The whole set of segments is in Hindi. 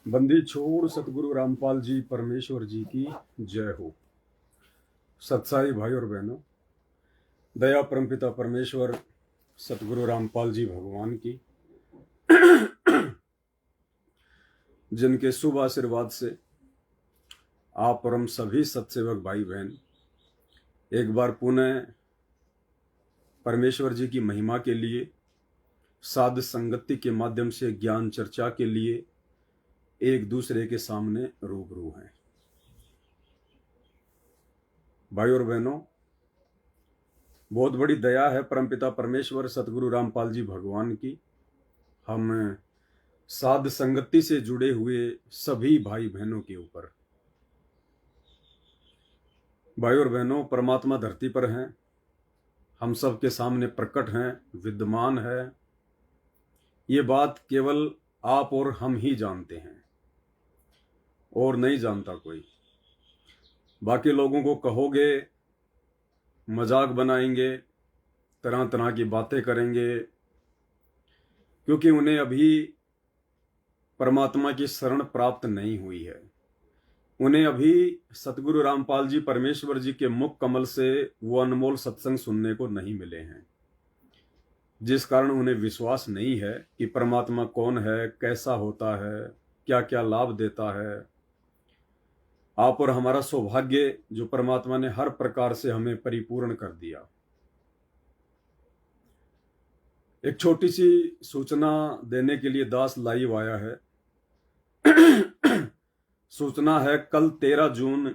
बंदी छोड़ सतगुरु रामपाल जी परमेश्वर जी की जय हो। सत्साई भाई और बहनों, दया परमपिता परमेश्वर सतगुरु रामपाल जी भगवान की जिनके शुभ आशीर्वाद से आप और हम सभी सत्सेवक भाई बहन एक बार पुनः परमेश्वर जी की महिमा के लिए, साध संगति के माध्यम से ज्ञान चर्चा के लिए एक दूसरे के सामने रूबरू हैं। भाई और बहनों, बहुत बड़ी दया है परमपिता परमेश्वर सतगुरु रामपाल जी भगवान की हम साध संगति से जुड़े हुए सभी भाई बहनों के ऊपर। भाई और बहनों, परमात्मा धरती पर हैं, हम सब के सामने प्रकट हैं, विद्यमान है। ये बात केवल आप और हम ही जानते हैं और नहीं जानता कोई। बाकी लोगों को कहोगे, मजाक बनाएंगे, तरह तरह की बातें करेंगे, क्योंकि उन्हें अभी परमात्मा की शरण प्राप्त नहीं हुई है। उन्हें अभी सतगुरु रामपाल जी परमेश्वर जी के मुख कमल से वो अनमोल सत्संग सुनने को नहीं मिले हैं, जिस कारण उन्हें विश्वास नहीं है कि परमात्मा कौन है, कैसा होता है, क्या क्या लाभ देता है। आप और हमारा सौभाग्य जो परमात्मा ने हर प्रकार से हमें परिपूर्ण कर दिया। एक छोटी सी सूचना देने के लिए दास लाइव आया है। सूचना है कल 13 जून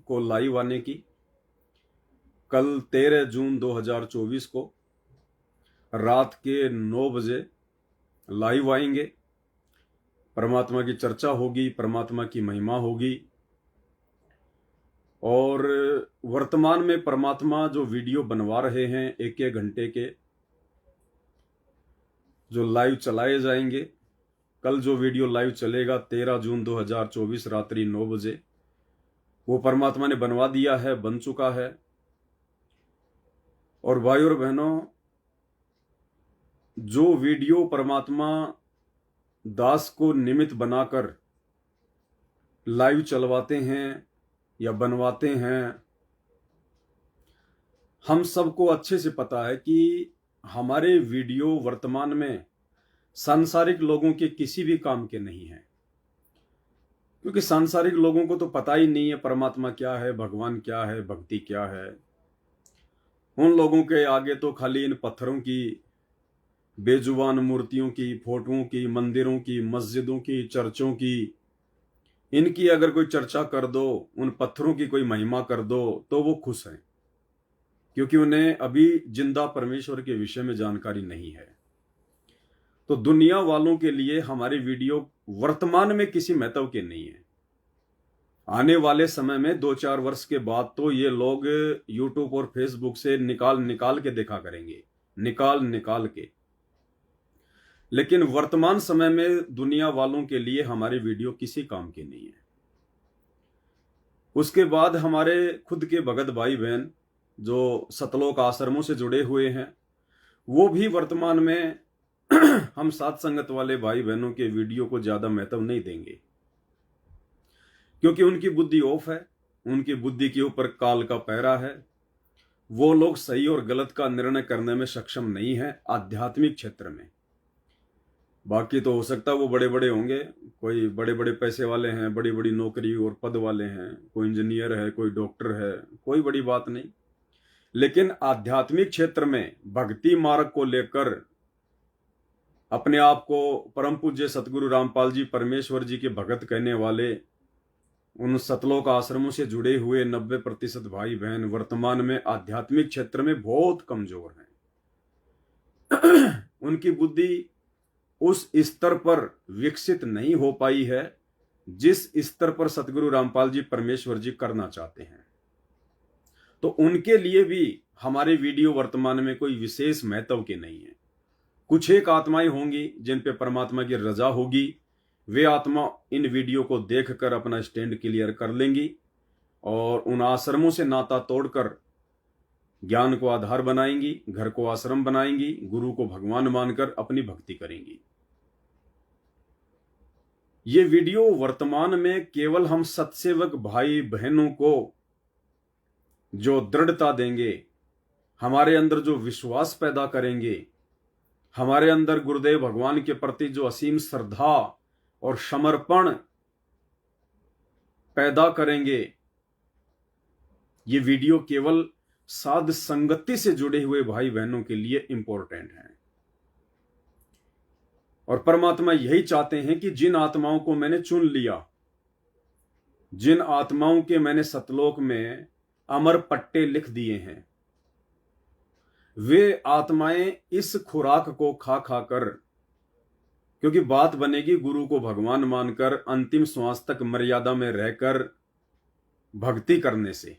को लाइव आने की। कल 13 जून 2024 को रात के 9 बजे लाइव आएंगे। परमात्मा की चर्चा होगी, परमात्मा की महिमा होगी। और वर्तमान में परमात्मा जो वीडियो बनवा रहे हैं एक एक घंटे के, जो लाइव चलाए जाएंगे, कल जो वीडियो लाइव चलेगा 13 जून 2024 रात्रि 9 बजे, वो परमात्मा ने बनवा दिया है, बन चुका है। और भाई और बहनों, जो वीडियो परमात्मा दास को निमित्त बनाकर लाइव चलवाते हैं या बनवाते हैं, हम सबको अच्छे से पता है कि हमारे वीडियो वर्तमान में सांसारिक लोगों के किसी भी काम के नहीं है, क्योंकि सांसारिक लोगों को तो पता ही नहीं है परमात्मा क्या है, भगवान क्या है, भक्ति क्या है। उन लोगों के आगे तो खाली इन पत्थरों की, बेजुबान मूर्तियों की, फोटोओं की, मंदिरों की, मस्जिदों की, चर्चों की, इनकी अगर कोई चर्चा कर दो, उन पत्थरों की कोई महिमा कर दो, तो वो खुश हैं, क्योंकि उन्हें अभी जिंदा परमेश्वर के विषय में जानकारी नहीं है। तो दुनिया वालों के लिए हमारी वीडियो वर्तमान में किसी महत्व के नहीं है। आने वाले समय में 2-4 वर्ष के बाद तो ये लोग यूट्यूब और फेसबुक से निकाल के देखा करेंगे, निकाल के। लेकिन वर्तमान समय में दुनिया वालों के लिए हमारी वीडियो किसी काम की नहीं है। उसके बाद हमारे खुद के भगत भाई बहन जो सतलोक आश्रमों से जुड़े हुए हैं, वो भी वर्तमान में हम साथ संगत वाले भाई बहनों के वीडियो को ज्यादा महत्व नहीं देंगे, क्योंकि उनकी बुद्धि ऑफ है, उनकी बुद्धि के ऊपर काल का पहरा है। वो लोग सही और गलत का निर्णय करने में सक्षम नहीं है आध्यात्मिक क्षेत्र में। बाकी तो हो सकता है वो बड़े बड़े होंगे, कोई बड़े बड़े पैसे वाले हैं, बड़ी बड़ी नौकरी और पद वाले हैं, कोई इंजीनियर है, कोई डॉक्टर है, कोई बड़ी बात नहीं। लेकिन आध्यात्मिक क्षेत्र में भक्ति मार्ग को लेकर अपने आप को परम पूज्य सतगुरु रामपाल जी परमेश्वर जी के भगत कहने वाले उन सतलोक आश्रमों से जुड़े हुए 90% भाई बहन वर्तमान में आध्यात्मिक क्षेत्र में बहुत कमजोर हैं। उनकी बुद्धि उस स्तर पर विकसित नहीं हो पाई है जिस स्तर पर सतगुरु रामपाल जी परमेश्वर जी करना चाहते हैं। तो उनके लिए भी हमारे वीडियो वर्तमान में कोई विशेष महत्व के नहीं है। कुछ एक आत्माएं होंगी जिन पे परमात्मा की रजा होगी, वे आत्मा इन वीडियो को देखकर अपना स्टैंड क्लियर कर लेंगी और उन आश्रमों से नाता तोड़कर ज्ञान को आधार बनाएंगी, घर को आश्रम बनाएंगी, गुरु को भगवान मानकर अपनी भक्ति करेंगी। ये वीडियो वर्तमान में केवल हम सत्सेवक भाई बहनों को जो दृढ़ता देंगे, हमारे अंदर जो विश्वास पैदा करेंगे, हमारे अंदर गुरुदेव भगवान के प्रति जो असीम श्रद्धा और समर्पण पैदा करेंगे, ये वीडियो केवल साध संगति से जुड़े हुए भाई बहनों के लिए इंपॉर्टेंट है। और परमात्मा यही चाहते हैं कि जिन आत्माओं को मैंने चुन लिया, जिन आत्माओं के मैंने सतलोक में अमर पट्टे लिख दिए हैं, वे आत्माएं इस खुराक को खा खाकर, क्योंकि बात बनेगी गुरु को भगवान मानकर अंतिम श्वास तक मर्यादा में रहकर भक्ति करने से।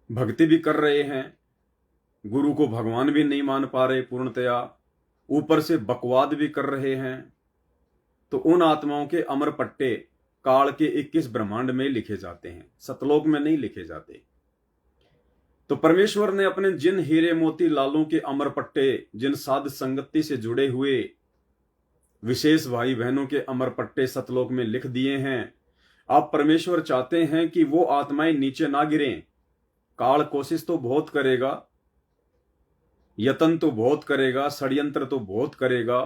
भक्ति भी कर रहे हैं, गुरु को भगवान भी नहीं मान पा रहे पूर्णतया, ऊपर से बकवाद भी कर रहे हैं, तो उन आत्माओं के अमर पट्टे काल के 21 ब्रह्मांड में लिखे जाते हैं, सतलोक में नहीं लिखे जाते। तो परमेश्वर ने अपने जिन हीरे मोती लालों के अमर पट्टे, जिन साध संगति से जुड़े हुए विशेष भाई बहनों के अमर पट्टे सतलोक में लिख दिए हैं, आप परमेश्वर चाहते हैं कि वो आत्माएं नीचे ना गिरें। काल कोशिश तो बहुत करेगा, यत्न तो बहुत करेगा, षड्यंत्र तो बहुत करेगा।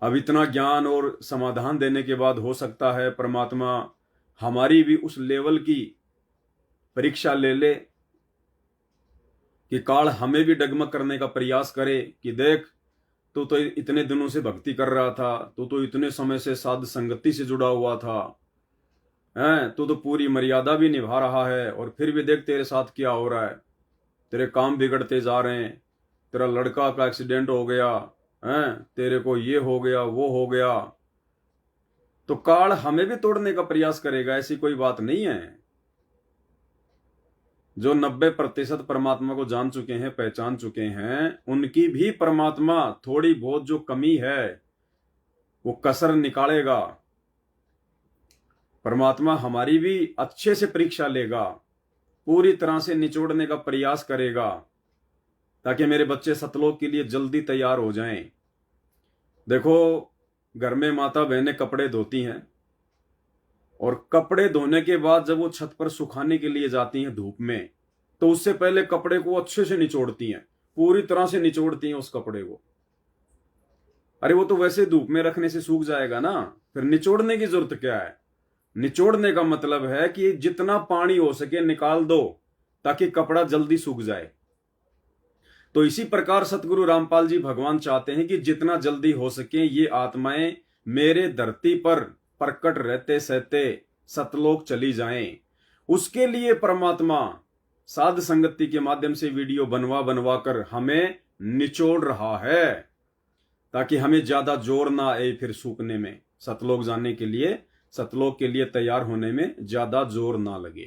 अब इतना ज्ञान और समाधान देने के बाद हो सकता है परमात्मा हमारी भी उस लेवल की परीक्षा ले ले कि काल हमें भी डगमग करने का प्रयास करे कि देख, तू तो इतने दिनों से भक्ति कर रहा था, तू तो इतने समय से साध संगति से जुड़ा हुआ था, हैं, तू तो पूरी मर्यादा भी निभा रहा है, और फिर भी देख तेरे साथ क्या हो रहा है, तेरे काम बिगड़ते जा रहे हैं, तेरा लड़का का एक्सीडेंट हो गया, हैं, तेरे को ये हो गया वो हो गया। तो काल हमें भी तोड़ने का प्रयास करेगा, ऐसी कोई बात नहीं है। जो 90% परमात्मा को जान चुके हैं, पहचान चुके हैं, उनकी भी परमात्मा थोड़ी बहुत जो कमी है वो कसर निकालेगा। परमात्मा हमारी भी अच्छे से परीक्षा लेगा, पूरी तरह से निचोड़ने का प्रयास करेगा, ताकि मेरे बच्चे सतलोक के लिए जल्दी तैयार हो जाएं। देखो, घर में माता बहनें कपड़े धोती हैं, और कपड़े धोने के बाद जब वो छत पर सुखाने के लिए जाती हैं धूप में, तो उससे पहले कपड़े को अच्छे से निचोड़ती हैं, पूरी तरह से निचोड़ती हैं उस कपड़े को। अरे वो तो वैसे धूप में रखने से सूख जाएगा ना, फिर निचोड़ने की जरूरत क्या है। निचोड़ने का मतलब है कि जितना पानी हो सके निकाल दो, ताकि कपड़ा जल्दी सूख जाए। तो इसी प्रकार सतगुरु रामपाल जी भगवान चाहते हैं कि जितना जल्दी हो सके ये आत्माएं मेरे धरती पर प्रकट रहते सहते सतलोक चली जाएं। उसके लिए परमात्मा साध संगति के माध्यम से वीडियो बनवा कर हमें निचोड़ रहा है, ताकि हमें ज्यादा जोर ना आए फिर सूखने में, सतलोक जाने के लिए, सतलोक के लिए तैयार होने में ज्यादा जोर ना लगे।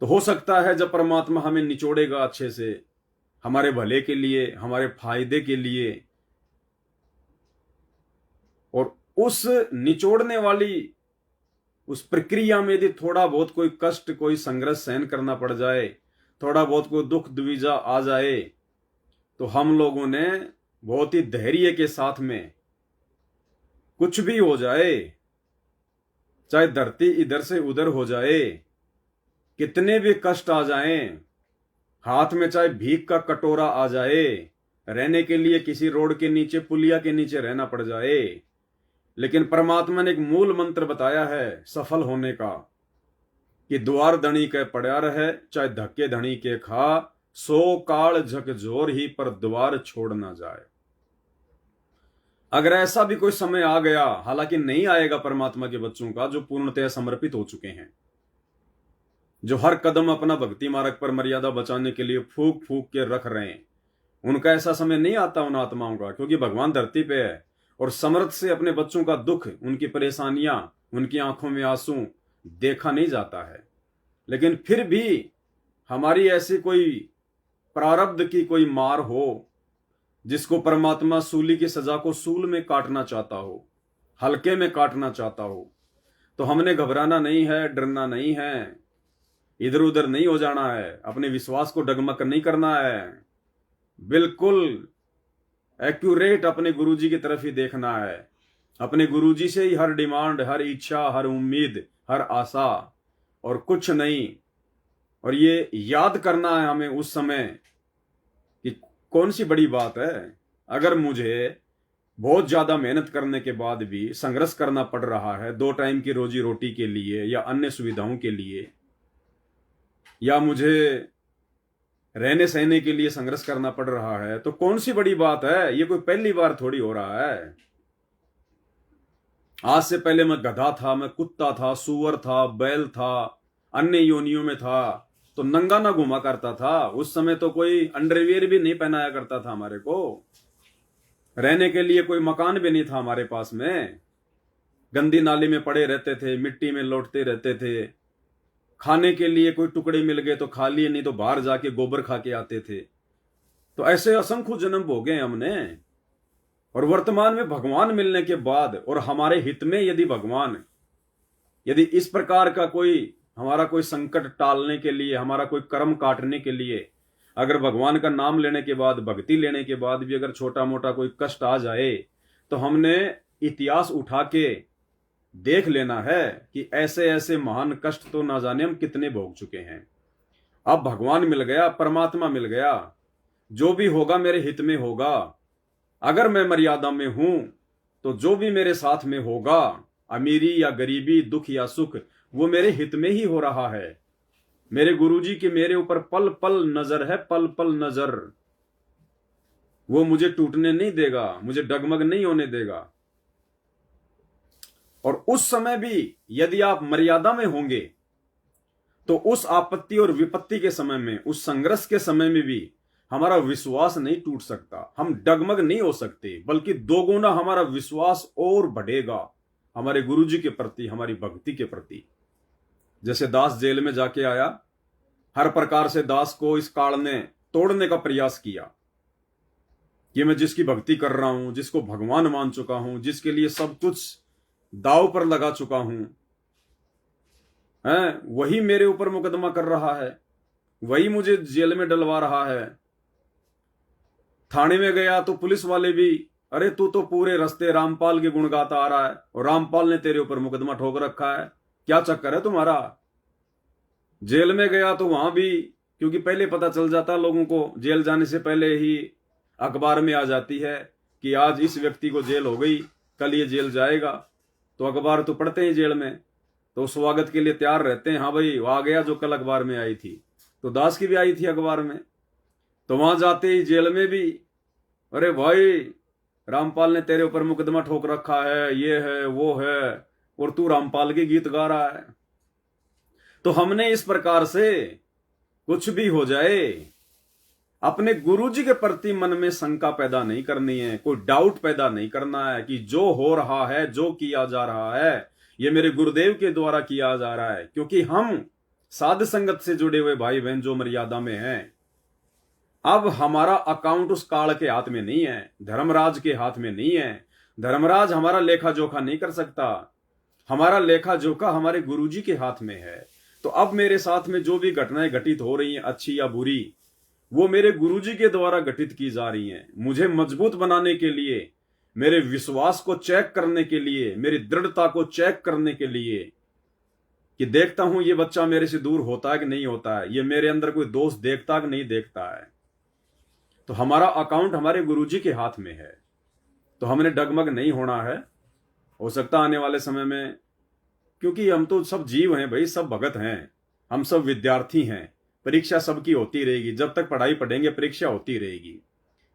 तो हो सकता है जब परमात्मा हमें निचोड़ेगा अच्छे से, हमारे भले के लिए, हमारे फायदे के लिए, और उस निचोड़ने वाली उस प्रक्रिया में यदि थोड़ा बहुत कोई कष्ट, कोई संघर्ष सहन करना पड़ जाए, थोड़ा बहुत कोई दुख दुविधा आ जाए, तो हम लोगों ने बहुत ही धैर्य के साथ में, कुछ भी हो जाए, चाहे धरती इधर से उधर हो जाए, कितने भी कष्ट आ जाएं, हाथ में चाहे भीख का कटोरा आ जाए, रहने के लिए किसी रोड के नीचे, पुलिया के नीचे रहना पड़ जाए, लेकिन परमात्मा ने एक मूल मंत्र बताया है सफल होने का, कि द्वार धनी के पड़ा रहे, चाहे धक्के धनी के खा, सो काल झकझोर ही पर द्वार छोड़ ना जाए। अगर ऐसा भी कोई समय आ गया, हालांकि नहीं आएगा परमात्मा के बच्चों का जो पूर्णतः समर्पित हो चुके हैं, जो हर कदम अपना भक्ति मार्ग पर मर्यादा बचाने के लिए फूक फूक के रख रहे हैं, उनका ऐसा समय नहीं आता उन आत्माओं का, क्योंकि भगवान धरती पे है और समर्थ से अपने बच्चों का दुख, उनकी परेशानियां, उनकी आंखों में आंसू देखा नहीं जाता है। लेकिन फिर भी हमारी ऐसी कोई प्रारब्ध की कोई मार हो, जिसको परमात्मा सूली की सजा को सूल में काटना चाहता हो, हल्के में काटना चाहता हो, तो हमने घबराना नहीं है, डरना नहीं है, इधर उधर नहीं हो जाना है, अपने विश्वास को डगमग नहीं करना है। बिल्कुल एक्यूरेट अपने गुरुजी की तरफ ही देखना है। अपने गुरुजी से ही हर डिमांड, हर इच्छा, हर उम्मीद, हर आशा, और कुछ नहीं। और ये याद करना है हमें उस समय कि कौन सी बड़ी बात है। अगर मुझे बहुत ज्यादा मेहनत करने के बाद भी संघर्ष करना पड़ रहा है 2 टाइम की रोजी रोटी के लिए या अन्य सुविधाओं के लिए, या मुझे रहने सहने के लिए संघर्ष करना पड़ रहा है, तो कौन सी बड़ी बात है। ये कोई पहली बार थोड़ी हो रहा है। आज से पहले मैं गधा था, मैं कुत्ता था, सूअर था, बैल था, अन्य योनियों में था, तो नंगा ना घुमा करता था। उस समय तो कोई अंडरवियर भी नहीं पहनाया करता था हमारे को। रहने के लिए कोई मकान भी नहीं था हमारे पास में। गंदी नाली में पड़े रहते थे, मिट्टी में लौटते रहते थे। खाने के लिए कोई टुकड़े मिल गए तो खा लिए, नहीं तो बाहर जाके गोबर खा के आते थे। तो ऐसे असंख्य जन्म भोगे हमने। और वर्तमान में भगवान मिलने के बाद और हमारे हित में यदि इस प्रकार का कोई हमारा कोई संकट टालने के लिए, हमारा कोई कर्म काटने के लिए, अगर भगवान का नाम लेने के बाद, भक्ति लेने के बाद भी अगर छोटा मोटा कोई कष्ट आ जाए, तो हमने इतिहास उठा के देख लेना है कि ऐसे ऐसे महान कष्ट तो ना जाने हम कितने भोग चुके हैं। अब भगवान मिल गया, परमात्मा मिल गया, जो भी होगा मेरे हित में होगा। अगर मैं मर्यादा में हूं तो जो भी मेरे साथ में होगा, अमीरी या गरीबी, दुख या सुख, वो मेरे हित में ही हो रहा है। मेरे गुरुजी की मेरे ऊपर पल पल नजर है, पल पल नजर। वो मुझे टूटने नहीं देगा, मुझे डगमग नहीं होने देगा। और उस समय भी यदि आप मर्यादा में होंगे तो उस आपत्ति और विपत्ति के समय में, उस संघर्ष के समय में भी हमारा विश्वास नहीं टूट सकता, हम डगमग नहीं हो सकते, बल्कि दोगुना हमारा विश्वास और बढ़ेगा हमारे गुरुजी के प्रति, हमारी भक्ति के प्रति। जैसे दास जेल में जाके आया, हर प्रकार से दास को इस काल ने तोड़ने का प्रयास किया कि मैं जिसकी भक्ति कर रहा हूं, जिसको भगवान मान चुका हूं, जिसके लिए सब कुछ दाव पर लगा चुका हूं, वही मेरे ऊपर मुकदमा कर रहा है, वही मुझे जेल में डलवा रहा है। थाने में गया तो पुलिस वाले भी, अरे तू तो पूरे रास्ते रामपाल के गुण गाता आ रहा है और रामपाल ने तेरे ऊपर मुकदमा ठोक रखा है, क्या चक्कर है तुम्हारा। जेल में गया तो वहां भी, क्योंकि पहले पता चल जाता लोगों को, जेल जाने से पहले ही अखबार में आ जाती है कि आज इस व्यक्ति को जेल हो गई, कल ये जेल जाएगा। तो अखबार तो पढ़ते हैं जेल में, तो स्वागत के लिए तैयार रहते हैं, हाँ भाई वो आ गया जो कल अखबार में आई थी। तो दास की भी आई थी अखबार में। तो वहां जाते ही जेल में भी, अरे भाई रामपाल ने तेरे ऊपर मुकदमा ठोक रखा है, ये है वो है, और तू रामपाल के गीत गा रहा है। तो हमने इस प्रकार से कुछ भी हो जाए अपने गुरुजी के प्रति मन में शंका पैदा नहीं करनी है, कोई डाउट पैदा नहीं करना है कि जो हो रहा है, जो किया जा रहा है, ये मेरे गुरुदेव के द्वारा किया जा रहा है। क्योंकि हम साध संगत से जुड़े हुए भाई बहन जो मर्यादा में हैं, अब हमारा अकाउंट उस काल के हाथ में नहीं है, धर्मराज के हाथ में नहीं है। धर्मराज हमारा लेखा जोखा नहीं कर सकता, हमारा लेखा जोखा हमारे गुरुजी के हाथ में है। तो अब मेरे साथ में जो भी घटनाएं घटित हो रही हैं, अच्छी या बुरी, वो मेरे गुरुजी के द्वारा घटित की जा रही हैं, मुझे मजबूत बनाने के लिए, मेरे विश्वास को चेक करने के लिए, मेरी दृढ़ता को चेक करने के लिए, कि देखता हूं ये बच्चा मेरे से दूर होता है कि नहीं होता है, ये मेरे अंदर कोई दोष देखता कि नहीं देखता है। तो हमारा अकाउंट हमारे गुरुजी के हाथ में है, तो हमने डगमग नहीं होना है। हो सकता आने वाले समय में, क्योंकि हम तो सब जीव हैं भाई, सब भगत हैं, हम सब विद्यार्थी हैं, परीक्षा सबकी होती रहेगी, जब तक पढ़ाई पढ़ेंगे परीक्षा होती रहेगी।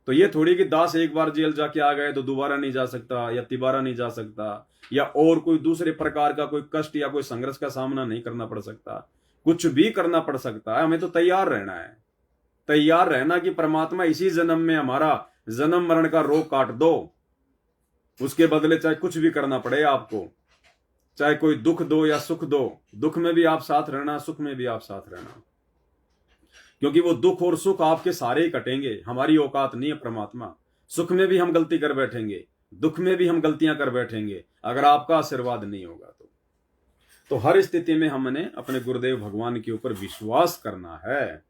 तो ये थोड़ी कि दास एक बार जेल जाके आ गए तो दोबारा नहीं जा सकता या तिबारा नहीं जा सकता, या और कोई दूसरे प्रकार का कोई कष्ट या कोई संघर्ष का सामना नहीं करना पड़ सकता। कुछ भी करना पड़ सकता है, हमें तो तैयार रहना है। तैयार रहना कि परमात्मा इसी जन्म में हमारा जन्म मरण का रोग काट दो, उसके बदले चाहे कुछ भी करना पड़े आपको, चाहे कोई दुख दो या सुख दो, दुख में भी आप साथ रहना, सुख में भी आप साथ रहना, क्योंकि वो दुख और सुख आपके सारे ही कटेंगे। हमारी औकात नहीं है परमात्मा, सुख में भी हम गलती कर बैठेंगे, दुख में भी हम गलतियां कर बैठेंगे, अगर आपका आशीर्वाद नहीं होगा तो हर स्थिति में हमने अपने गुरुदेव भगवान के ऊपर विश्वास करना है।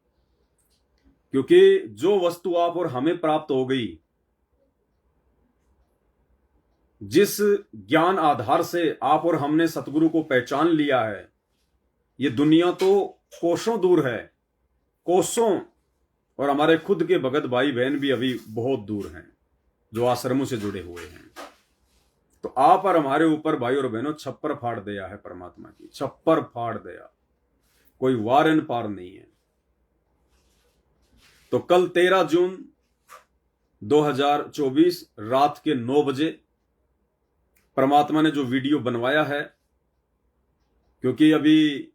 क्योंकि जो वस्तु आप और हमें प्राप्त हो गई, जिस ज्ञान आधार से आप और हमने सतगुरु को पहचान लिया है, ये दुनिया तो कोसों दूर है, कोसों, और हमारे खुद के भगत भाई बहन भी अभी बहुत दूर हैं जो आश्रमों से जुड़े हुए हैं। तो आप और हमारे ऊपर भाई और बहनों छप्पर फाड़ दिया है परमात्मा की, छप्पर फाड़ दिया, कोई वार इन पार नहीं है। तो कल 13 जून 2024 रात के 9 बजे परमात्मा ने जो वीडियो बनवाया है, क्योंकि अभी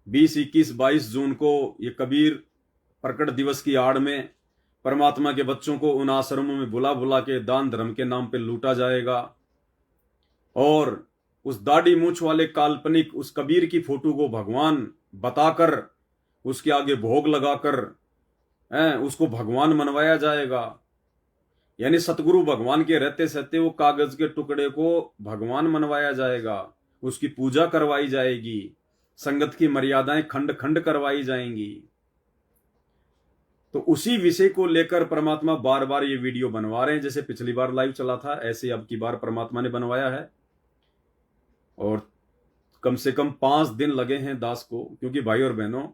20, 21, 22 जून को ये कबीर प्रकट दिवस की आड़ में परमात्मा के बच्चों को उन आश्रमों में बुला बुला के दान धर्म के नाम पे लूटा जाएगा, और उस दाढ़ी मूछ वाले काल्पनिक उस कबीर की फोटो को भगवान बताकर उसके आगे भोग लगाकर उसको भगवान मनवाया जाएगा। यानी सतगुरु भगवान के रहते सहते वो कागज के टुकड़े को भगवान मनवाया जाएगा, उसकी पूजा करवाई जाएगी, संगत की मर्यादाएं खंड खंड करवाई जाएंगी। तो उसी विषय को लेकर परमात्मा बार बार ये वीडियो बनवा रहे हैं। जैसे पिछली बार लाइव चला था, ऐसे अब की बार परमात्मा ने बनवाया है, और कम से कम 5 दिन लगे हैं दास को, क्योंकि भाई और बहनों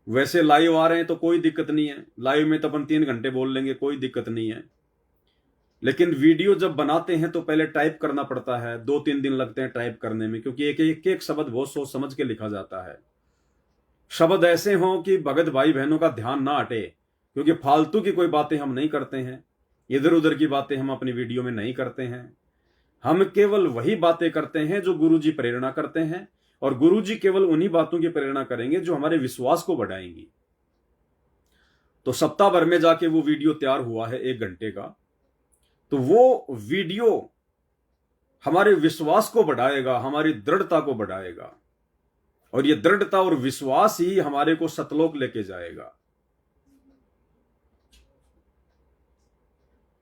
वैसे लाइव आ रहे हैं तो कोई दिक्कत नहीं है, लाइव में तो अपन 3 घंटे बोल लेंगे, कोई दिक्कत नहीं है। लेकिन वीडियो जब बनाते हैं तो पहले टाइप करना पड़ता है, 2-3 दिन लगते हैं टाइप करने में, क्योंकि एक शब्द बहुत सोच समझ के लिखा जाता है। शब्द ऐसे हों कि भगत भाई बहनों का ध्यान ना हटे, क्योंकि फालतू की कोई बातें हम नहीं करते हैं, इधर उधर की बातें हम अपनी वीडियो में नहीं करते हैं। हम केवल वही बातें करते हैं जो गुरुजी प्रेरणा करते हैं, और गुरुजी केवल उन्हीं बातों की प्रेरणा करेंगे जो हमारे विश्वास को बढ़ाएंगी। तो सप्ताह भर में जाके वो वीडियो तैयार हुआ है 1 घंटे का, तो वो वीडियो हमारे विश्वास को बढ़ाएगा, हमारी दृढ़ता को बढ़ाएगा, और ये दृढ़ता और विश्वास ही हमारे को सतलोक लेके जाएगा।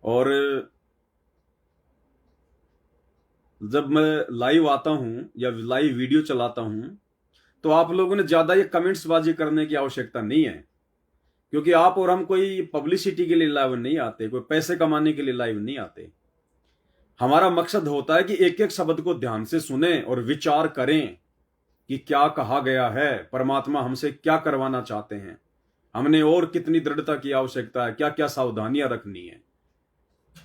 और जब मैं लाइव आता हूं या लाइव वीडियो चलाता हूं तो आप लोगों ने ज्यादा ये कमेंट्स बाजी करने की आवश्यकता नहीं है, क्योंकि आप और हम कोई पब्लिसिटी के लिए लाइव नहीं आते, कोई पैसे कमाने के लिए लाइव नहीं आते। हमारा मकसद होता है कि एक एक शब्द को ध्यान से सुने और विचार करें कि क्या कहा गया है, परमात्मा हमसे क्या करवाना चाहते हैं, हमने और कितनी दृढ़ता की आवश्यकता है, क्या क्या सावधानियां रखनी है।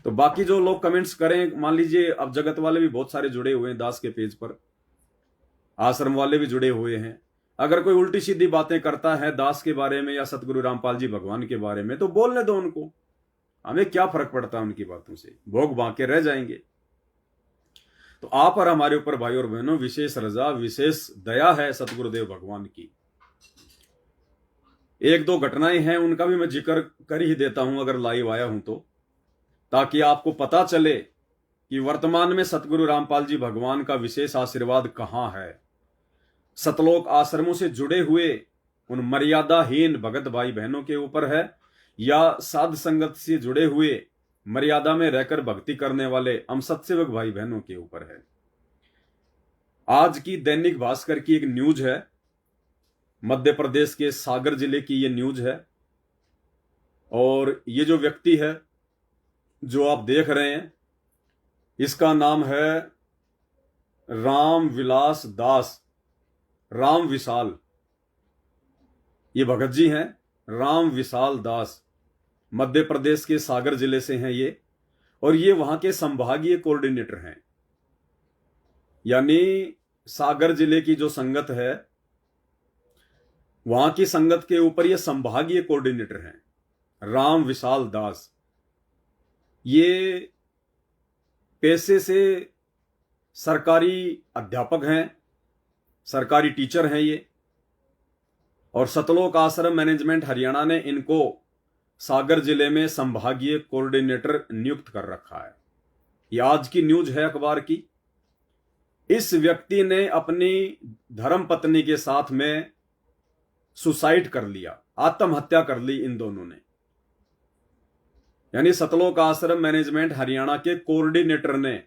तो बाकी जो लोग कमेंट्स करें, मान लीजिए अब जगत वाले भी बहुत सारे जुड़े हुए हैं दास के पेज पर, आश्रम वाले भी जुड़े हुए हैं। अगर कोई उल्टी सीधी बातें करता है दास के बारे में या सतगुरु रामपाल जी भगवान के बारे में तो बोलने दो उनको, हमें क्या फर्क पड़ता है उनकी बातों से, भोग बांके रह जाएंगे। तो आप और हमारे ऊपर भाई और बहनों विशेष रजा, विशेष दया है सतगुरुदेव भगवान की। 1-2 घटनाएं हैं, उनका भी मैं जिक्र कर ही देता हूं अगर लाइव आया हूं तो, ताकि आपको पता चले कि वर्तमान में सतगुरु रामपाल जी भगवान का विशेष आशीर्वाद कहां है। सतलोक आश्रमों से जुड़े हुए उन मर्यादाहीन भगत भाई बहनों के ऊपर है, या साध संगत से जुड़े हुए मर्यादा में रहकर भक्ति करने वाले हम सत्सेवक भाई बहनों के ऊपर है। आज की दैनिक भास्कर की एक न्यूज है, मध्य प्रदेश के सागर जिले की ये न्यूज है, और ये जो व्यक्ति है जो आप देख रहे हैं इसका नाम है राम विलास दास, राम विशाल, ये भगत जी हैं राम विशाल दास, मध्य प्रदेश के सागर जिले से हैं ये, और ये वहां के संभागीय कोऑर्डिनेटर हैं। यानी सागर जिले की जो संगत है वहां की संगत के ऊपर ये संभागीय कोऑर्डिनेटर हैं राम विशाल दास। ये पेशे से सरकारी अध्यापक हैं, सरकारी टीचर हैं ये, और सतलोक आश्रम मैनेजमेंट हरियाणा ने इनको सागर जिले में संभागीय कोऑर्डिनेटर नियुक्त कर रखा है। ये आज की न्यूज है अखबार की। इस व्यक्ति ने अपनी धर्मपत्नी के साथ में सुसाइड कर लिया, आत्महत्या कर ली इन दोनों ने। यानी सतलोक आश्रम मैनेजमेंट हरियाणा के कोऑर्डिनेटर ने,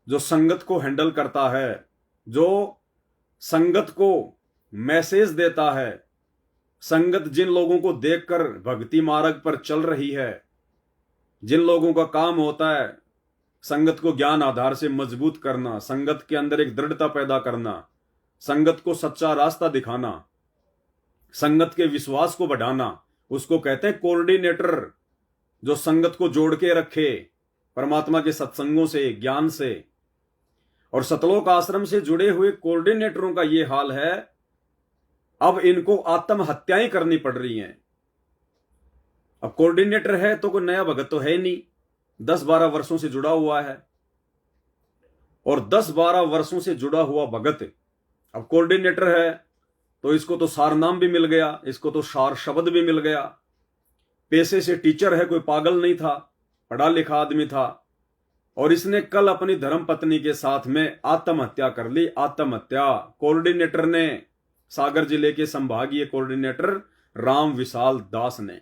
जो संगत को हैंडल करता है, जो संगत को मैसेज देता है, संगत जिन लोगों को देखकर भक्ति मार्ग पर चल रही है, जिन लोगों का काम होता है संगत को ज्ञान आधार से मजबूत करना, संगत के अंदर एक दृढ़ता पैदा करना, संगत को सच्चा रास्ता दिखाना, संगत के विश्वास को बढ़ाना, उसको कहते हैं कोऑर्डिनेटर। जो संगत को जोड़ के रखे परमात्मा के सत्संगों से, ज्ञान से। और सतलोक आश्रम से जुड़े हुए कोऑर्डिनेटरों का ये हाल है, अब इनको आत्महत्याएं करनी पड़ रही हैं। अब कोऑर्डिनेटर है तो कोई नया भगत तो है नहीं, 10-12 वर्षों से जुड़ा हुआ है। और 10-12 वर्षों से जुड़ा हुआ भगत अब कोऑर्डिनेटर है तो इसको तो सार नाम भी मिल गया, इसको तो सार शब्द भी मिल गया। पेशे से टीचर है, कोई पागल नहीं था, पढ़ा लिखा आदमी था। और इसने कल अपनी धर्म पत्नी के साथ में आत्महत्या कर ली। आत्महत्या कोऑर्डिनेटर ने, सागर जिले के संभागीय कोऑर्डिनेटर राम विशाल दास ने।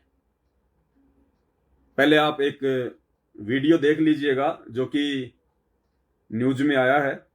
पहले आप एक वीडियो देख लीजिएगा जो कि न्यूज में आया है।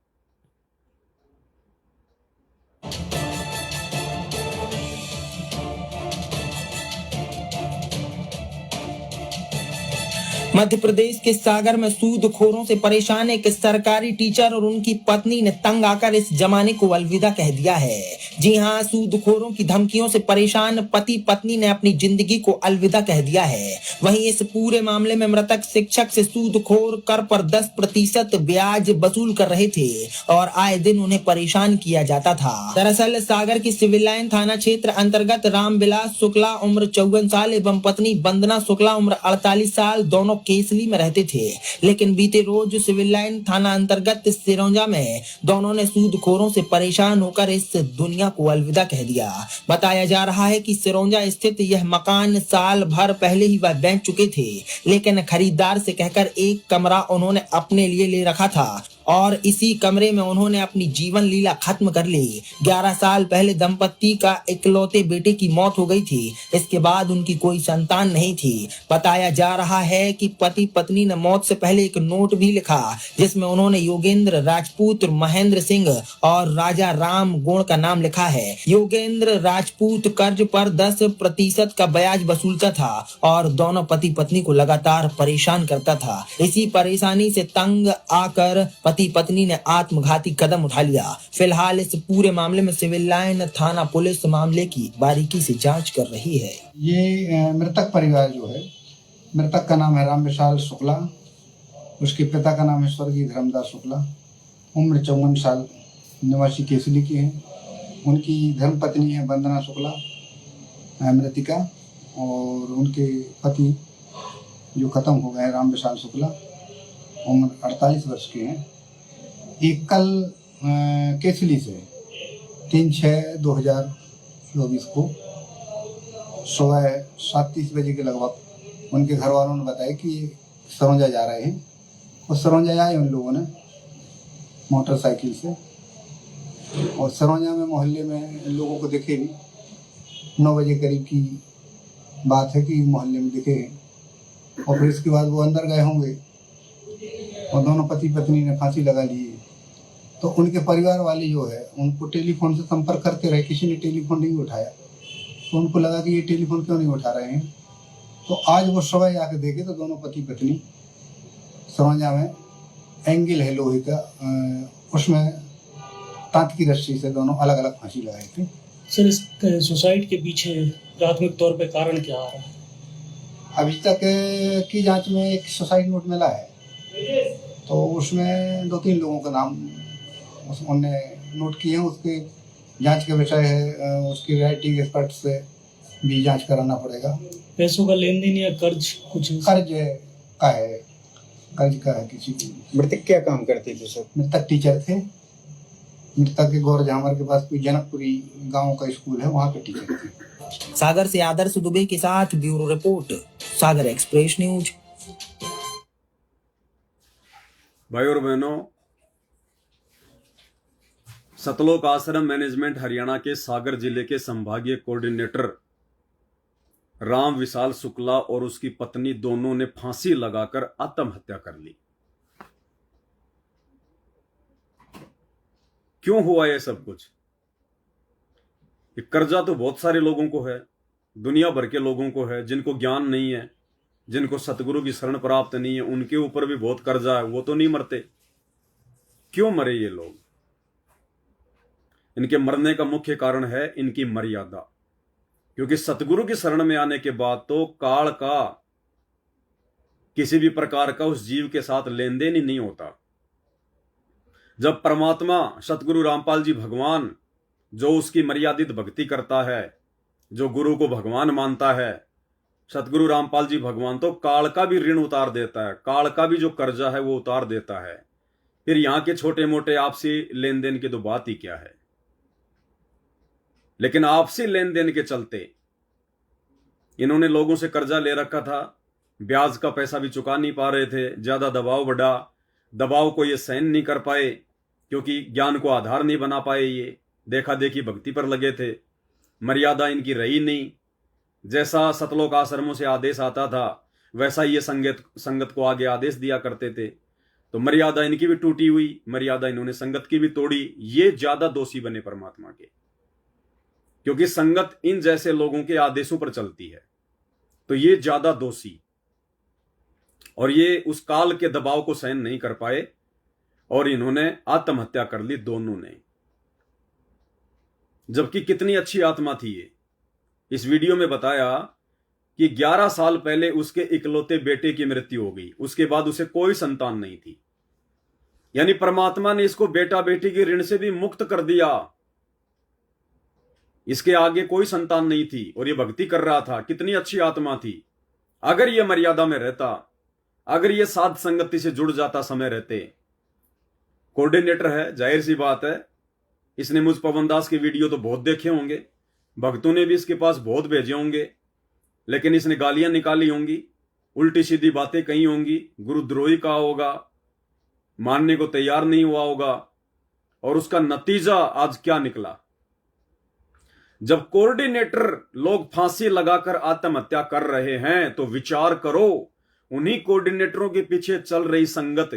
मध्य प्रदेश के सागर में सूदखोरों से परेशान एक सरकारी टीचर और उनकी पत्नी ने तंग आकर इस जमाने को अलविदा कह दिया है। जी हां, सूदखोरों की धमकियों से परेशान पति पत्नी ने अपनी जिंदगी को अलविदा कह दिया है। वहीं इस पूरे मामले में मृतक शिक्षक से सूदखोर कर पर 10% ब्याज वसूल कर रहे थे और आए दिन उन्हें परेशान किया जाता था। दरअसल सागर की सिविल लाइन थाना क्षेत्र अंतर्गत रामविलास शुक्ला उम्र 54 साल एवं पत्नी वंदना शुक्ला उम्र 48 साल दोनों केसली में रहते थे। लेकिन बीते रोज सिविल लाइन थाना अंतर्गत सिरौंजा में दोनों ने सूदखोरों से परेशान होकर इस दुनिया को अलविदा कह दिया। बताया जा रहा है कि सिरौंजा स्थित यह मकान साल भर पहले ही वह बेच चुके थे, लेकिन खरीदार से कहकर एक कमरा उन्होंने अपने लिए ले रखा था और इसी कमरे में उन्होंने अपनी जीवन लीला खत्म कर ली। 11 साल पहले दंपत्ति का इकलौते बेटे की मौत हो गई थी। इसके बाद उनकी कोई संतान नहीं थी। बताया जा रहा है कि पति पत्नी ने मौत से पहले एक नोट भी लिखा जिसमें उन्होंने योगेंद्र राजपूत, महेंद्र सिंह और राजा राम गोण का नाम लिखा है। योगेंद्र राजपूत कर्ज पर 10% का ब्याज वसूलता था और दोनों पति पत्नी को लगातार परेशान करता था। इसी परेशानी से तंग आकर पति पत्नी ने आत्मघाती कदम उठा लिया। फिलहाल इस पूरे मामले में सिविल लाइन थाना पुलिस मामले की बारीकी से जांच कर रही है। ये मृतक परिवार जो है, मृतक का नाम है राम विशाल शुक्ला, उसके पिता का नाम है स्वर्गीय धर्मदास शुक्ला, उम्र 54 साल, निवासी केसली के हैं। उनकी धर्मपत्नी है वंदना शुक्ला मृतिका, और उनके पति जो खत्म हो गए राम विशाल शुक्ला, उम्र 48 वर्ष के हैं। एक कल केसली से 3/6/2024 को सुबह 7:30 बजे के लगभग उनके घर वालों ने बताया कि सरौंजा जा रहे हैं। और सरौंजा आए उन लोगों ने मोटरसाइकिल से, और सरौंजा में मोहल्ले में लोगों को दिखे भी। 9 बजे करीब की बात है कि मोहल्ले में दिखे, और फिर इसके बाद वो अंदर गए होंगे और दोनों पति पत्नी ने फांसी लगा ली। तो उनके परिवार वाले जो है उनको टेलीफोन से संपर्क करते रहे, किसी ने टेलीफोन नहीं उठाया। तो उनको लगा कि ये टेलीफोन क्यों नहीं उठा रहे हैं। तो आज वो सुबह जाके देखे तो दोनों पति पत्नी सरौंजा में एंगल है लोहे का, उसमें तांत की रस्सी से दोनों अलग अलग फांसी लगाए थे। सर, इस सुसाइड के पीछे प्राथमिक तौर पे कारण क्या आ रहा है? अभी तक की जांच में एक सुसाइड नोट मिला है, तो उसमें 2-3 लोगों का नाम उन्होंने नोट किए हैं। उसके जांच का विषय है, उसकी राइटिंग एक्सपर्ट से भी जांच कराना पड़ेगा। पैसों का लेन देन या कर्ज कुछ? कर्ज का है किसी की। मृतक क्या काम करते थे सर? मृतक टीचर थे। मृतक के गौर झामर के पास कोई जनकपुरी गांव का स्कूल है, वहाँ पे टीचर थे। सागर से आदर्श दुबे के साथ ब्यूरो रिपोर्ट, सागर एक्सप्रेस न्यूज। भाई और बहनों, सतलोक आश्रम मैनेजमेंट हरियाणा के सागर जिले के संभागीय कोऑर्डिनेटर राम विशाल शुक्ला और उसकी पत्नी दोनों ने फांसी लगाकर आत्महत्या कर ली। क्यों हुआ यह सब कुछ? ये कर्जा तो बहुत सारे लोगों को है, दुनिया भर के लोगों को है जिनको ज्ञान नहीं है, जिनको सतगुरु की शरण प्राप्त नहीं है उनके ऊपर भी बहुत कर्जा है, वो तो नहीं मरते। क्यों मरे ये लोग? इनके मरने का मुख्य कारण है इनकी मर्यादा। क्योंकि सतगुरु की शरण में आने के बाद तो काल का किसी भी प्रकार का उस जीव के साथ लेन देन ही नहीं होता। जब परमात्मा सतगुरु रामपाल जी भगवान, जो उसकी मर्यादित भक्ति करता है, जो गुरु को भगवान मानता है, सतगुरु रामपाल जी भगवान तो काल का भी ऋण उतार देता है, काल का भी जो कर्जा है वो उतार देता है। फिर यहां के छोटे मोटे आपसी लेन देन की तो बात ही क्या है। लेकिन आपसी लेन देन के चलते इन्होंने लोगों से कर्जा ले रखा था, ब्याज का पैसा भी चुका नहीं पा रहे थे, ज्यादा दबाव बढ़ा, दबाव को ये सहन नहीं कर पाए क्योंकि ज्ञान को आधार नहीं बना पाए, ये देखा देखी भक्ति पर लगे थे, मर्यादा इनकी रही नहीं। जैसा सतलोक आश्रमों से आदेश आता था वैसा ये संगत को आगे आदेश दिया करते थे, तो मर्यादा इनकी भी टूटी हुई, मर्यादा इन्होंने संगत की भी तोड़ी। ये ज्यादा दोषी बने परमात्मा के, क्योंकि संगत इन जैसे लोगों के आदेशों पर चलती है, तो ये ज्यादा दोषी। और ये उस काल के दबाव को सहन नहीं कर पाए और इन्होंने आत्महत्या कर ली दोनों ने। जबकि कितनी अच्छी आत्मा थी ये। इस वीडियो में बताया कि 11 साल पहले उसके इकलौते बेटे की मृत्यु हो गई, उसके बाद उसे कोई संतान नहीं थी। यानी परमात्मा ने इसको बेटा बेटी के ऋण से भी मुक्त कर दिया। इसके आगे कोई संतान नहीं थी और ये भक्ति कर रहा था, कितनी अच्छी आत्मा थी। अगर ये मर्यादा में रहता, अगर ये साध संगति से जुड़ जाता समय रहते, कोऑर्डिनेटर है, जाहिर सी बात है, इसने मुझ पवन दास के वीडियो तो बहुत देखे होंगे, भक्तों ने भी इसके पास बहुत भेजे होंगे, लेकिन इसने गालियां निकाली होंगी, उल्टी सीधी बातें कही होंगी, गुरुद्रोही कहा होगा, मानने को तैयार नहीं हुआ होगा। और उसका नतीजा आज क्या निकला? जब कोऑर्डिनेटर लोग फांसी लगाकर आत्महत्या कर रहे हैं तो विचार करो, उन्हीं कोऑर्डिनेटरों के पीछे चल रही संगत,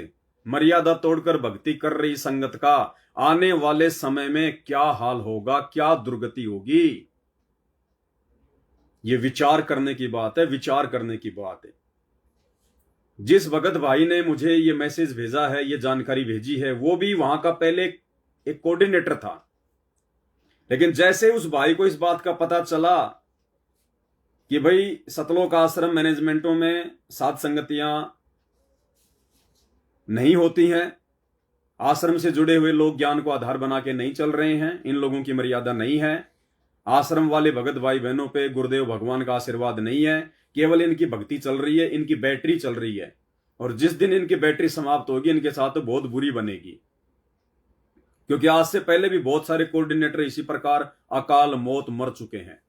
मर्यादा तोड़कर भक्ति कर रही संगत का आने वाले समय में क्या हाल होगा, क्या दुर्गति होगी। ये विचार करने की बात है, विचार करने की बात है। जिस भगत भाई ने मुझे ये मैसेज भेजा है, ये जानकारी भेजी है, वो भी वहां का पहले एक कोऑर्डिनेटर था। लेकिन जैसे उस भाई को इस बात का पता चला कि भाई सतलोक आश्रम मैनेजमेंटों में साध संगतियां नहीं होती हैं, आश्रम से जुड़े हुए लोग ज्ञान को आधार बना के नहीं चल रहे हैं, इन लोगों की मर्यादा नहीं है, आश्रम वाले भगत भाई बहनों पे गुरुदेव भगवान का आशीर्वाद नहीं है, केवल इनकी भक्ति चल रही है, इनकी बैटरी चल रही है, और जिस दिन इनकी बैटरी समाप्त होगी इनके साथ तो बहुत बुरी बनेगी। क्योंकि आज से पहले भी बहुत सारे कोऑर्डिनेटर इसी प्रकार अकाल मौत मर चुके हैं।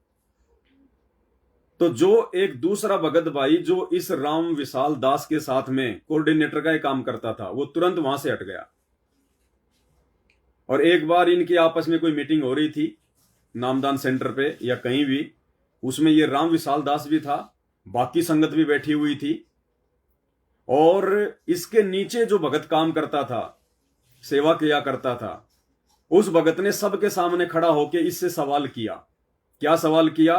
तो जो एक दूसरा भगत भाई जो इस राम विशाल दास के साथ में कोऑर्डिनेटर का ही काम करता था, वो तुरंत वहां से हट गया। और एक बार इनकी आपस में कोई मीटिंग हो रही थी नामदान सेंटर पे या कहीं भी, उसमें ये राम विशाल दास भी था, बाकी संगत भी बैठी हुई थी, और इसके नीचे जो भगत काम करता था, सेवा किया करता था, उस भगत ने सबके सामने खड़ा होकर इससे सवाल किया। क्या सवाल किया?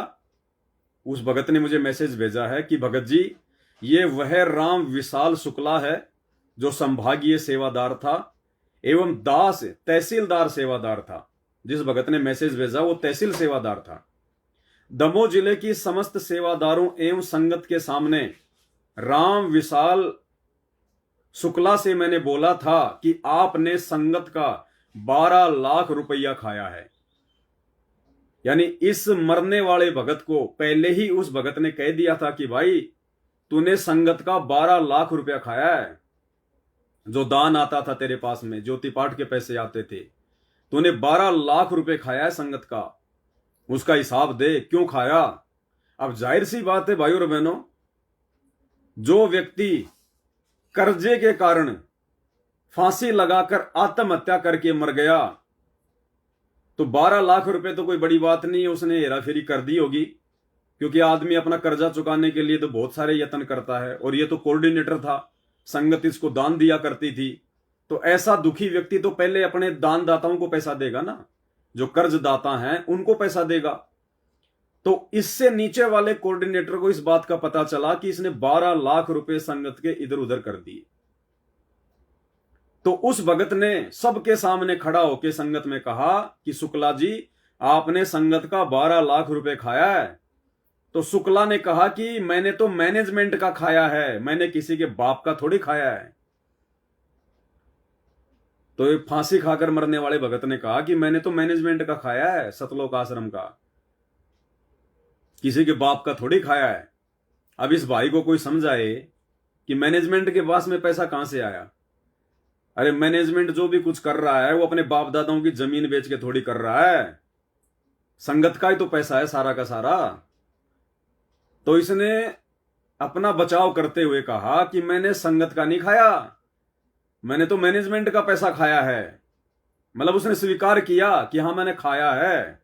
उस भगत ने मुझे मैसेज भेजा है कि भगत जी, ये वह राम विशाल शुक्ला है जो संभागीय सेवादार था एवं दास तहसीलदार सेवादार था। जिस भगत ने मैसेज भेजा वो तहसील सेवादार था। दमोह जिले की समस्त सेवादारों एवं संगत के सामने राम विशाल शुक्ला से मैंने बोला था कि आपने संगत का 12 लाख रुपया खाया है। यानी इस मरने वाले भगत को पहले ही उस भगत ने कह दिया था कि भाई तूने संगत का 12 लाख रुपया खाया है। जो दान आता था तेरे पास में, ज्योति पाठ के पैसे आते थे, तूने 12 लाख रुपए खाया है संगत का, उसका हिसाब दे, क्यों खाया। अब जाहिर सी बात है भाइयों और बहनों, जो व्यक्ति कर्जे के कारण फांसी लगाकर आत्महत्या करके मर गया, तो 12 लाख रुपए तो कोई बड़ी बात नहीं है, उसने हेराफेरी कर दी होगी। क्योंकि आदमी अपना कर्जा चुकाने के लिए तो बहुत सारे यत्न करता है, और ये तो कोऑर्डिनेटर था, संगत इसको दान दिया करती थी। तो ऐसा दुखी व्यक्ति तो पहले अपने दान दाताओं को पैसा देगा ना, जो कर्ज दाता हैं उनको पैसा देगा। तो इससे नीचे वाले कोऑर्डिनेटर को इस बात का पता चला कि इसने 12 लाख रुपए संगत के इधर उधर कर दिए। तो उस भगत ने सबके सामने खड़ा होकर संगत में कहा कि शुक्ला जी, आपने संगत का 12 लाख रुपए खाया है। तो शुक्ला ने कहा कि मैंने तो मैनेजमेंट का खाया है, मैंने किसी के बाप का थोड़ी खाया है। तो एक फांसी खाकर मरने वाले भगत ने कहा कि मैंने तो मैनेजमेंट का खाया है, सतलोक आश्रम का, किसी के बाप का थोड़ी खाया है। अब इस भाई को कोई समझाए कि मैनेजमेंट के पास में पैसा कहां से आया। अरे मैनेजमेंट जो भी कुछ कर रहा है वो अपने बाप दादाओं की जमीन बेच के थोड़ी कर रहा है, संगत का ही तो पैसा है सारा का सारा। तो इसने अपना बचाव करते हुए कहा कि मैंने संगत का नहीं खाया, मैंने तो मैनेजमेंट का पैसा खाया है। मतलब उसने स्वीकार किया कि हां मैंने खाया है।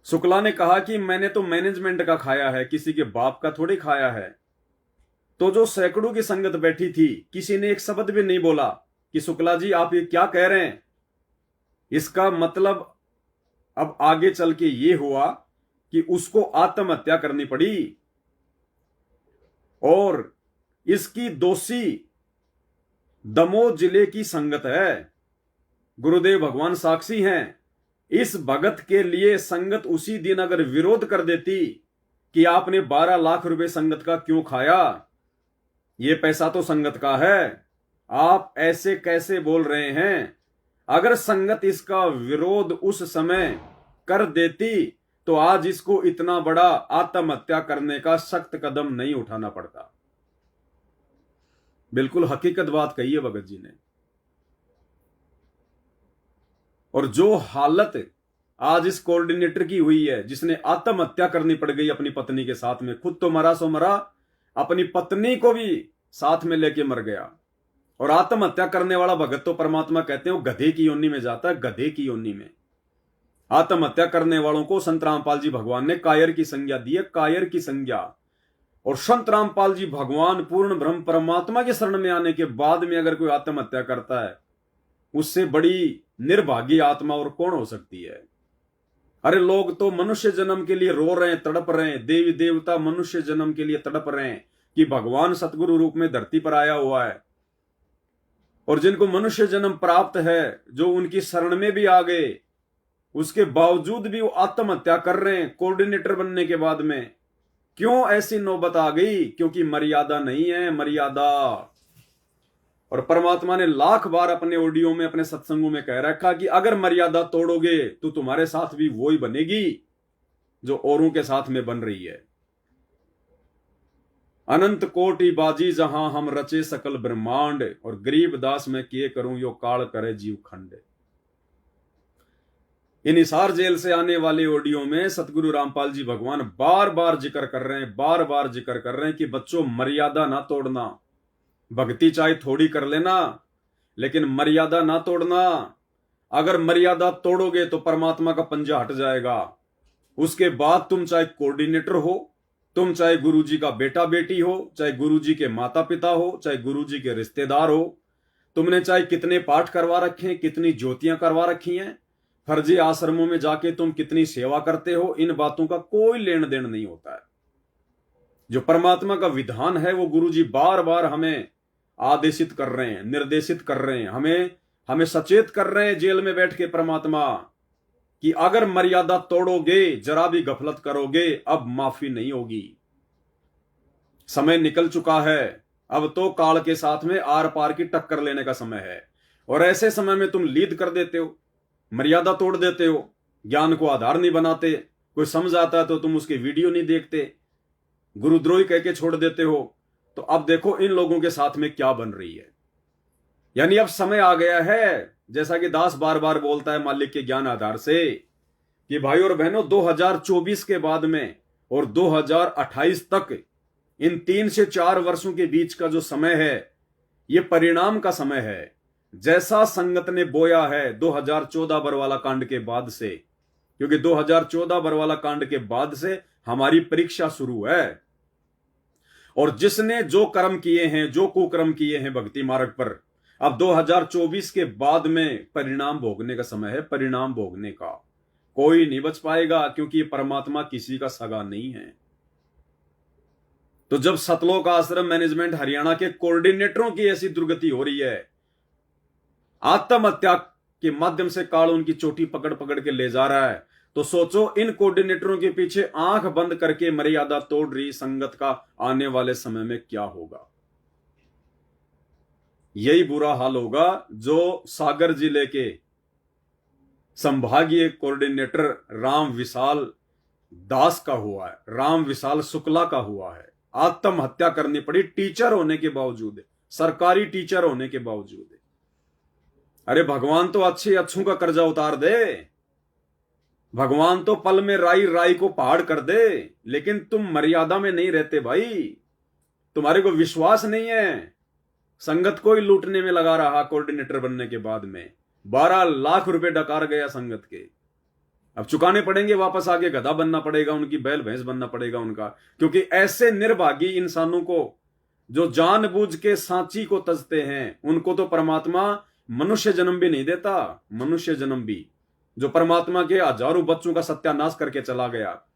शुक्ला ने कहा कि मैंने तो मैनेजमेंट का खाया है, किसी के बाप का थोड़ी खाया है। तो जो सैकड़ों की संगत बैठी थी, किसी ने एक शब्द भी नहीं बोला कि शुक्ला जी आप ये क्या कह रहे हैं। इसका मतलब अब आगे चल के ये हुआ कि उसको आत्महत्या करनी पड़ी और इसकी दोषी दमोह जिले की संगत है। गुरुदेव भगवान साक्षी हैं। इस भगत के लिए संगत उसी दिन अगर विरोध कर देती कि आपने 12 लाख रुपए संगत का क्यों खाया, ये पैसा तो संगत का है, आप ऐसे कैसे बोल रहे हैं। अगर संगत इसका विरोध उस समय कर देती तो आज इसको इतना बड़ा आत्महत्या करने का सख्त कदम नहीं उठाना पड़ता। बिल्कुल हकीकत बात कही है भगत जी ने। और जो हालत आज इस कोऑर्डिनेटर की हुई है, जिसने आत्महत्या करनी पड़ गई अपनी पत्नी के साथ में, खुद तो मरा सो मरा, अपनी पत्नी को भी साथ में लेके मर गया। और आत्महत्या करने वाला भगत तो परमात्मा कहते हैं वो गधे की योनि में जाता है, गधे की योनि में। आत्महत्या करने वालों को संत रामपाल जी भगवान ने कायर की संज्ञा दी है, कायर की संज्ञा। और संत रामपाल जी भगवान पूर्ण ब्रह्म परमात्मा की शरण में आने के बाद में अगर कोई आत्महत्या करता है, उससे बड़ी निर्भागी आत्मा और कौन हो सकती है। अरे लोग तो मनुष्य जन्म के लिए रो रहे हैं, तड़प रहे हैं। देवी देवता मनुष्य जन्म के लिए तड़प रहे हैं कि भगवान सतगुरु रूप में धरती पर आया हुआ है। और जिनको मनुष्य जन्म प्राप्त है, जो उनकी शरण में भी आ गए, उसके बावजूद भी वो आत्महत्या कर रहे हैं कोऑर्डिनेटर बनने के बाद में। क्यों ऐसी नौबत आ गई? क्योंकि मर्यादा नहीं है, मर्यादा। और परमात्मा ने लाख बार अपने ऑडियो में, अपने सत्संगों में कह रखा कि अगर मर्यादा तोड़ोगे तो तुम्हारे साथ भी वो ही बनेगी जो औरों के साथ में बन रही है। अनंत कोटि बाजी जहां हम रचे सकल ब्रह्मांड, और गरीब दास में किए करूं यो काल करे जीव खंड। इन हिसार जेल से आने वाले ऑडियो में सतगुरु रामपाल जी भगवान बार बार जिक्र कर रहे हैं, बार बार जिक्र कर रहे हैं कि बच्चों मर्यादा ना तोड़ना। भक्ति चाहे थोड़ी कर लेना, लेकिन मर्यादा ना तोड़ना। अगर मर्यादा तोड़ोगे तो परमात्मा का पंजा हट जाएगा। उसके बाद तुम चाहे कोऑर्डिनेटर हो, तुम चाहे गुरुजी का बेटा बेटी हो, चाहे गुरुजी के माता पिता हो, चाहे गुरुजी के रिश्तेदार हो, तुमने चाहे कितने पाठ करवा रखे हैं, कितनी ज्योतियां करवा रखी हैं, फर्जी आश्रमों में जाके तुम कितनी सेवा करते हो, इन बातों का कोई लेन देन नहीं होता है। जो परमात्मा का विधान है वो गुरुजी बार बार हमें आदेशित कर रहे हैं, निर्देशित कर रहे हैं, हमें सचेत कर रहे हैं जेल में बैठ के परमात्मा कि अगर मर्यादा तोड़ोगे, जरा भी गफलत करोगे, अब माफी नहीं होगी। समय निकल चुका है, अब तो काल के साथ में आर पार की टक्कर लेने का समय है। और ऐसे समय में तुम लीड कर देते हो, मर्यादा तोड़ देते हो, ज्ञान को आधार नहीं बनाते, कोई समझ आता है तो तुम उसके वीडियो नहीं देखते, गुरुद्रोही कह के छोड़ देते हो। तो अब देखो इन लोगों के साथ में क्या बन रही है। यानी अब समय आ गया है, जैसा कि दास बार बार बोलता है मालिक के ज्ञान आधार से, कि भाई और बहनों 2024 के बाद में और 2028 तक, इन 3 से 4 वर्षों के बीच का जो समय है, ये परिणाम का समय है। जैसा संगत ने बोया है 2014 बरवाला कांड के बाद से, क्योंकि 2014 बरवाला कांड के बाद से हमारी परीक्षा शुरू है। और जिसने जो कर्म किए हैं, जो कुकर्म किए हैं भक्ति मार्ग पर, अब 2024 के बाद में परिणाम भोगने का समय है, परिणाम भोगने का। कोई नहीं बच पाएगा, क्योंकि ये परमात्मा किसी का सगा नहीं है। तो जब सतलोक आश्रम मैनेजमेंट हरियाणा के कोऑर्डिनेटरों की ऐसी दुर्गति हो रही है, आत्महत्या के माध्यम से काल उनकी चोटी पकड़ पकड़ के ले जा रहा है, तो सोचो इन कोऑर्डिनेटरों के पीछे आंख बंद करके मर्यादा तोड़ रही संगत का आने वाले समय में क्या होगा। यही बुरा हाल होगा जो सागर जिले के संभागीय कोऑर्डिनेटर राम विशाल दास का हुआ है, राम विशाल शुक्ला का हुआ है। आत्महत्या करनी पड़ी टीचर होने के बावजूद, सरकारी टीचर होने के बावजूद। अरे भगवान तो अच्छे अच्छों का कर्जा उतार दे, भगवान तो पल में राई राई को पहाड़ कर दे, लेकिन तुम मर्यादा में नहीं रहते भाई, तुम्हारे को विश्वास नहीं है। संगत को ही लूटने में लगा रहा कोऑर्डिनेटर बनने के बाद में 12 लाख रुपए डकार गया संगत के। अब चुकाने पड़ेंगे, वापस आके गधा बनना पड़ेगा, उनकी बैल भैंस बनना पड़ेगा उनका, क्योंकि ऐसे निर्भागी इंसानों को जो जानबूझ के सांची को तजते हैं, उनको तो परमात्मा मनुष्य जन्म भी नहीं देता। मनुष्य जन्म भी, जो परमात्मा के हजारों बच्चों का सत्यानाश करके चला गया,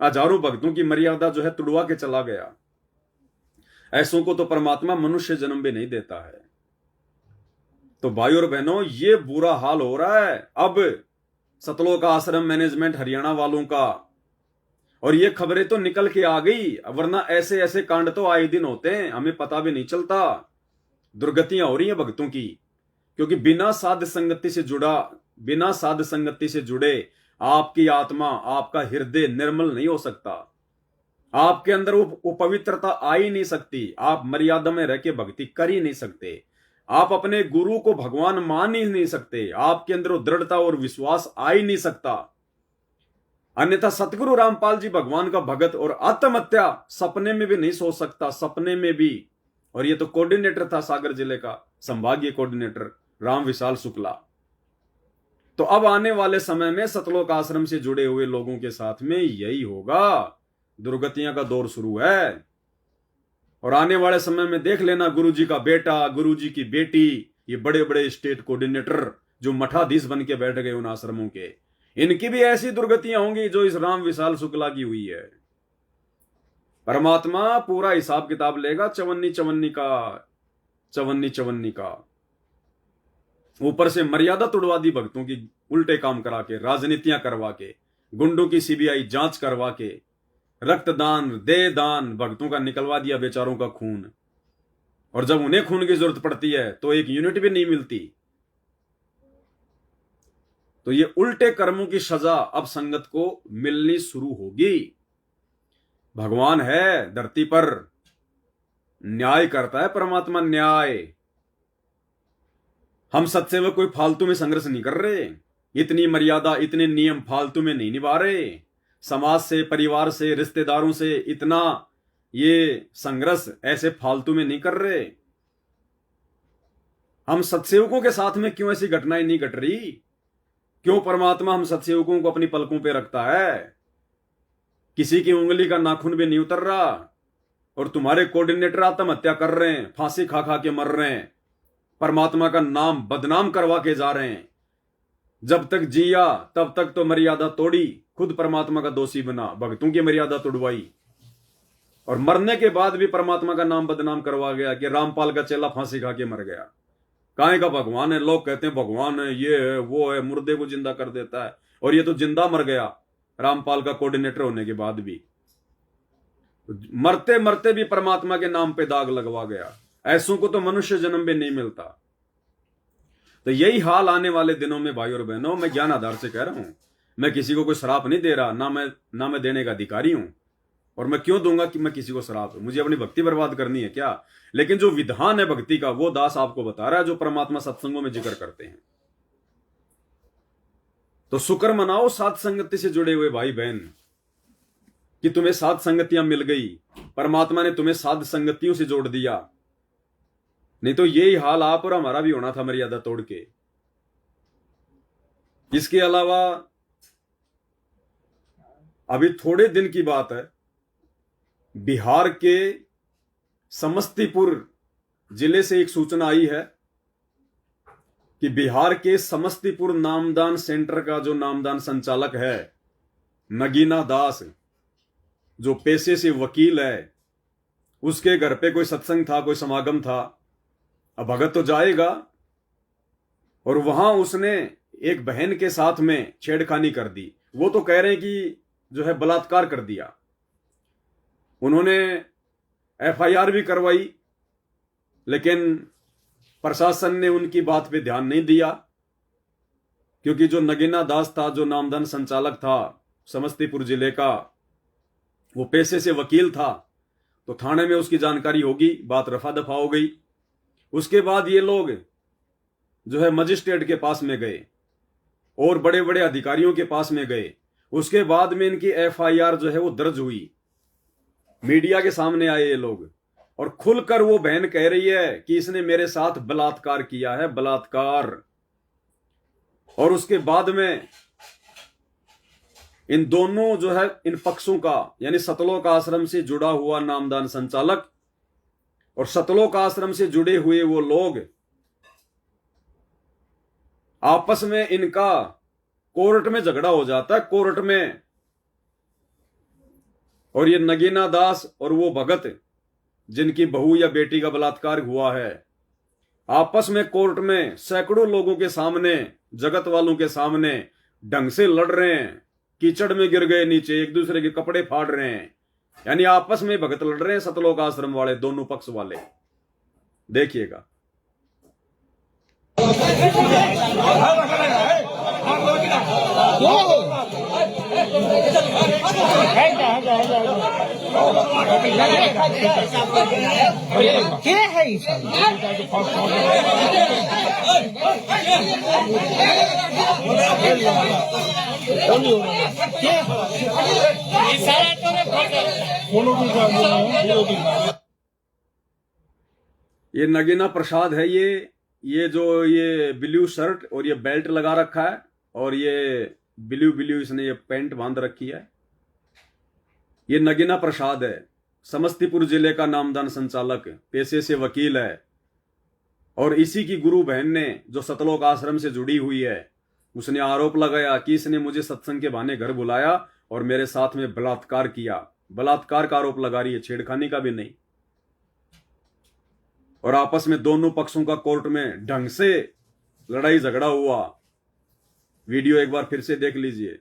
हजारों भक्तों की मर्यादा जो है तुड़वा के चला गया, ऐसों को तो परमात्मा मनुष्य जन्म भी नहीं देता है। तो भाई और बहनों, ये बुरा हाल हो रहा है अब सतलोक आश्रम मैनेजमेंट हरियाणा वालों का, और ये खबरें तो निकल के आ गई, वरना ऐसे ऐसे कांड तो आए दिन होते हैं, हमें पता भी नहीं चलता। दुर्गतियां हो रही हैं भक्तों की, क्योंकि बिना साध संगति से जुड़े आपकी आत्मा, आपका हृदय निर्मल नहीं हो सकता, आपके अंदर वो पवित्रता आ ही नहीं सकती, आप मर्यादा में रह के भक्ति कर ही नहीं सकते, आप अपने गुरु को भगवान मान ही नहीं सकते, आपके अंदर वो दृढ़ता और विश्वास आ ही नहीं सकता। अन्यथा सतगुरु रामपाल जी भगवान का भगत और आत्महत्या सपने में भी नहीं सोच सकता, सपने में भी। और ये तो कोऑर्डिनेटर था सागर जिले का, संभागीय कोऑर्डिनेटर राम विशाल शुक्ला। तो अब आने वाले समय में सतलोक आश्रम से जुड़े हुए लोगों के साथ में यही होगा, दुर्गतियां का दौर शुरू है। और आने वाले समय में देख लेना, गुरुजी का बेटा, गुरुजी की बेटी, ये बड़े बड़े स्टेट कोऑर्डिनेटर जो मठाधीश बन के बैठ गए उन आश्रमों के, इनकी भी ऐसी दुर्गतियां होंगी जो इस राम विशाल शुक्ला की हुई है। परमात्मा पूरा हिसाब किताब लेगा चवन्नी चवन्नी का। ऊपर से मर्यादा तोड़वा दी भक्तों की, उल्टे काम करा के, राजनीतियां करवा के, गुंडों की सीबीआई जांच करवा के, रक्तदान, देहदान, भक्तों का निकलवा दिया बेचारों का खून। और जब उन्हें खून की जरूरत पड़ती है तो एक यूनिट भी नहीं मिलती। तो ये उल्टे कर्मों की सजा अब संगत को मिलनी शुरू होगी। भगवान है धरती पर, न्याय करता है परमात्मा, न्याय। हम सत्सेवक कोई फालतू में संघर्ष नहीं कर रहे, इतनी मर्यादा, इतने नियम फालतू में नहीं निभा रहे, समाज से, परिवार से, रिश्तेदारों से इतना ये संघर्ष ऐसे फालतू में नहीं कर रहे। हम सत्सेवकों के साथ में क्यों ऐसी घटनाएं नहीं घट रही? क्यों परमात्मा हम सत्सेवकों को अपनी पलकों पे रखता है? किसी की उंगली का नाखून भी नहीं उतर रहा, और तुम्हारे कोऑर्डिनेटर आत्महत्या कर रहे हैं, फांसी खा खा के मर रहे हैं, परमात्मा का नाम बदनाम करवा के जा रहे हैं। जब तक जिया तब तक तो मर्यादा तोड़ी, खुद परमात्मा का दोषी बना, भक्तों की मर्यादा तोड़वाई, और मरने के बाद भी परमात्मा का नाम बदनाम करवा गया कि रामपाल का चेला फांसी खा के मर गया। काहे का भगवान है? लोग कहते हैं भगवान है, ये है, वो है, मुर्दे को जिंदा कर देता है, और ये तो जिंदा मर गया रामपाल का कोऑर्डिनेटर होने के बाद भी। मरते मरते भी परमात्मा के नाम पे दाग लगवा गया। ऐसों को तो मनुष्य जन्म भी नहीं मिलता। तो यही हाल आने वाले दिनों में भाई और बहनों, मैं ज्ञान आधार से कह रहा हूं, मैं किसी को कोई श्राप नहीं दे रहा, ना मैं देने का अधिकारी हूं, और मैं क्यों दूंगा कि मैं किसी को श्राप? मुझे अपनी भक्ति बर्बाद करनी है क्या? लेकिन जो विधान है भक्ति का, वो दास आपको बता रहा है, जो परमात्मा सत्संगों में जिक्र करते हैं। तो शुक्र मनाओ साध संगति से जुड़े हुए भाई बहन कि तुम्हें साध संगतियां मिल गई, परमात्मा ने तुम्हें साध संगतियों से जोड़ दिया। नहीं तो यही हाल आप और हमारा भी होना था मर्यादा तोड़ के। इसके अलावा अभी थोड़े दिन की बात है, बिहार के समस्तीपुर जिले से एक सूचना आई है कि बिहार के समस्तीपुर नामदान सेंटर का जो नामदान संचालक है नगीना दास, जो पेशे से वकील है, उसके घर पे कोई सत्संग था, कोई समागम था। अब भगत तो जाएगा, और वहां उसने एक बहन के साथ में छेड़खानी कर दी। वो तो कह रहे हैं कि जो है बलात्कार कर दिया। उन्होंने एफआईआर भी करवाई, लेकिन प्रशासन ने उनकी बात पे ध्यान नहीं दिया, क्योंकि जो नगीना दास था, जो नामदान संचालक था समस्तीपुर जिले का, वो पेशे से वकील था, तो थाने में उसकी जानकारी होगी, बात रफा दफा हो गई। उसके बाद ये लोग जो है मजिस्ट्रेट के पास में गए और बड़े बड़े अधिकारियों के पास में गए। उसके बाद में इनकी एफआईआर जो है वो दर्ज हुई। मीडिया के सामने आए ये लोग, और खुलकर वो बहन कह रही है कि इसने मेरे साथ बलात्कार किया है, बलात्कार। और उसके बाद में इन दोनों जो है इन पक्षों का, यानी सतलोक आश्रम से जुड़ा हुआ नामदान संचालक और सतलोक आश्रम से जुड़े हुए वो लोग, आपस में इनका कोर्ट में झगड़ा हो जाता है, कोर्ट में। और ये नगीना दास और वो भगत जिनकी बहू या बेटी का बलात्कार हुआ है, आपस में कोर्ट में सैकड़ों लोगों के सामने, जगत वालों के सामने ढंग से लड़ रहे हैं। कीचड़ में गिर गए नीचे, एक दूसरे के कपड़े फाड़ रहे हैं, यानी आपस में भगत लड़ रहे हैं सतलोक आश्रम वाले, दोनों पक्ष वाले। देखिएगा। ये नगीना प्रसाद है, ये जो ये ब्लू शर्ट और ये बेल्ट लगा रखा है, और ये ब्लू इसने ये पैंट बांध रखी है। ये नगीना प्रसाद है, समस्तीपुर जिले का नामदान संचालक, पेशे से वकील है। और इसी की गुरु बहन ने, जो सतलोक आश्रम से जुड़ी हुई है, उसने आरोप लगाया कि इसने मुझे सत्संग के बहाने घर बुलाया और मेरे साथ में बलात्कार किया। बलात्कार का आरोप लगा रही है, छेड़खानी का भी नहीं। और आपस में दोनों पक्षों का कोर्ट में ढंग से लड़ाई झगड़ा हुआ। वीडियो एक बार फिर से देख लीजिए।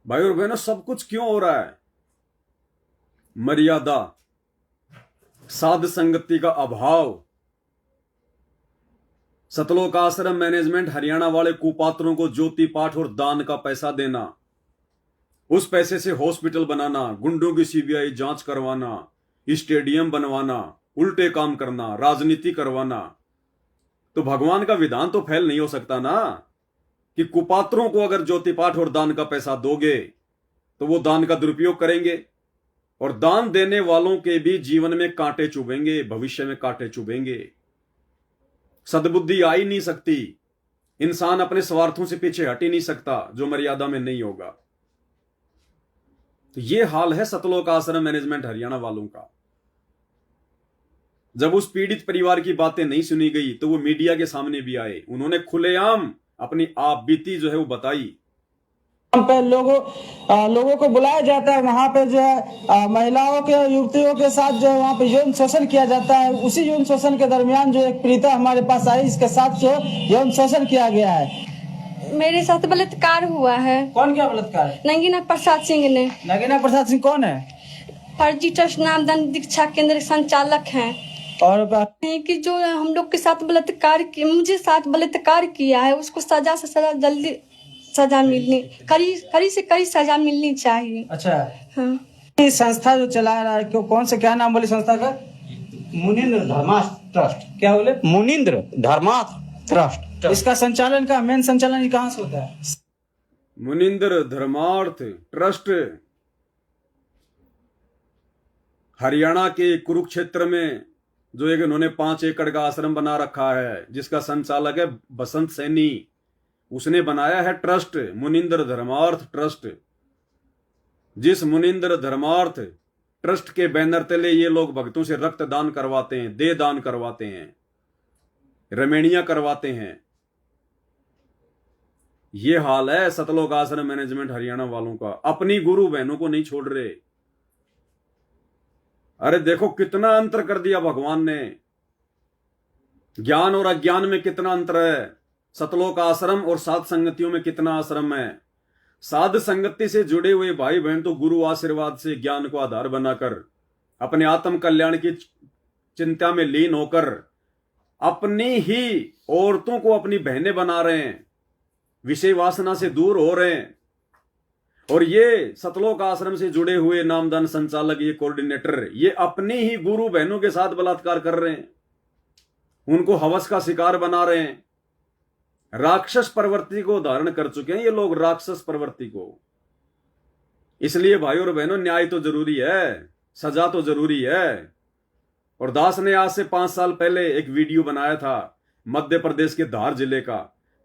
भाई और बहनों, सब कुछ क्यों हो रहा है? मर्यादा, साध संगति का अभाव, सतलोक आश्रम मैनेजमेंट हरियाणा वाले कुपात्रों को ज्योति पाठ और दान का पैसा देना, उस पैसे से हॉस्पिटल बनाना, गुंडों की सीबीआई जांच करवाना, स्टेडियम बनवाना, उल्टे काम करना, राजनीति करवाना। तो भगवान का विधान तो फैल नहीं हो सकता ना कि कुपात्रों को अगर ज्योति पाठ और दान का पैसा दोगे तो वो दान का दुरुपयोग करेंगे, और दान देने वालों के भी जीवन में कांटे चुभेंगे, भविष्य में कांटे चुभेंगे। सद्बुद्धि आ ही नहीं सकती, इंसान अपने स्वार्थों से पीछे हट ही नहीं सकता जो मर्यादा में नहीं होगा। तो ये हाल है सतलोक आश्रम मैनेजमेंट हरियाणा वालों का। जब उस पीड़ित परिवार की बातें नहीं सुनी गई तो वो मीडिया के सामने भी आए, उन्होंने खुलेआम अपनी आप बीती जो है वो बताई। पे लोगों को बुलाया जाता है, वहाँ पे जो है महिलाओं के, युवतियों के साथ जो है वहाँ पे यौन शोषण किया जाता है। उसी यौन शोषण के दरमियान जो एक पीड़िता हमारे पास आई, इसके साथ जो यौन शोषण किया गया है। मेरे साथ बलात्कार हुआ है। कौन क्या बलात्कार? नगीना प्रसाद सिंह ने। नगीना प्रसाद सिंह कौन है? फर्जी ट्रस्ट नामदान दीक्षा केंद्र संचालक हैं। और कि जो हम लोग के साथ बलात्कार किया, मुझे साथ बलात्कार किया है, उसको सजा से सजा, जल्दी सजा मिलनी, कड़ी से कड़ी सजा मिलनी चाहिए। अच्छा, हाँ। ये संस्था जो चला रहा है, कौन से, क्या नाम बोले संस्था का? मुनींद्र धर्मार्थ ट्रस्ट। क्या बोले? मुनींद्र धर्मार्थ ट्रस्ट। इसका संचालन का मेन संचालन कहाँ से होता है? मुनिंद्र धर्मार्थ ट्रस्ट हरियाणा के कुरुक्षेत्र में जो एक इन्होंने 5 एकड़ का आश्रम बना रखा है, जिसका संचालक है बसंत सैनी, उसने बनाया है ट्रस्ट मुनिंद्र धर्मार्थ ट्रस्ट। जिस मुनिंद्र धर्मार्थ ट्रस्ट के बैनर तले ये लोग भक्तों से रक्त दान करवाते हैं, देह दान करवाते हैं, रमेणियां करवाते हैं। ये हाल है सतलोक आश्रम मैनेजमेंट हरियाणा वालों का। अपनी गुरु बहनों को नहीं छोड़ रहे। अरे देखो कितना अंतर कर दिया भगवान ने। ज्ञान और अज्ञान में कितना अंतर है। सतलोक आश्रम और साध संगतियों में कितना आश्रम है। साध संगति से जुड़े हुए भाई बहन तो गुरु आशीर्वाद से ज्ञान को आधार बनाकर अपने आत्म कल्याण की चिंता में लीन होकर अपनी ही औरतों को अपनी बहनें बना रहे हैं, विषय वासना से दूर हो रहे हैं। और ये सतलोक आश्रम से जुड़े हुए नामदान संचालक, ये कोऑर्डिनेटर, ये अपनी ही गुरु बहनों के साथ बलात्कार कर रहे हैं, उनको हवस का शिकार बना रहे हैं। राक्षस प्रवृत्ति को धारण कर चुके हैं ये लोग, राक्षस प्रवृत्ति को। इसलिए भाई और बहनों न्याय तो जरूरी है, सजा तो जरूरी है। और दास ने आज से 5 साल पहले एक वीडियो बनाया था मध्य प्रदेश के धार जिले का।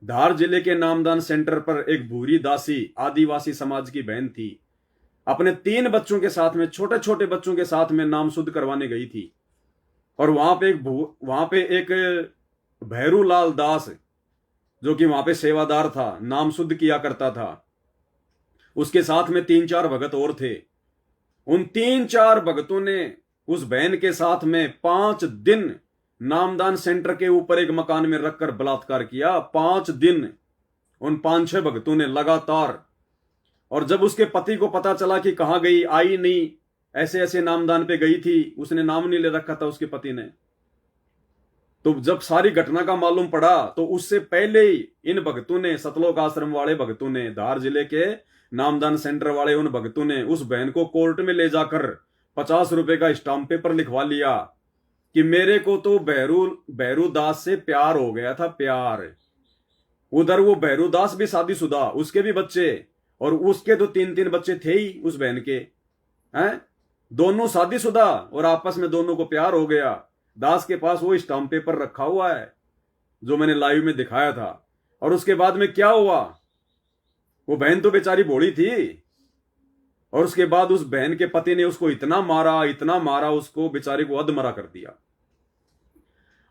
धार जिले के नामदान सेंटर पर एक भूरी दासी आदिवासी समाज की बहन थी, अपने 3 बच्चों के साथ में, छोटे छोटे बच्चों के साथ में नाम शुद्ध करवाने गई थी। और वहां पे एक भैरूलाल दास जो कि वहां पे सेवादार था, नाम शुद्ध किया करता था, उसके साथ में 3-4 भगत और थे। उन 3-4 भगतों ने उस बहन के साथ में 5 दिन नामदान सेंटर के ऊपर एक मकान में रखकर बलात्कार किया। 5 दिन उन 5-6 भक्तों ने लगातार। और जब उसके पति को पता चला कि कहां गई, आई नहीं, ऐसे ऐसे नामदान पे गई थी, उसने नाम नहीं ले रखा था उसके पति ने, तो जब सारी घटना का मालूम पड़ा तो उससे पहले ही इन भक्तों ने, सतलोक आश्रम वाले भक्तों ने, धार जिले के नामदान सेंटर वाले उन भक्तों ने उस बहन को कोर्ट में ले जाकर 50 रुपए का स्टाम्प पेपर लिखवा लिया कि मेरे को तो भैरू दास से प्यार हो गया था, प्यार। उधर वो भैरू दास भी शादीशुदा, उसके भी बच्चे, और उसके तो 3-3 बच्चे थे ही उस बहन के, हैं, दोनों शादीशुदा, और आपस में दोनों को प्यार हो गया। दास के पास वो स्टाम्प पेपर रखा हुआ है जो मैंने लाइव में दिखाया था। और उसके बाद में क्या हुआ, वो बहन तो बेचारी भोली थी, और उसके बाद उस बहन के पति ने उसको इतना मारा, उसको बेचारे को अधमरा कर दिया।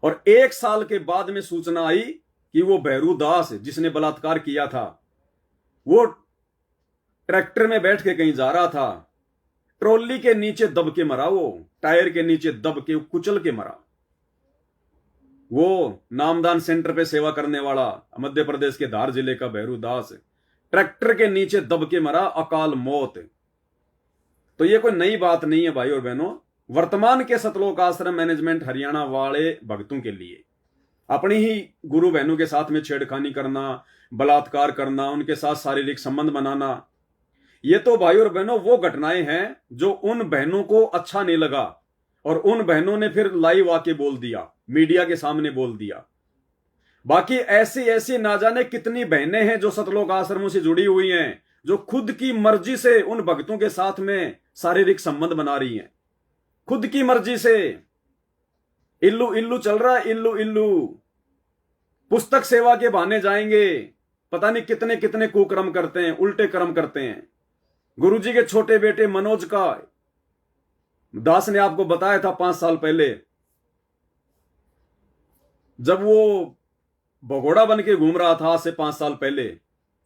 और 1 साल के बाद में सूचना आई कि वो भैरू दास जिसने बलात्कार किया था, वो ट्रैक्टर में बैठ के कहीं जा रहा था, ट्रॉली के नीचे दब के मरा, वो टायर के नीचे दब के कुचल के मरा। वो नामदान सेंटर पे सेवा करने वाला मध्य प्रदेश के धार जिले का भैरू दास ट्रैक्टर के नीचे दब के मरा, अकाल मौत। तो ये कोई नई बात नहीं है भाई और बहनों। वर्तमान के सतलोक आश्रम मैनेजमेंट हरियाणा वाले भक्तों के लिए अपनी ही गुरु बहनों के साथ में छेड़खानी करना, बलात्कार करना, उनके साथ शारीरिक संबंध बनाना, ये तो भाई और बहनों वो घटनाएं हैं जो उन बहनों को अच्छा नहीं लगा, और उन बहनों ने फिर लाइव आके बोल दिया, मीडिया के सामने बोल दिया। बाकी ऐसी ऐसी ना जाने कितनी बहनें हैं जो सतलोक आश्रमों से जुड़ी हुई हैं, जो खुद की मर्जी से उन भक्तों के साथ में शारीरिक संबंध बना रही हैं, खुद की मर्जी से। इल्लू इल्लू चल रहा है, इल्लू इल्लू। पुस्तक सेवा के बहाने जाएंगे, पता नहीं कितने कितने कुकर्म करते हैं, उल्टे कर्म करते हैं। गुरुजी के छोटे बेटे मनोज का दास ने आपको बताया था 5 साल पहले, जब वो भगोड़ा बन के घूम रहा था, आज से 5 साल पहले,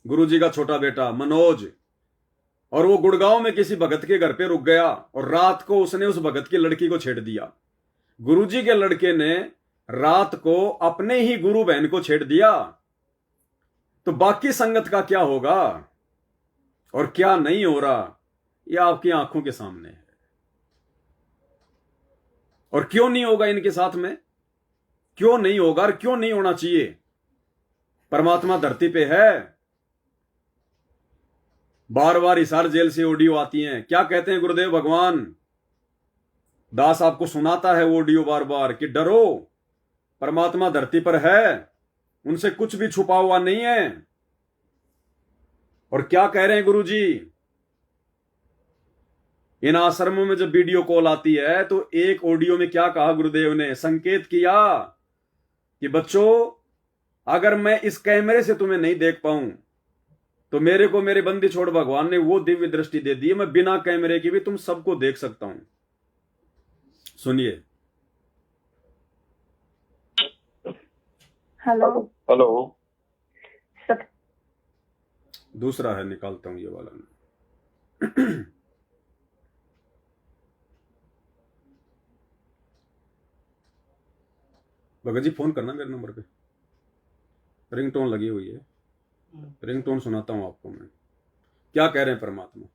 गुरुजी का छोटा बेटा मनोज, और वो गुड़गांव में किसी भगत के घर पे रुक गया, और रात को उसने उस भगत की लड़की को छेड़ दिया। गुरुजी के लड़के ने रात को अपने ही गुरु बहन को छेड़ दिया। तो बाकी संगत का क्या होगा और क्या नहीं हो रहा, ये आपकी आंखों के सामने है। और क्यों नहीं होगा इनके साथ में, क्यों नहीं होगा और क्यों नहीं होना चाहिए। परमात्मा धरती पे है। बार बार हिसार जेल से ऑडियो आती हैं, क्या कहते हैं गुरुदेव भगवान, दास आपको सुनाता है ऑडियो बार बार कि डरो, परमात्मा धरती पर है, उनसे कुछ भी छुपा हुआ नहीं है। और क्या कह रहे हैं गुरुजी, इन आश्रमों में जब वीडियो कॉल आती है तो एक ऑडियो में क्या कहा गुरुदेव ने, संकेत किया कि बच्चों अगर मैं इस कैमरे से तुम्हें नहीं देख पाऊं तो मेरे को मेरे बंदी छोड़ भगवान ने वो दिव्य दृष्टि दे दी है, मैं बिना कैमरे के भी तुम सबको देख सकता हूं। सुनिए। हेलो हेलो, सब दूसरा है, निकालता हूं ये वाला। भगत जी फोन करना मेरे नंबर पे, रिंगटोन लगी हुई है, रिंगटोन सुनाता हूं आपको मैं। क्या कह रहे हैं परमात्मा।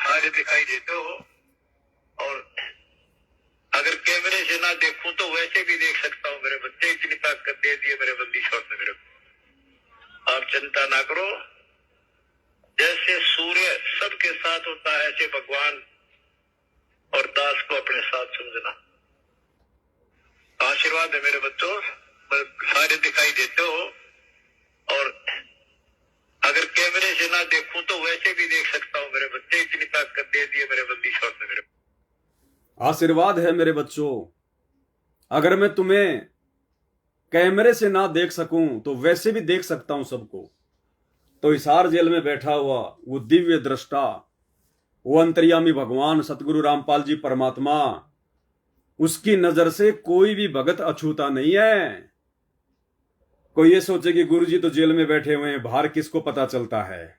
सारे दिखाई देते हो और अगर कैमरे से ना देखूं तो वैसे भी देख सकता हूँ मेरे बच्चे, इतनी ताकत दे दी है मेरे बंदी छोड़ ने मेरे को। आप चिंता ना करो, जैसे सूर्य सबके साथ होता है ऐसे भगवान और दास को अपने साथ समझना। आशीर्वाद है मेरे बच्चों, सारे दिखाई देते हो और अगर कैमरे से ना देखूं तो वैसे भी देख सकता हूँ मेरे बच्चे, इतनी ताकत दे दी है मेरे बंदी छोड़ ने मेरे को। आशीर्वाद है मेरे बच्चों, अगर मैं तुम्हें कैमरे से ना देख सकूं तो वैसे भी देख सकता हूं सबको। तो हिसार जेल में बैठा हुआ वो दिव्य दृष्टा, वो अंतर्यामी भगवान सतगुरु रामपाल जी परमात्मा, उसकी नजर से कोई भी भगत अछूता नहीं है। कोई ये सोचे कि गुरुजी तो जेल में बैठे हुए हैं, बाहर किसको पता चलता है।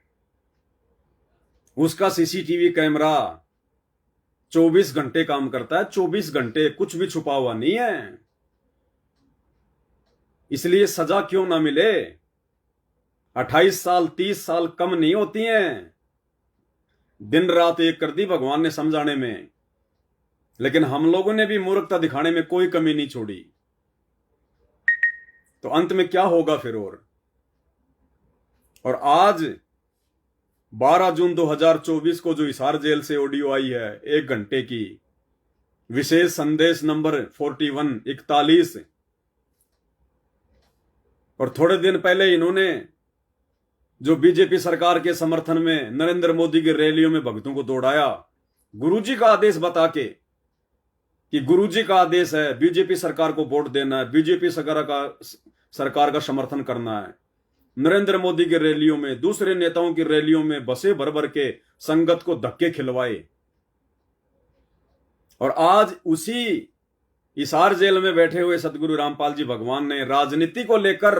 उसका सीसीटीवी कैमरा 24 घंटे काम करता है, 24 घंटे, कुछ भी छुपा हुआ नहीं है। इसलिए सजा क्यों ना मिले, 28 साल 30 साल कम नहीं होती हैं। दिन रात एक कर दी भगवान ने समझाने में, लेकिन हम लोगों ने भी मूर्खता दिखाने में कोई कमी नहीं छोड़ी। तो अंत में क्या होगा फिर। और आज 12 जून 2024 को जो हिसार जेल से ऑडियो आई है 1 घंटे की, विशेष संदेश नंबर 4141, और थोड़े दिन पहले इन्होंने जो बीजेपी सरकार के समर्थन में नरेंद्र मोदी की रैलियों में भक्तों को दौड़ाया, गुरुजी का आदेश बता के कि गुरुजी का आदेश है बीजेपी सरकार को वोट देना है, बीजेपी सरकार का समर्थन करना है। नरेंद्र मोदी की रैलियों में, दूसरे नेताओं की रैलियों में बसे भर भर के संगत को धक्के खिलवाए। और आज उसी हिसार जेल में बैठे हुए सतगुरु रामपाल जी भगवान ने राजनीति को लेकर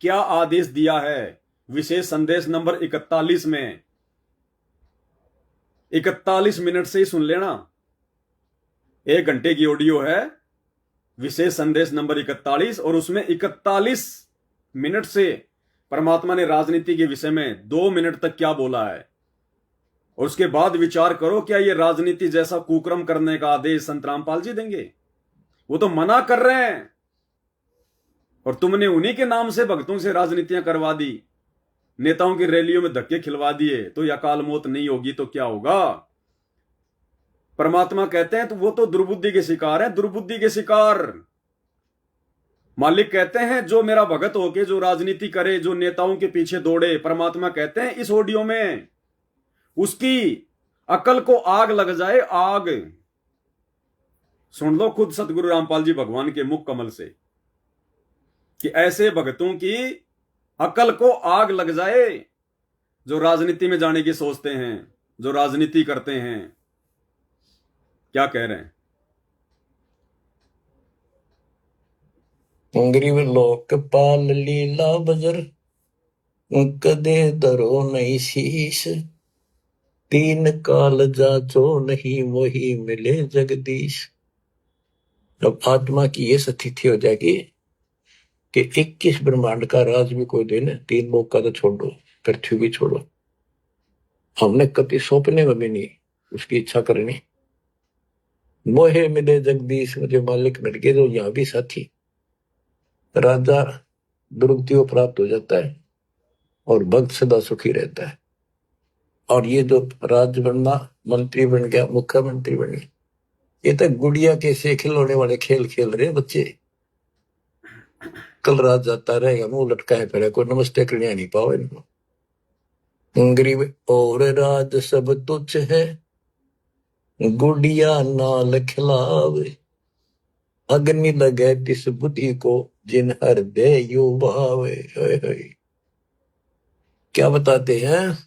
क्या आदेश दिया है, विशेष संदेश नंबर 41 में 41 मिनट से ही सुन लेना। 1 घंटे की ऑडियो है, विशेष संदेश नंबर 41, और उसमें 41 मिनट से परमात्मा ने राजनीति के विषय में 2 मिनट तक क्या बोला है। और उसके बाद विचार करो, क्या ये राजनीति जैसा कुकर्म करने का आदेश संत रामपाल जी देंगे? वो तो मना कर रहे हैं, और तुमने उन्हीं के नाम से भक्तों से राजनीतियां करवा दी, नेताओं की रैलियों में धक्के खिलवा दिए। तो यह अकाल मौत नहीं होगी तो क्या होगा? परमात्मा कहते हैं तो वो तो दुर्बुद्धि के शिकार है, दुर्बुद्धि के शिकार। मालिक कहते हैं जो मेरा भगत होके जो राजनीति करे, जो नेताओं के पीछे दौड़े, परमात्मा कहते हैं इस ऑडियो में उसकी अकल को आग लग जाए, आग। सुन लो खुद सतगुरु रामपाल जी भगवान के मुख कमल से कि ऐसे भगतों की अकल को आग लग जाए जो राजनीति में जाने की सोचते हैं, जो राजनीति करते हैं। क्या कह रहे हैं? गरीब लोकपाल लीला बजर कदे दरो नहीं शीश, तीन काल जाचो नहीं मोही मिले जगदीश। जब आत्मा की ये स्थिति हो जाएगी कि 21 ब्रह्मांड का राज भी कोई दे ना, 3 लोग का तो छोड़ो, पृथ्वी भी छोड़ो, हमने कभी सौंपने में भी नहीं उसकी इच्छा करनी। मोहे मिले जगदीश, मुझे मालिक मिल गए। जो यहाँ भी साथी राजा दुर्गति को प्राप्त हो जाता है और भक्त सदा सुखी रहता है। और ये जो राज्य बनना, मंत्री बन गया, मुख्यमंत्री बन गया, ये तो गुड़िया के से खिलौने वाले खेल खेल रहे बच्चे। कल रात जाता रहेगा, मुंह लटकाए फिर, कोई नमस्ते करने नहीं पाओ इनको। गरीब और राज सब तुच्छ है, गुड़िया नाल खिलावे, अग्नि लगे तिस बुद्धि को, जिन हृदय यू भावे। क्या बताते हैं,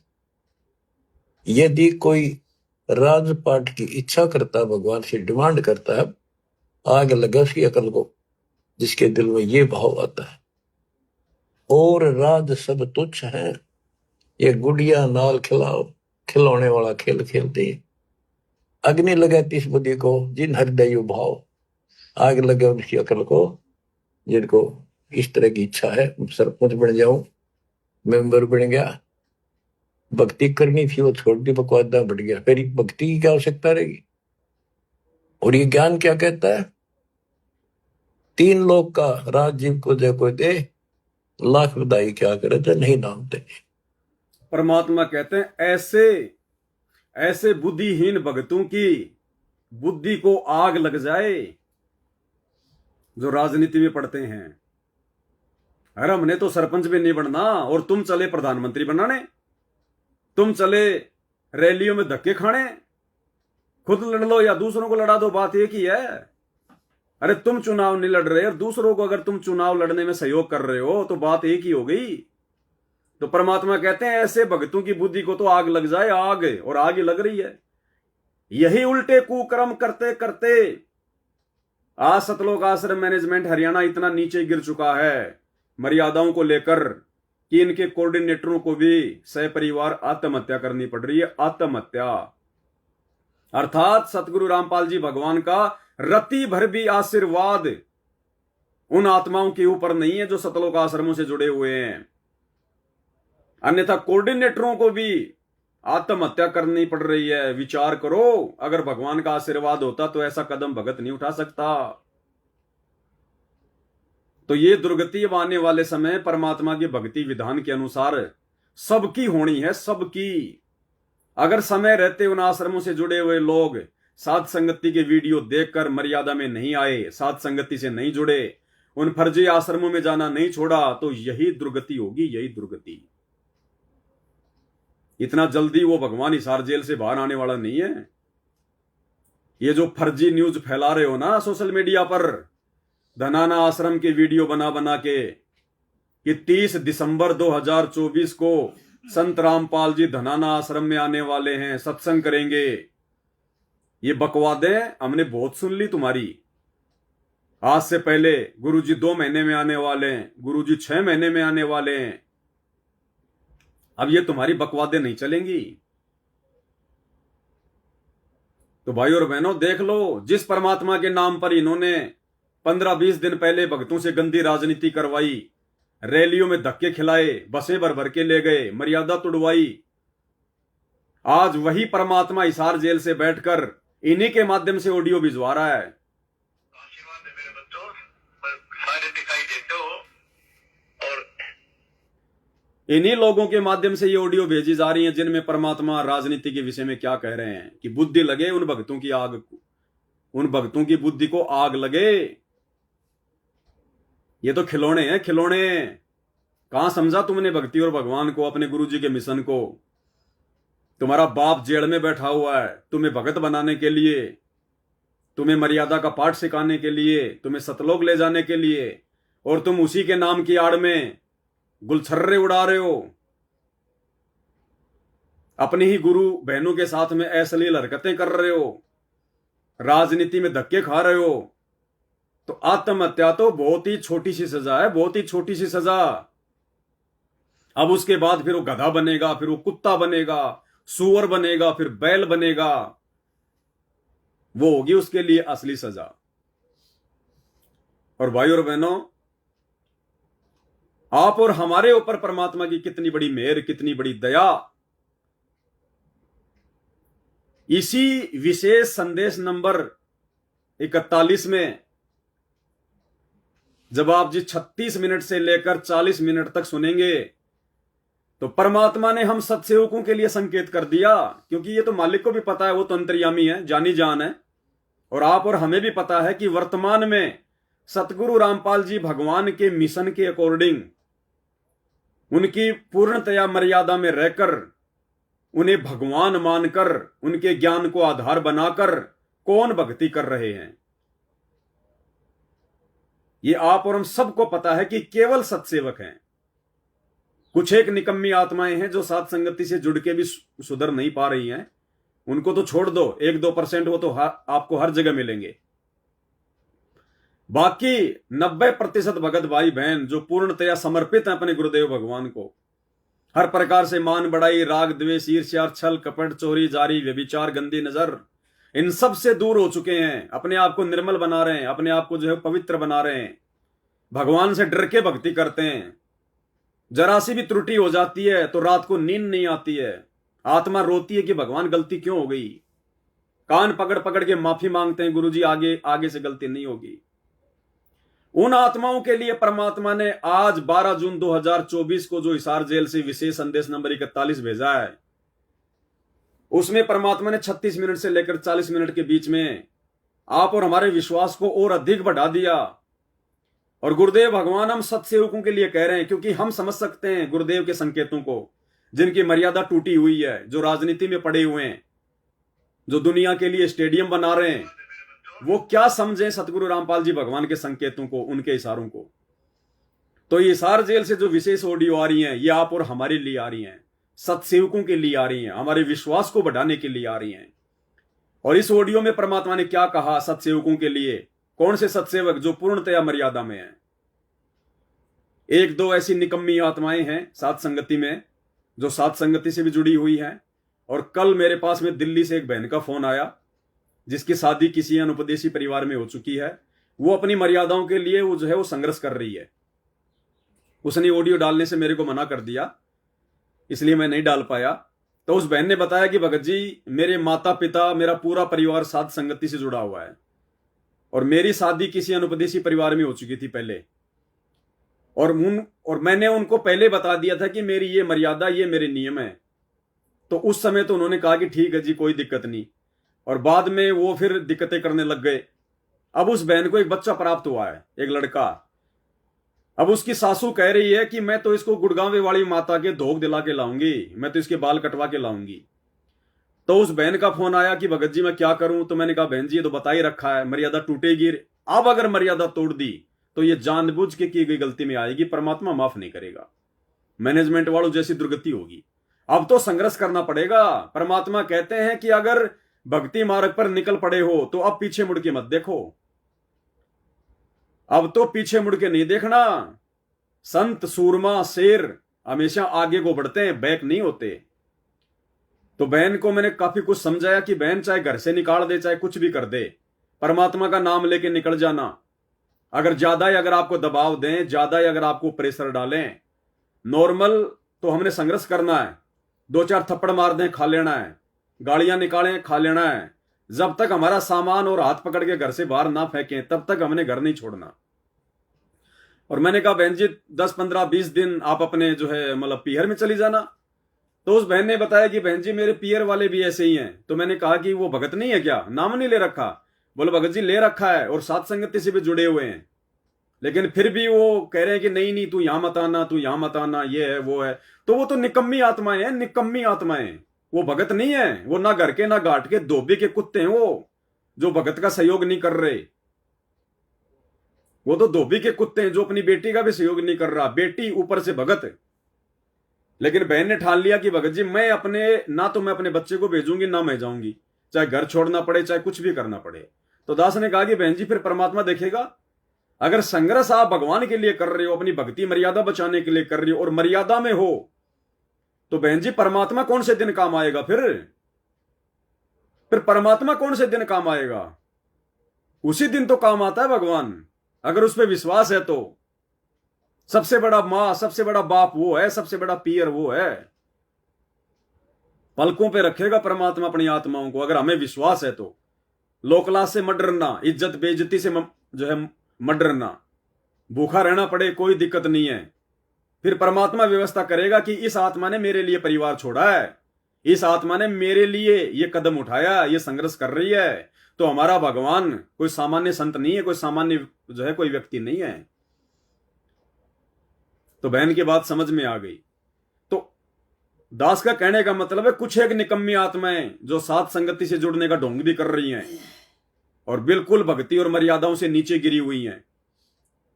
यदि कोई राजपाट की इच्छा करता, भगवान से डिमांड करता है, आग लगा उसकी अकल को, जिसके दिल में ये भाव आता है। और राज सब तुच्छ है, ये गुड़िया नाल खिलाओ, खिलौने वाला खेल खेलते हैं। अग्नि लगे तिस बुद्धि को, जिन हृदय यू भाव, आग लगे उनकी अकल को, जिनको इस तरह की इच्छा है, सरपंच बन जाऊं, मेंबर बन गया, भक्ति करनी थी वो छोड़ दी, बकवादा बढ़ गया, फिर भक्ति की क्या आवश्यकता रहेगी। और ये ज्ञान क्या कहता है, 3 लोक का राजीव को जय कोई दे, लाख बधाई क्या करे तो नहीं नामते। परमात्मा कहते हैं ऐसे ऐसे बुद्धिहीन भक्तों की बुद्धि को आग लग जाए जो राजनीति में पढ़ते हैं। अरे हमने तो सरपंच भी नहीं बनना और तुम चले प्रधानमंत्री बनाने, तुम चले रैलियों में धक्के खाने, खुद लड़ लो या दूसरों को लड़ा दो, बात एक ही है। अरे तुम चुनाव नहीं लड़ रहे और दूसरों को अगर तुम चुनाव लड़ने में सहयोग कर रहे हो तो बात एक ही हो गई। तो परमात्मा कहते हैं ऐसे भक्तों की बुद्धि को तो आग लग जाए, आग, और आग ही लग रही है। यही उल्टे कुकर्म करते करते आज सतलोक आश्रम मैनेजमेंट हरियाणा इतना नीचे गिर चुका है मर्यादाओं को लेकर कि इनके कोऑर्डिनेटरों को भी सपरिवार आत्महत्या करनी पड़ रही है। आत्महत्या अर्थात सतगुरु रामपाल जी भगवान का रति भर भी आशीर्वाद उन आत्माओं के ऊपर नहीं है जो सतलोक आश्रमों से जुड़े हुए हैं, अन्यथा कोऑर्डिनेटरों को भी आत्महत्या करनी पड़ रही है। विचार करो, अगर भगवान का आशीर्वाद होता तो ऐसा कदम भगत नहीं उठा सकता। तो ये दुर्गति अब आने वाले समय परमात्मा की भक्ति विधान के अनुसार सबकी होनी है, सबकी। अगर समय रहते उन आश्रमों से जुड़े हुए लोग साध संगति के वीडियो देखकर मर्यादा में नहीं आए, साध संगति से नहीं जुड़े, उन फर्जी आश्रमों में जाना नहीं छोड़ा, तो यही दुर्गति होगी, यही दुर्गति। इतना जल्दी वो भगवान हिसार जेल से बाहर आने वाला नहीं है। ये जो फर्जी न्यूज फैला रहे हो ना सोशल मीडिया पर, धनाना आश्रम के वीडियो बना बना के कि 30 दिसंबर 2024 को संत रामपाल जी धनाना आश्रम में आने वाले हैं, सत्संग करेंगे, ये बकवादें हमने बहुत सुन ली तुम्हारी। आज से पहले गुरुजी 2 महीने में आने वाले हैं, गुरुजी 6 महीने में आने वाले हैं। अब ये तुम्हारी बकवादें नहीं चलेंगी। तो भाई और बहनों देख लो, जिस परमात्मा के नाम पर इन्होंने 15-20 दिन पहले भक्तों से गंदी राजनीति करवाई, रैलियों में धक्के खिलाए, बसें भर भर के ले गए, मर्यादा तुड़वाई, आज वही परमात्मा हिसार जेल से बैठकर इन्हीं के माध्यम से ऑडियो भिजवा रहा है। आशीर्वाद है मेरे बच्चों, सारे दिखाई देते हो, और इन्हीं लोगों के माध्यम से ये ऑडियो भेजी जा रही हैं जिनमें परमात्मा राजनीति के विषय में क्या कह रहे हैं कि बुद्धि लगे उन भक्तों की आग, उन भक्तों की बुद्धि को आग लगे। ये तो खिलौने हैं, खिलौने। कहां समझा तुमने भक्ति और भगवान को, अपने गुरुजी के मिशन को। तुम्हारा बाप जेल में बैठा हुआ है तुम्हें भगत बनाने के लिए, तुम्हें मर्यादा का पाठ सिखाने के लिए, तुम्हें सतलोक ले जाने के लिए, और तुम उसी के नाम की आड़ में गुलछर्रे उड़ा रहे हो, अपने ही गुरु बहनों के साथ में अश्लील हरकतें कर रहे हो, राजनीति में धक्के खा रहे हो। तो आत्महत्या तो बहुत ही छोटी सी सजा है, बहुत ही छोटी सी सजा। अब उसके बाद फिर वो गधा बनेगा, फिर वो कुत्ता बनेगा, सूअर बनेगा, फिर बैल बनेगा, वो होगी उसके लिए असली सजा। और भाई और बहनों, आप और हमारे ऊपर परमात्मा की कितनी बड़ी मेहर, कितनी बड़ी दया। इसी विशेष संदेश नंबर 41 में जब आप जी 36 मिनट से लेकर 40 मिनट तक सुनेंगे तो परमात्मा ने हम सत्सेवकों के लिए संकेत कर दिया, क्योंकि ये तो मालिक को भी पता है, वो तो अंतर्यामी है, जानी जान है, और आप और हमें भी पता है कि वर्तमान में सतगुरु रामपाल जी भगवान के मिशन के अकॉर्डिंग उनकी पूर्णतया मर्यादा में रहकर, उन्हें भगवान मानकर, उनके ज्ञान को आधार बनाकर कौन भक्ति कर रहे हैं। ये आप और हम सबको पता है कि केवल सत्सेवक हैं। कुछ एक निकम्मी आत्माएं हैं जो साथ संगति से जुड़ के भी सुधर नहीं पा रही हैं, उनको तो छोड़ दो, 1-2% वो तो आपको हर जगह मिलेंगे। बाकी 90% भगत भाई बहन जो पूर्णतया समर्पित हैं अपने गुरुदेव भगवान को, हर प्रकार से मान बढ़ाई, राग द्वेष, ईर्ष्या, छल कपट, चोरी जारी, व्यभिचार, गंदी नजर, इन सब से दूर हो चुके हैं, अपने आप को निर्मल बना रहे हैं, अपने आप को जो है पवित्र बना रहे हैं, भगवान से डर के भक्ति करते हैं। जरा सी भी त्रुटि हो जाती है तो रात को नींद नहीं आती है, आत्मा रोती है कि भगवान गलती क्यों हो गई, कान पकड़ पकड़ के माफी मांगते हैं, गुरुजी आगे से गलती नहीं होगी। उन आत्माओं के लिए परमात्मा ने आज 12 जून 2024 को जो हिसार जेल से विशेष संदेश नंबर 41 भेजा है, उसमें परमात्मा ने 36 मिनट से लेकर 40 मिनट के बीच में आप और हमारे विश्वास को और अधिक बढ़ा दिया। और गुरुदेव भगवान हम सत्सेवकों के लिए कह रहे हैं, क्योंकि हम समझ सकते हैं गुरुदेव के संकेतों को, जिनकी मर्यादा टूटी हुई है, जो राजनीति में पड़े हुए हैं, जो दुनिया के लिए स्टेडियम बना रहे हैं, वो क्या समझें सतगुरु रामपाल जी भगवान के संकेतों को, उनके इशारों को। तो ये हिसार जेल से जो विशेष ऑडियो आ रही हैं, ये आप और हमारे लिए आ रही हैं, सत्सेवकों के लिए आ रही हैं, हमारे विश्वास को बढ़ाने के लिए आ रही हैं। और इस ऑडियो में परमात्मा ने क्या कहा सत्सेवकों के लिए, कौन से सत्सेवक जो पूर्णतया मर्यादा में हैं। 1-2 ऐसी निकम्मी आत्माएं हैं साथ संगति में, जो साथ संगति से भी जुड़ी हुई हैं। और कल मेरे पास में दिल्ली से एक बहन का फोन आया, जिसकी शादी किसी अनुपदेशी परिवार में हो चुकी है। वो अपनी मर्यादाओं के लिए वो जो है वो संघर्ष कर रही है। उसने ऑडियो डालने से मेरे को मना कर दिया, इसलिए मैं नहीं डाल पाया। तो उस बहन ने बताया कि भगत जी, मेरे माता पिता, मेरा पूरा परिवार साथ संगति से जुड़ा हुआ है, और मेरी शादी किसी अनुपदेशी परिवार में हो चुकी थी पहले, और मैंने उनको पहले बता दिया था कि मेरी ये मर्यादा, ये मेरे नियम है। तो उस समय तो उन्होंने कहा कि ठीक है जी, कोई दिक्कत नहीं, और बाद में वो फिर दिक्कतें करने लग गए। अब उस बहन को एक बच्चा प्राप्त हुआ है, एक लड़का। अब उसकी सासू कह रही है कि मैं तो इसको गुड़गांव वाली माता के धोख दिला के लाऊंगी, मैं तो इसके बाल कटवा के लाऊंगी। तो उस बहन का फोन आया कि भगत जी मैं क्या करूं। तो मैंने कहा बहन जी, ये तो बता ही रखा है, मर्यादा टूटेगी। अब अगर मर्यादा तोड़ दी तो ये जानबूझ के की गई गलती में आएगी, परमात्मा माफ नहीं करेगा, मैनेजमेंट वालों जैसी दुर्गति होगी। अब तो संघर्ष करना पड़ेगा। परमात्मा कहते हैं कि अगर भक्ति मार्ग पर निकल पड़े हो तो अब पीछे मुड़ के मत देखो, अब तो पीछे मुड़ के नहीं देखना। संत, सूरमा, शेर हमेशा आगे को बढ़ते हैं, बैक नहीं होते। तो बहन को मैंने काफी कुछ समझाया कि बहन चाहे घर से निकाल दे, चाहे कुछ भी कर दे, परमात्मा का नाम लेके निकल जाना। अगर ज्यादा ही अगर आपको दबाव दें, ज्यादा ही अगर आपको प्रेशर डालें, नॉर्मल तो हमने संघर्ष करना है, 2-4 थप्पड़ मार दें, खा लेना है, गालियां निकालें, खा लेना है। जब तक हमारा सामान और हाथ पकड़ के घर से बाहर ना फेंकें, तब तक हमने घर नहीं छोड़ना। और मैंने कहा बहन जी 10, 15, 20 दिन आप अपने जो है मतलब पीहर में चली जाना। तो उस बहन ने बताया कि बहन जी मेरे पीहर वाले भी ऐसे ही हैं। तो मैंने कहा कि वो भगत नहीं है क्या, नाम नहीं ले रखा? बोले भगत जी ले रखा है और साथ संगति से भी जुड़े हुए हैं, लेकिन फिर भी वो कह रहे हैं कि नहीं नहीं तू यहां मत आना, तू यहां मत आना, ये है वो है। तो वो तो निकम्मी आत्माएं हैं, निकम्मी आत्माएं। वो भगत नहीं है, वो ना घर के ना घाट के धोबी के कुत्ते हैं, वो जो भगत का सहयोग नहीं कर रहे। वो तो धोबी के कुत्ते हैं जो अपनी बेटी का भी सहयोग नहीं कर रहा, बेटी ऊपर से भगत। लेकिन बहन ने ठान लिया कि भगत जी मैं अपने बच्चे को भेजूंगी, ना मैं जाऊंगी, चाहे घर छोड़ना पड़े, चाहे कुछ भी करना पड़े। तो दास ने कहा कि बहन जी फिर परमात्मा देखेगा। अगर संघर्ष आप भगवान के लिए कर रहे हो, अपनी भक्ति मर्यादा बचाने के लिए कर रहे हो और मर्यादा में हो, तो बहन जी परमात्मा कौन से दिन काम आएगा? फिर परमात्मा कौन से दिन काम आएगा? उसी दिन तो काम आता है भगवान, अगर उस पर विश्वास है तो। सबसे बड़ा मां, सबसे बड़ा बाप वो है, सबसे बड़ा पीर वो है। पलकों पे रखेगा परमात्मा अपनी आत्माओं को, अगर हमें विश्वास है तो। लोकलाज से मत डरना, इज्जत बेइज्जती से जो है मत डरना। भूखा रहना पड़े कोई दिक्कत नहीं है, फिर परमात्मा व्यवस्था करेगा कि इस आत्मा ने मेरे लिए परिवार छोड़ा है, इस आत्मा ने मेरे लिए ये कदम उठाया, ये संघर्ष कर रही है, तो हमारा भगवान कोई सामान्य संत नहीं है, कोई सामान्य जो है कोई व्यक्ति नहीं है। तो बहन की बात समझ में आ गई। तो दास का कहने का मतलब है कुछ एक निकम्मी आत्माएं जो साथ संगति से जुड़ने का ढोंग भी कर रही हैं और बिल्कुल भक्ति और मर्यादाओं से नीचे गिरी हुई हैं,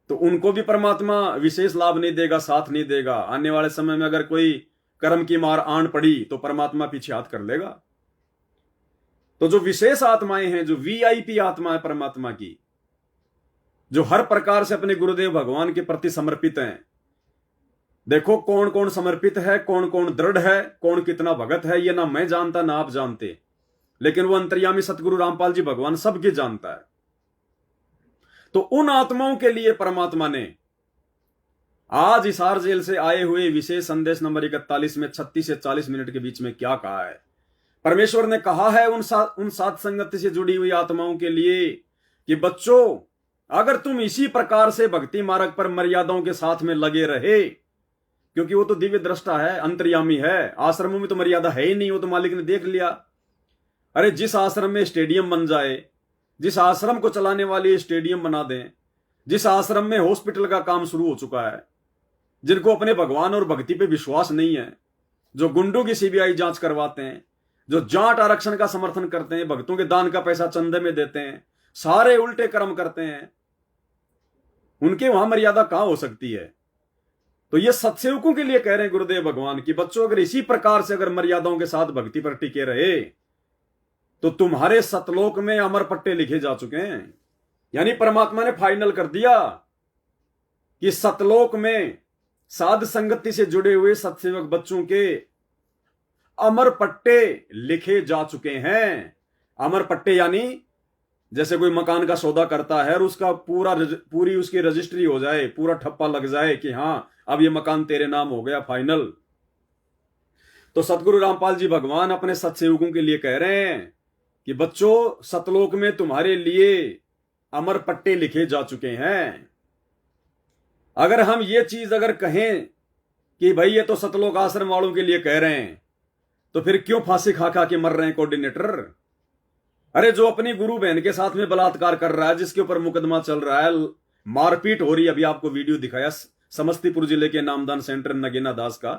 तो उनको भी परमात्मा विशेष लाभ नहीं देगा, साथ नहीं देगा। आने वाले समय में अगर कोई कर्म की मार आन पड़ी तो परमात्मा पीछे हाथ कर लेगा। तो जो विशेष आत्माएं हैं, जो वीआईपी आत्मा है परमात्मा की, जो हर प्रकार से अपने गुरुदेव भगवान के प्रति समर्पित हैं, देखो कौन कौन समर्पित है, कौन कौन दृढ़ है, कौन कितना भगत है, ये ना मैं जानता ना आप जानते, लेकिन वो अंतर्यामी सतगुरु रामपाल जी भगवान सबके जानता है। तो उन आत्माओं के लिए परमात्मा ने आज हिसार जेल से आए हुए विशेष संदेश नंबर 41 में 36 से 40 मिनट के बीच में क्या कहा है। परमेश्वर ने कहा है उन सात संगति से जुड़ी हुई आत्माओं के लिए कि बच्चों, अगर तुम इसी प्रकार से भक्ति मार्ग पर मर्यादाओं के साथ में लगे रहे, क्योंकि वो तो दिव्य दृष्टा है, अंतर्यामी है, आश्रमों में तो मर्यादा है ही नहीं, वो तो मालिक ने देख लिया। अरे जिस आश्रम में स्टेडियम बन जाए, जिस आश्रम को चलाने वाले स्टेडियम बना दें, जिस आश्रम में हॉस्पिटल का काम शुरू हो चुका है, जिनको अपने भगवान और भक्ति पे विश्वास नहीं है, जो गुंडों की सीबीआई जांच करवाते हैं, जो जाट आरक्षण का समर्थन करते हैं, भक्तों के दान का पैसा चंदे में देते हैं, सारे उल्टे कर्म करते हैं, उनके वहां मर्यादा कहां हो सकती है। तो ये सत्सेवकों के लिए कह रहे हैं गुरुदेव भगवान की बच्चों, अगर इसी प्रकार से अगर मर्यादाओं के साथ भक्ति पर टिके रहे तो तुम्हारे सतलोक में अमर पट्टे लिखे जा चुके हैं। यानी परमात्मा ने फाइनल कर दिया कि सतलोक में साध संगति से जुड़े हुए सत्सेवक बच्चों के अमर पट्टे लिखे जा चुके हैं। अमर पट्टे यानी जैसे कोई मकान का सौदा करता है और उसका पूरी उसकी रजिस्ट्री हो जाए, पूरा ठप्पा लग जाए कि हां अब ये मकान तेरे नाम हो गया फाइनल। तो सतगुरु रामपाल जी भगवान अपने सत्सेवकों के लिए कह रहे हैं कि बच्चों, सतलोक में तुम्हारे लिए अमर पट्टे लिखे जा चुके हैं। अगर हम ये चीज अगर कहें कि भाई ये तो सतलोक आश्रम वालों के लिए कह रहे हैं, तो फिर क्यों फांसी खा खा के मर रहे हैं कोऑर्डिनेटर? अरे जो अपनी गुरु बहन के साथ में बलात्कार कर रहा है, जिसके ऊपर मुकदमा चल रहा है, मारपीट हो रही है, अभी आपको वीडियो दिखाया समस्तीपुर जिले के नामदान सेंटर नगीना दास का,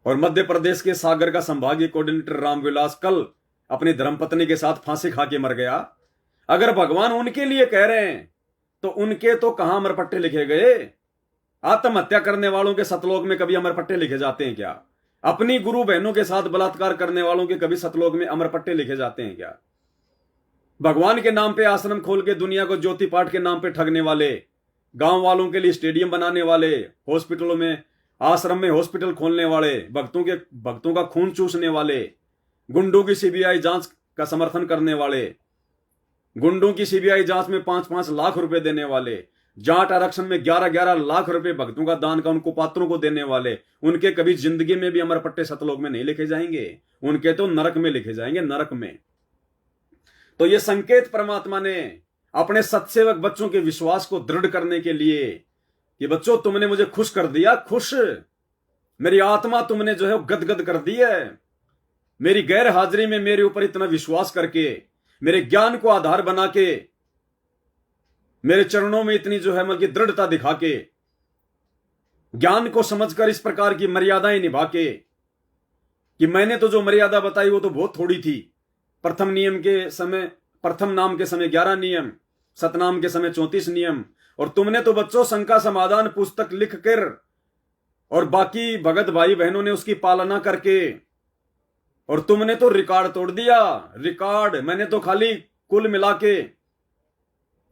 और मध्य प्रदेश के सागर का संभागीय कोऑर्डिनेटर रामविलास कल अपनी धर्मपत्नी के साथ फांसी खा के मर गया। अगर भगवान उनके लिए कह रहे हैं तो उनके तो कहां अमरपट्टे लिखे गए? आत्महत्या करने वालों के सतलोक में कभी अमरपट्टे लिखे जाते हैं क्या? अपनी गुरु बहनों के साथ बलात्कार करने वालों के कभी सतलोक में अमरपट्टे लिखे जाते हैं क्या? भगवान के नाम पे आश्रम खोल के दुनिया को ज्योति पाठ के नाम पे ठगने वाले, गांव वालों के लिए स्टेडियम बनाने वाले, हॉस्पिटलों में आश्रम में हॉस्पिटल खोलने वाले, भक्तों का खून चूसने वाले, गुंडों की सीबीआई जांच का समर्थन करने वाले, गुंडों की सीबीआई जांच में 5-5 लाख रुपए देने वाले, जाट आरक्षण में 11-11 लाख रुपए भक्तों का दान का उनको पात्रों को देने वाले, उनके कभी जिंदगी में भी अमरपट्टे सतलोक में नहीं लिखे जाएंगे, उनके तो नरक में लिखे जाएंगे, नरक में। तो ये संकेत परमात्मा ने अपने सत्सेवक बच्चों के विश्वास को दृढ़ करने के लिए कि बच्चों तुमने मुझे खुश कर दिया, खुश, मेरी आत्मा तुमने जो है गदगद कर दी है, मेरी गैर हाजिरी में मेरे ऊपर इतना विश्वास करके, मेरे ज्ञान को आधार बना के, मेरे चरणों में इतनी जो है मतलब दृढ़ता दिखा के, ज्ञान को समझकर इस प्रकार की मर्यादाएं निभा के, कि मैंने तो जो मर्यादा बताई वो तो बहुत थोड़ी थी। प्रथम नाम के समय 11 नियम, सतनाम के समय 34 नियम, और तुमने तो बच्चों शंका समाधान पुस्तक लिख कर और बाकी भगत भाई बहनों ने उसकी पालना करके, और तुमने तो रिकॉर्ड तोड़ दिया। रिकॉर्ड मैंने तो खाली कुल मिला के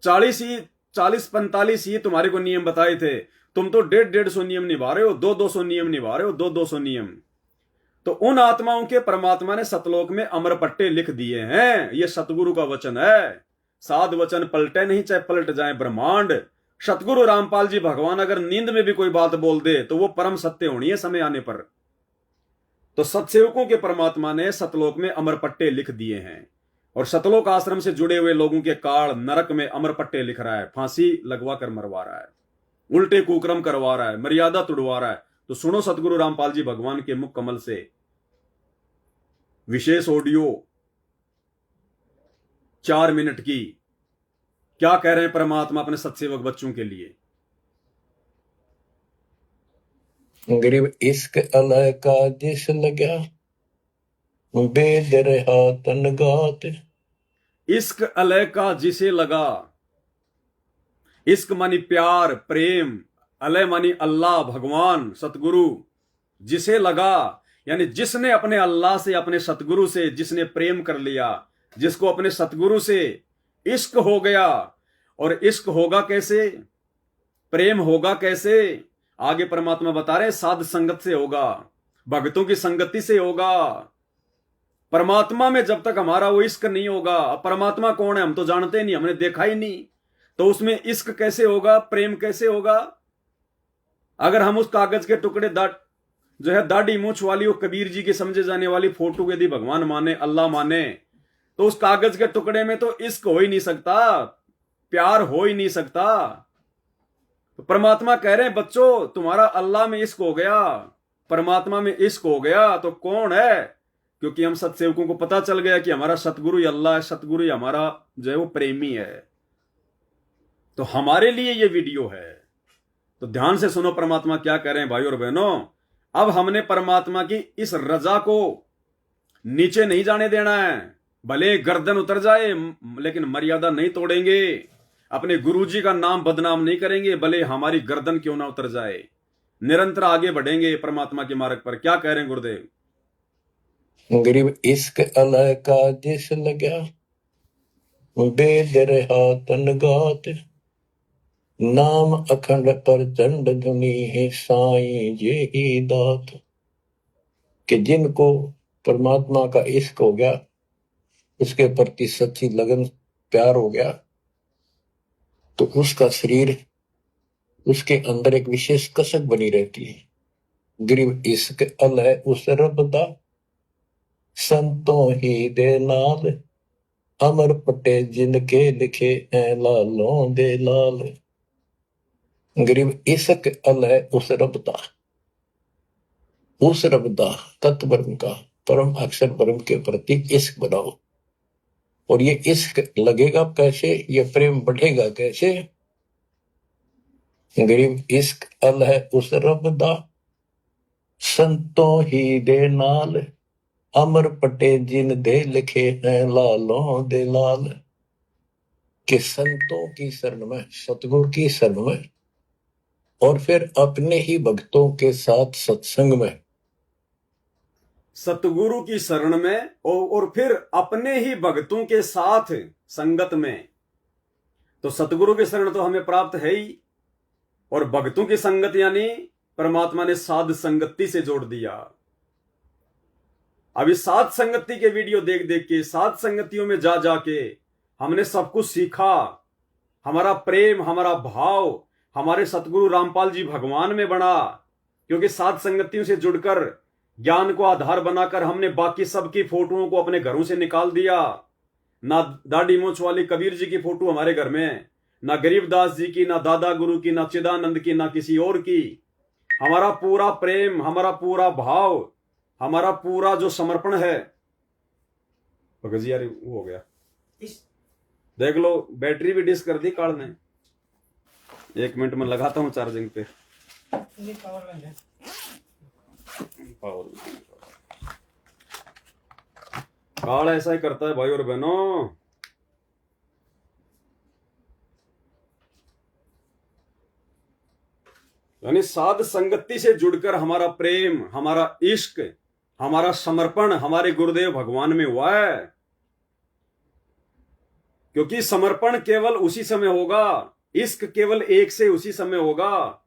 40-45 ही तुम्हारे को नियम बताए थे, तुम तो 150 नियम निभा रहे हो, 200 नियम निभा रहे हो, 200 नियम। तो उन आत्माओं के परमात्मा ने सतलोक में अमर पट्टे लिख दिए हैं। ये सतगुरु का वचन है, साध वचन पलटे नहीं, चाहे पलट जाए ब्रह्मांड। सतगुरु रामपाल जी भगवान अगर नींद में भी कोई बात बोल दे तो वो परम सत्य होनी है समय आने पर। तो सत्सेवकों के परमात्मा ने सतलोक में अमर पट्टे लिख दिए हैं। और सतलोक आश्रम से जुड़े हुए लोगों के काल नरक में अमर पट्टे लिख रहा है, फांसी लगवा कर मरवा रहा है, उल्टे कुक्रम करवा रहा है, मर्यादा तुड़वा रहा है। तो सुनो सतगुरु रामपाल जी भगवान के मुख कमल से विशेष ऑडियो 4 मिनट की, क्या कह रहे हैं परमात्मा अपने सत्सेवक बच्चों के लिए। गरीब इश्क अलह का जिस लगा बेद रहा तन गात। इश्क अलह का जिसे लगा, इश्क मानी प्यार प्रेम, अलह मानी अल्लाह भगवान सतगुरु, जिसे लगा यानी जिसने अपने अल्लाह से अपने सतगुरु से जिसने प्रेम कर लिया, जिसको अपने सतगुरु से इश्क हो गया। और इश्क होगा कैसे, प्रेम होगा कैसे, आगे परमात्मा बता रहे साध संगत से होगा, भक्तों की संगति से होगा। परमात्मा में जब तक हमारा वो इश्क नहीं होगा, अब परमात्मा कौन है हम तो जानते नहीं, हमने देखा ही नहीं, तो उसमें इश्क कैसे होगा, प्रेम कैसे होगा। अगर हम उस कागज के टुकड़े जो है दाढ़ी मूछ वाली वो कबीर जी की समझे जाने वाली फोटो यदि भगवान माने अल्लाह माने, तो उस कागज के टुकड़े में तो इश्क हो ही नहीं सकता, प्यार हो ही नहीं सकता। तो परमात्मा कह रहे हैं बच्चों तुम्हारा अल्लाह में इश्क हो गया, परमात्मा में इश्क हो गया तो कौन है, क्योंकि हम सत्सेवकों को पता चल गया कि हमारा सतगुरु ही अल्लाह है, सतगुरु ही हमारा जो है वो प्रेमी है। तो हमारे लिए ये वीडियो है, तो ध्यान से सुनो परमात्मा क्या कह रहे हैं भाई और बहनों। अब हमने परमात्मा की इस रजा को नीचे नहीं जाने देना है, भले गर्दन उतर जाए लेकिन मर्यादा नहीं तोड़ेंगे, अपने गुरुजी का नाम बदनाम नहीं करेंगे, भले हमारी गर्दन क्यों ना उतर जाए, निरंतर आगे बढ़ेंगे परमात्मा के मार्ग पर। क्या कह रहे हैं गुरुदेव। गरीब इश्क अलह का जिस लगा बेद रहा तन गात। नाम अखंड पर चंड धुनी है साईं जे ही दात। कि जिनको परमात्मा का इश्क हो गया, उसके प्रति सच्ची लगन प्यार हो गया, तो उसका शरीर उसके अंदर एक विशेष कसक बनी रहती है। गरीब इश्क अलह उस रब दा संतों ही दे नाल। अमर पटे जिनके लिखे हैं लालों दे लाल। गरीब इश्क अलह उस रब दा, उस रब दा तत्व ब्रह्म का परम अक्षर ब्रह्म के प्रति इश्क बनाओ। और ये इश्क लगेगा कैसे, ये प्रेम बढ़ेगा कैसे। गरीब इश्क अलह उस रब दा संतों ही दे नाल। अमर पटे जिन दे लिखे हैं लालों दे लाल। कि संतों की शरण में, सतगुरु की शरण में, और फिर अपने ही भक्तों के साथ सत्संग में, सतगुरु की शरण में और फिर अपने ही भक्तों के साथ संगत में। तो सतगुरु की शरण तो हमें प्राप्त है ही, और भक्तों की संगत यानी परमात्मा ने साध संगति से जोड़ दिया। अभी साध संगति के वीडियो देख देख के, साध संगतियों में जा जाके हमने सब कुछ सीखा। हमारा प्रेम, हमारा भाव हमारे सतगुरु रामपाल जी भगवान में बढ़ा, क्योंकि साध संगतियों से जुड़कर ज्ञान को आधार बनाकर हमने बाकी सबकी फोटोओं को अपने घरों से निकाल दिया। ना दाढ़ी मूंछ वाली कबीर जी की फोटो हमारे घर में, ना गरीबदास जी की, ना दादा गुरु की, ना चिदानंद की, ना किसी और की। हमारा पूरा प्रेम, हमारा पूरा भाव, हमारा पूरा जो समर्पण है। भगत जी यार वो हो गया, देख लो बैटरी भी डिस कर दी काल ने। 1 मिनट में लगाता हूं चार्जिंग पे। काल ऐसा ही करता है भाई और बहनों। यानी साध संगति से जुड़कर हमारा प्रेम, हमारा इश्क, हमारा समर्पण हमारे गुरुदेव भगवान में हुआ है। क्योंकि समर्पण केवल उसी समय होगा, इश्क केवल एक से उसी समय होगा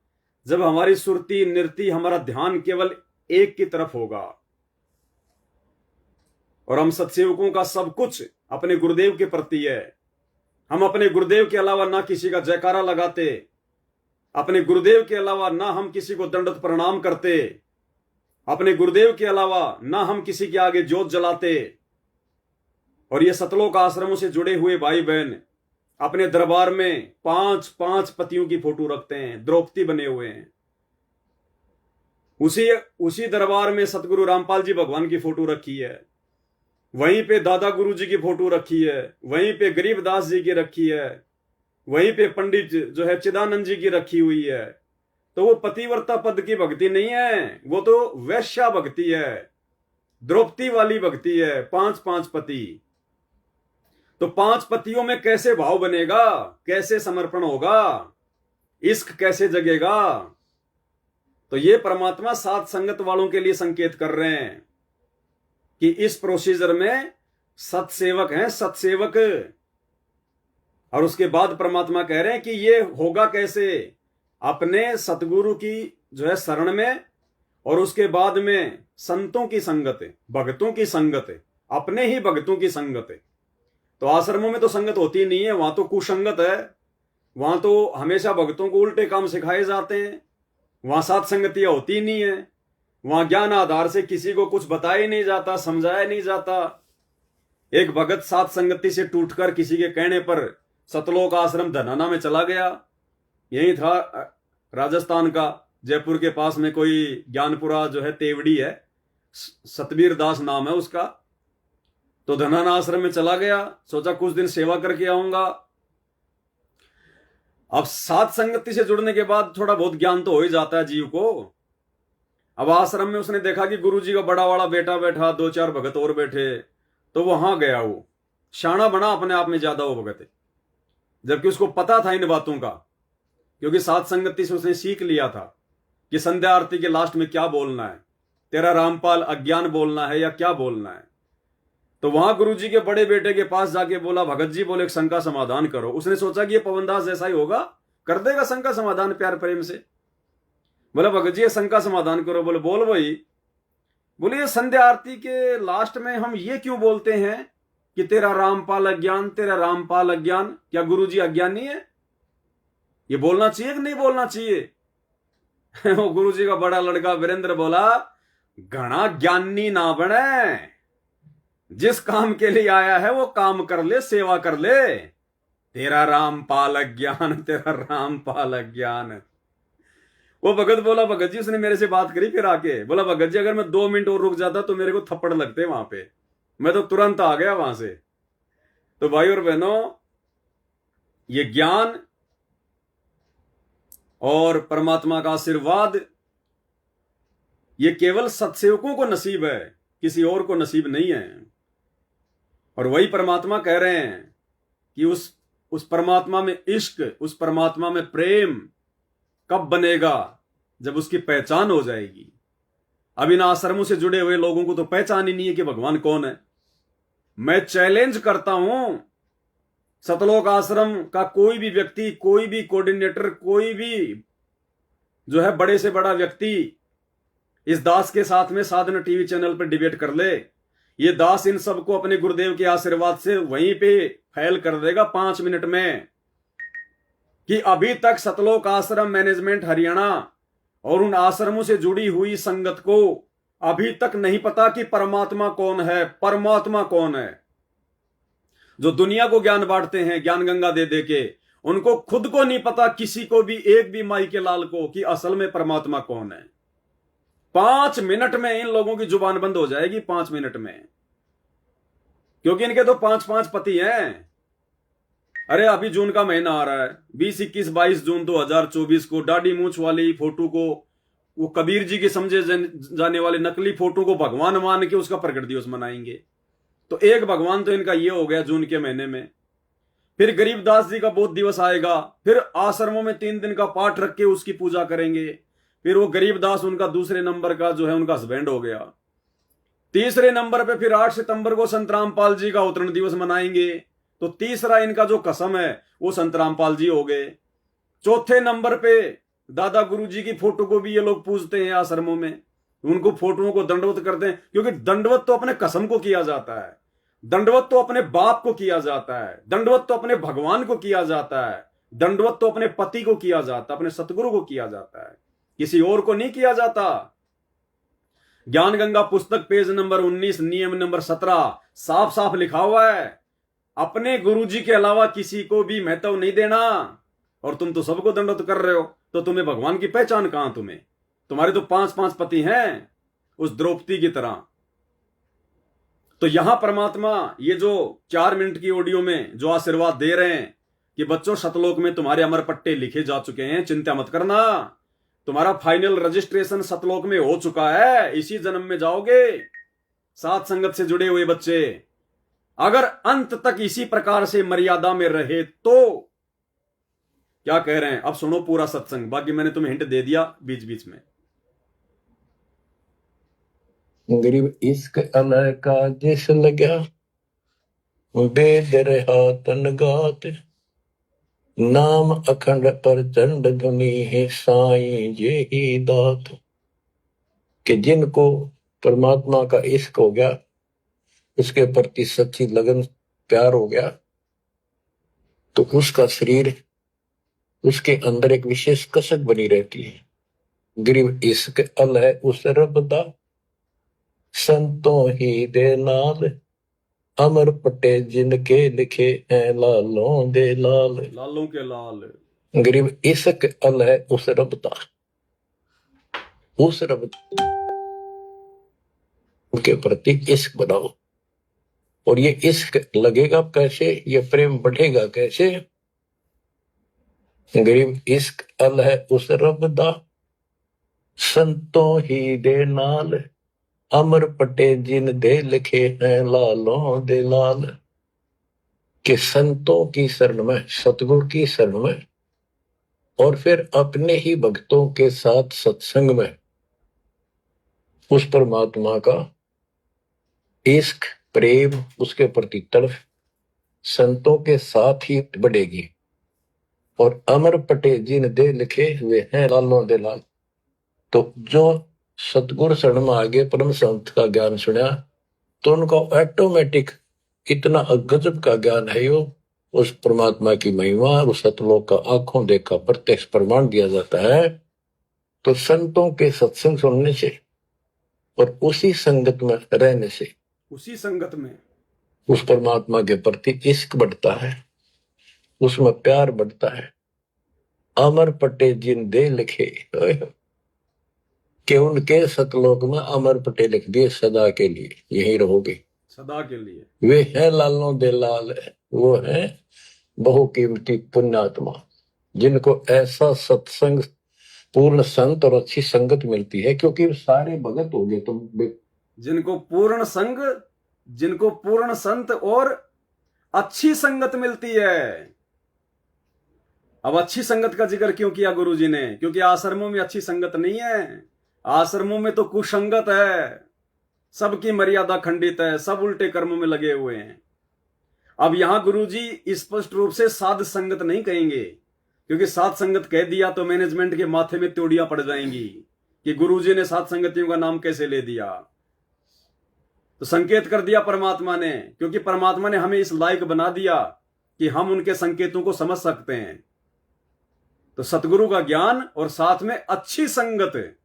जब हमारी सुरती नृत्य, हमारा ध्यान केवल एक की तरफ होगा। और हम सत्सेवकों का सब कुछ अपने गुरुदेव के प्रति है। हम अपने गुरुदेव के अलावा ना किसी का जयकारा लगाते, अपने गुरुदेव के अलावा ना हम किसी को दंडवत प्रणाम करते, अपने गुरुदेव के अलावा ना हम किसी के आगे जोत जलाते। और ये सतलोक आश्रमों से जुड़े हुए भाई बहन अपने दरबार में 5-5 पतियों की फोटो रखते हैं, द्रौपदी बने हुए हैं। उसी दरबार में सतगुरु रामपाल जी भगवान की फोटो रखी है, वहीं पे दादा गुरु जी की फोटो रखी है, वहीं पे गरीबदास जी की रखी है, वहीं पे पंडित जो है चिदानंद जी की रखी हुई है। तो वो पतिव्रता पद की भक्ति नहीं है, वो तो वैश्या भक्ति है, द्रौपदी वाली भक्ति है। 5-5 पति, तो 5 पतियों में कैसे भाव बनेगा, कैसे समर्पण होगा, इश्क कैसे जगेगा। तो ये परमात्मा साथ संगत वालों के लिए संकेत कर रहे हैं कि इस प्रोसीजर में सत्सेवक हैं, सत्सेवक। और उसके बाद परमात्मा कह रहे हैं कि ये होगा कैसे, अपने सतगुरु की जो है शरण में, और उसके बाद में संतों की संगत, भक्तों की संगत, अपने ही भक्तों की संगत। तो आश्रमों में तो संगत होती नहीं है, वहां तो कुसंगत है, वहां तो हमेशा भक्तों को उल्टे काम सिखाए जाते हैं, वहां सात संगतियां होती नहीं है, वहां ज्ञान आधार से किसी को कुछ बताया नहीं जाता, समझाया नहीं जाता। एक भगत सात संगति से टूटकर किसी के कहने पर सतलोक आश्रम धनाना में चला गया, यही था राजस्थान का, जयपुर के पास में कोई ज्ञानपुरा जो है तेवड़ी है, सतबीर दास नाम है उसका। तो धनाना आश्रम में चला गया, सोचा कुछ दिन सेवा करके आऊंगा। अब सात संगति से जुड़ने के बाद थोड़ा बहुत ज्ञान तो हो ही जाता है जीव को। अब आश्रम में उसने देखा कि गुरुजी का बड़ा वाला बेटा बैठा, 2-4 भगत और बैठे, तो वहां गया। वो शाना बना अपने आप में ज्यादा वो भगत, जबकि उसको पता था इन बातों का, क्योंकि सात संगति से उसने सीख लिया था कि संध्या आरती के लास्ट में क्या बोलना है, तेरा रामपाल अज्ञान बोलना है या क्या बोलना है। तो वहां गुरुजी के बड़े बेटे के पास जाके बोला, भगत जी बोले एक शंका समाधान करो। उसने सोचा कि ये पवनदास जैसा ही होगा, कर देगा शंका समाधान प्यार प्रेम से। बोला भगत जी ये शंका समाधान करो। बोले बोल भाई। बोले ये संध्या आरती के लास्ट में हम ये क्यों बोलते हैं कि तेरा रामपाल अज्ञान, तेरा रामपाल अज्ञान, क्या गुरुजी अज्ञानी है? ये बोलना चाहिए कि नहीं बोलना चाहिए? वो गुरुजी का बड़ा लड़का वीरेंद्र बोला, घना ज्ञानी ना बने, जिस काम के लिए आया है वो काम कर ले, सेवा कर ले। तेरा रामपाल अज्ञान, तेरा रामपाल अज्ञान। वो भगत बोला, भगत जी उसने मेरे से बात करी, फिर आके बोला, भगत जी अगर मैं 2 मिनट और रुक जाता तो मेरे को थप्पड़ लगते वहां पे, मैं तो तुरंत आ गया वहां से। तो भाई और बहनों, ये ज्ञान और परमात्मा का आशीर्वाद ये केवल सत्सेवकों को नसीब है, किसी और को नसीब नहीं है। और वही परमात्मा कह रहे हैं कि उस परमात्मा में इश्क, उस परमात्मा में प्रेम कब बनेगा? जब उसकी पहचान हो जाएगी। अब इन आश्रमों से जुड़े हुए लोगों को तो पहचान ही नहीं है कि भगवान कौन है। मैं चैलेंज करता हूं, सतलोक आश्रम का कोई भी व्यक्ति, कोई भी कोऑर्डिनेटर, कोई भी जो है बड़े से बड़ा व्यक्ति इस दास के साथ में साधना टीवी चैनल पर डिबेट कर ले। ये दास इन सबको अपने गुरुदेव के आशीर्वाद से वहीं पे फैल कर देगा 5 मिनट में कि अभी तक सतलोक आश्रम मैनेजमेंट हरियाणा और उन आश्रमों से जुड़ी हुई संगत को अभी तक नहीं पता कि परमात्मा कौन है, परमात्मा कौन है। जो दुनिया को ज्ञान बांटते हैं ज्ञान गंगा दे दे के, उनको खुद को नहीं पता, किसी को भी, एक भी माई के लाल को, कि असल में परमात्मा कौन है। 5 मिनट में इन लोगों की जुबान बंद हो जाएगी, 5 मिनट में, क्योंकि इनके तो 5-5 पति हैं। अरे अभी जून का महीना आ रहा है, 20, 21, 22 जून 2024 को दाढ़ी मूंछ वाली फोटो को, वो कबीर जी के समझे जाने वाले नकली फोटो को भगवान मान के उसका प्रकट दिवस मनाएंगे। तो एक भगवान तो इनका ये हो गया जून के महीने में। फिर गरीबदास जी का बोध दिवस आएगा, फिर आश्रमों में 3 दिन का पाठ रख के उसकी पूजा करेंगे। फिर वो गरीबदास उनका दूसरे नंबर का जो है उनका हस्बैंड हो गया। तीसरे नंबर पे फिर 8 सितंबर को संत रामपाल जी का अवतरण दिवस मनाएंगे। तो तीसरा इनका जो कसम है वो संत रामपाल जी हो गए। चौथे नंबर पे दादा गुरु जी की फोटो को भी ये लोग पूजते हैं आश्रमों में, उनको फोटोओं को दंडवत करते हैं, क्योंकि दंडवत तो अपने कसम को किया जाता है, दंडवत तो अपने बाप को किया जाता है, दंडवत तो अपने भगवान को किया जाता है, दंडवत तो अपने पति को किया जाता है, अपने सतगुरु को किया जाता है, किसी और को नहीं किया जाता। ज्ञान गंगा पुस्तक पेज नंबर 19 नियम नंबर 17 साफ साफ लिखा हुआ है, अपने गुरुजी के अलावा किसी को भी महत्व नहीं देना। और तुम तो सबको दंडवत कर रहे हो, तो तुम्हें भगवान की पहचान कहां? तुम्हारे तो 5-5 पति हैं उस द्रौपदी की तरह। तो यहां परमात्मा ये जो 4 मिनट की ऑडियो में जो आशीर्वाद दे रहे हैं कि बच्चों सतलोक में तुम्हारे अमर पट्टे लिखे जा चुके हैं, चिंता मत करना, तुम्हारा फाइनल रजिस्ट्रेशन सतलोक में हो चुका है, इसी जन्म में जाओगे। सात संगत से जुड़े हुए बच्चे अगर अंत तक इसी प्रकार से मर्यादा में रहे तो क्या कह रहे हैं, अब सुनो पूरा सत्संग, बाकी मैंने तुम्हें हिंट दे दिया बीच बीच में। गरीब इश्क अलह का जिस लग्या वेद रहा तन गात, नाम अखंड प्रचंड धुनी है साईं ये ही दात। कि जिनको परमात्मा का इश्क हो गया, उसके प्रति सच्ची लगन प्यार हो गया, तो उसका शरीर, उसके अंदर एक विशेष कसक बनी रहती है। गरीब इश्क अलह उस रब दा, संतों ही दे नाल, अमर पटे जिनके लिखे हैं लालों दे लाल। लालों के लाल। गरीब इश्क अलह उस रब दा, उस रब के प्रति इश्क बनाओ। और ये इश्क लगेगा कैसे, ये प्रेम बढ़ेगा कैसे? गरीब इश्क अलह उस रब दा, संतों ही दे नाल, अमर पटे जिन दे लिखे हैं लालों दे लाल। कि संतों की शरण में, सतगुरु की शरण में, और फिर अपने ही भक्तों के साथ सत्संग में उस परमात्मा का इश्क, प्रेम, उसके प्रति तड़फ संतों के साथ ही बढ़ेगी। और अमर पटे जिन दे लिखे हुए हैं लालों दे लाल। तो जो सतगुरु शरण में आगे परम संत का ज्ञान सुना, तो उनको ऑटोमेटिक इतना गजब का ज्ञान है, यो उस परमात्मा की महिमा, उस सतलोक का आंखों देखा प्रत्यक्ष प्रमाण दिया जाता है। तो संतों के सत्संग सुनने से और उसी संगत में रहने से, उसी संगत में उस परमात्मा के प्रति इश्क बढ़ता है, उसमें प्यार बढ़ता है। अमर पटे जिन दे लिखे, कि उनके सतलोक में अमर पटे लिख दिए सदा के लिए, यही रहोगे सदा के लिए। वे है लालों दे लाल, वो है बहुकीमती पुण्यात्मा, जिनको ऐसा सत्संग, पूर्ण संत और अच्छी संगत मिलती है। क्योंकि सारे भगत हो गए, तो जिनको पूर्ण संग, जिनको पूर्ण संत और अच्छी संगत मिलती है। अब अच्छी संगत का जिक्र क्यों किया गुरुजी ने? क्योंकि आश्रमों में अच्छी संगत नहीं है, आश्रमों में तो कुसंगत है, सबकी मर्यादा खंडित है, सब उल्टे कर्मों में लगे हुए हैं। अब यहां गुरुजी स्पष्ट रूप से साध संगत नहीं कहेंगे, क्योंकि साध संगत कह दिया तो मैनेजमेंट के माथे में त्योड़ियां पड़ जाएंगी कि गुरुजी ने साध संगतियों का नाम कैसे ले दिया। तो संकेत कर दिया परमात्मा ने, क्योंकि परमात्मा ने हमें इस लायक बना दिया कि हम उनके संकेतों को समझ सकते हैं। तो सतगुरु का ज्ञान और साथ में अच्छी संगत,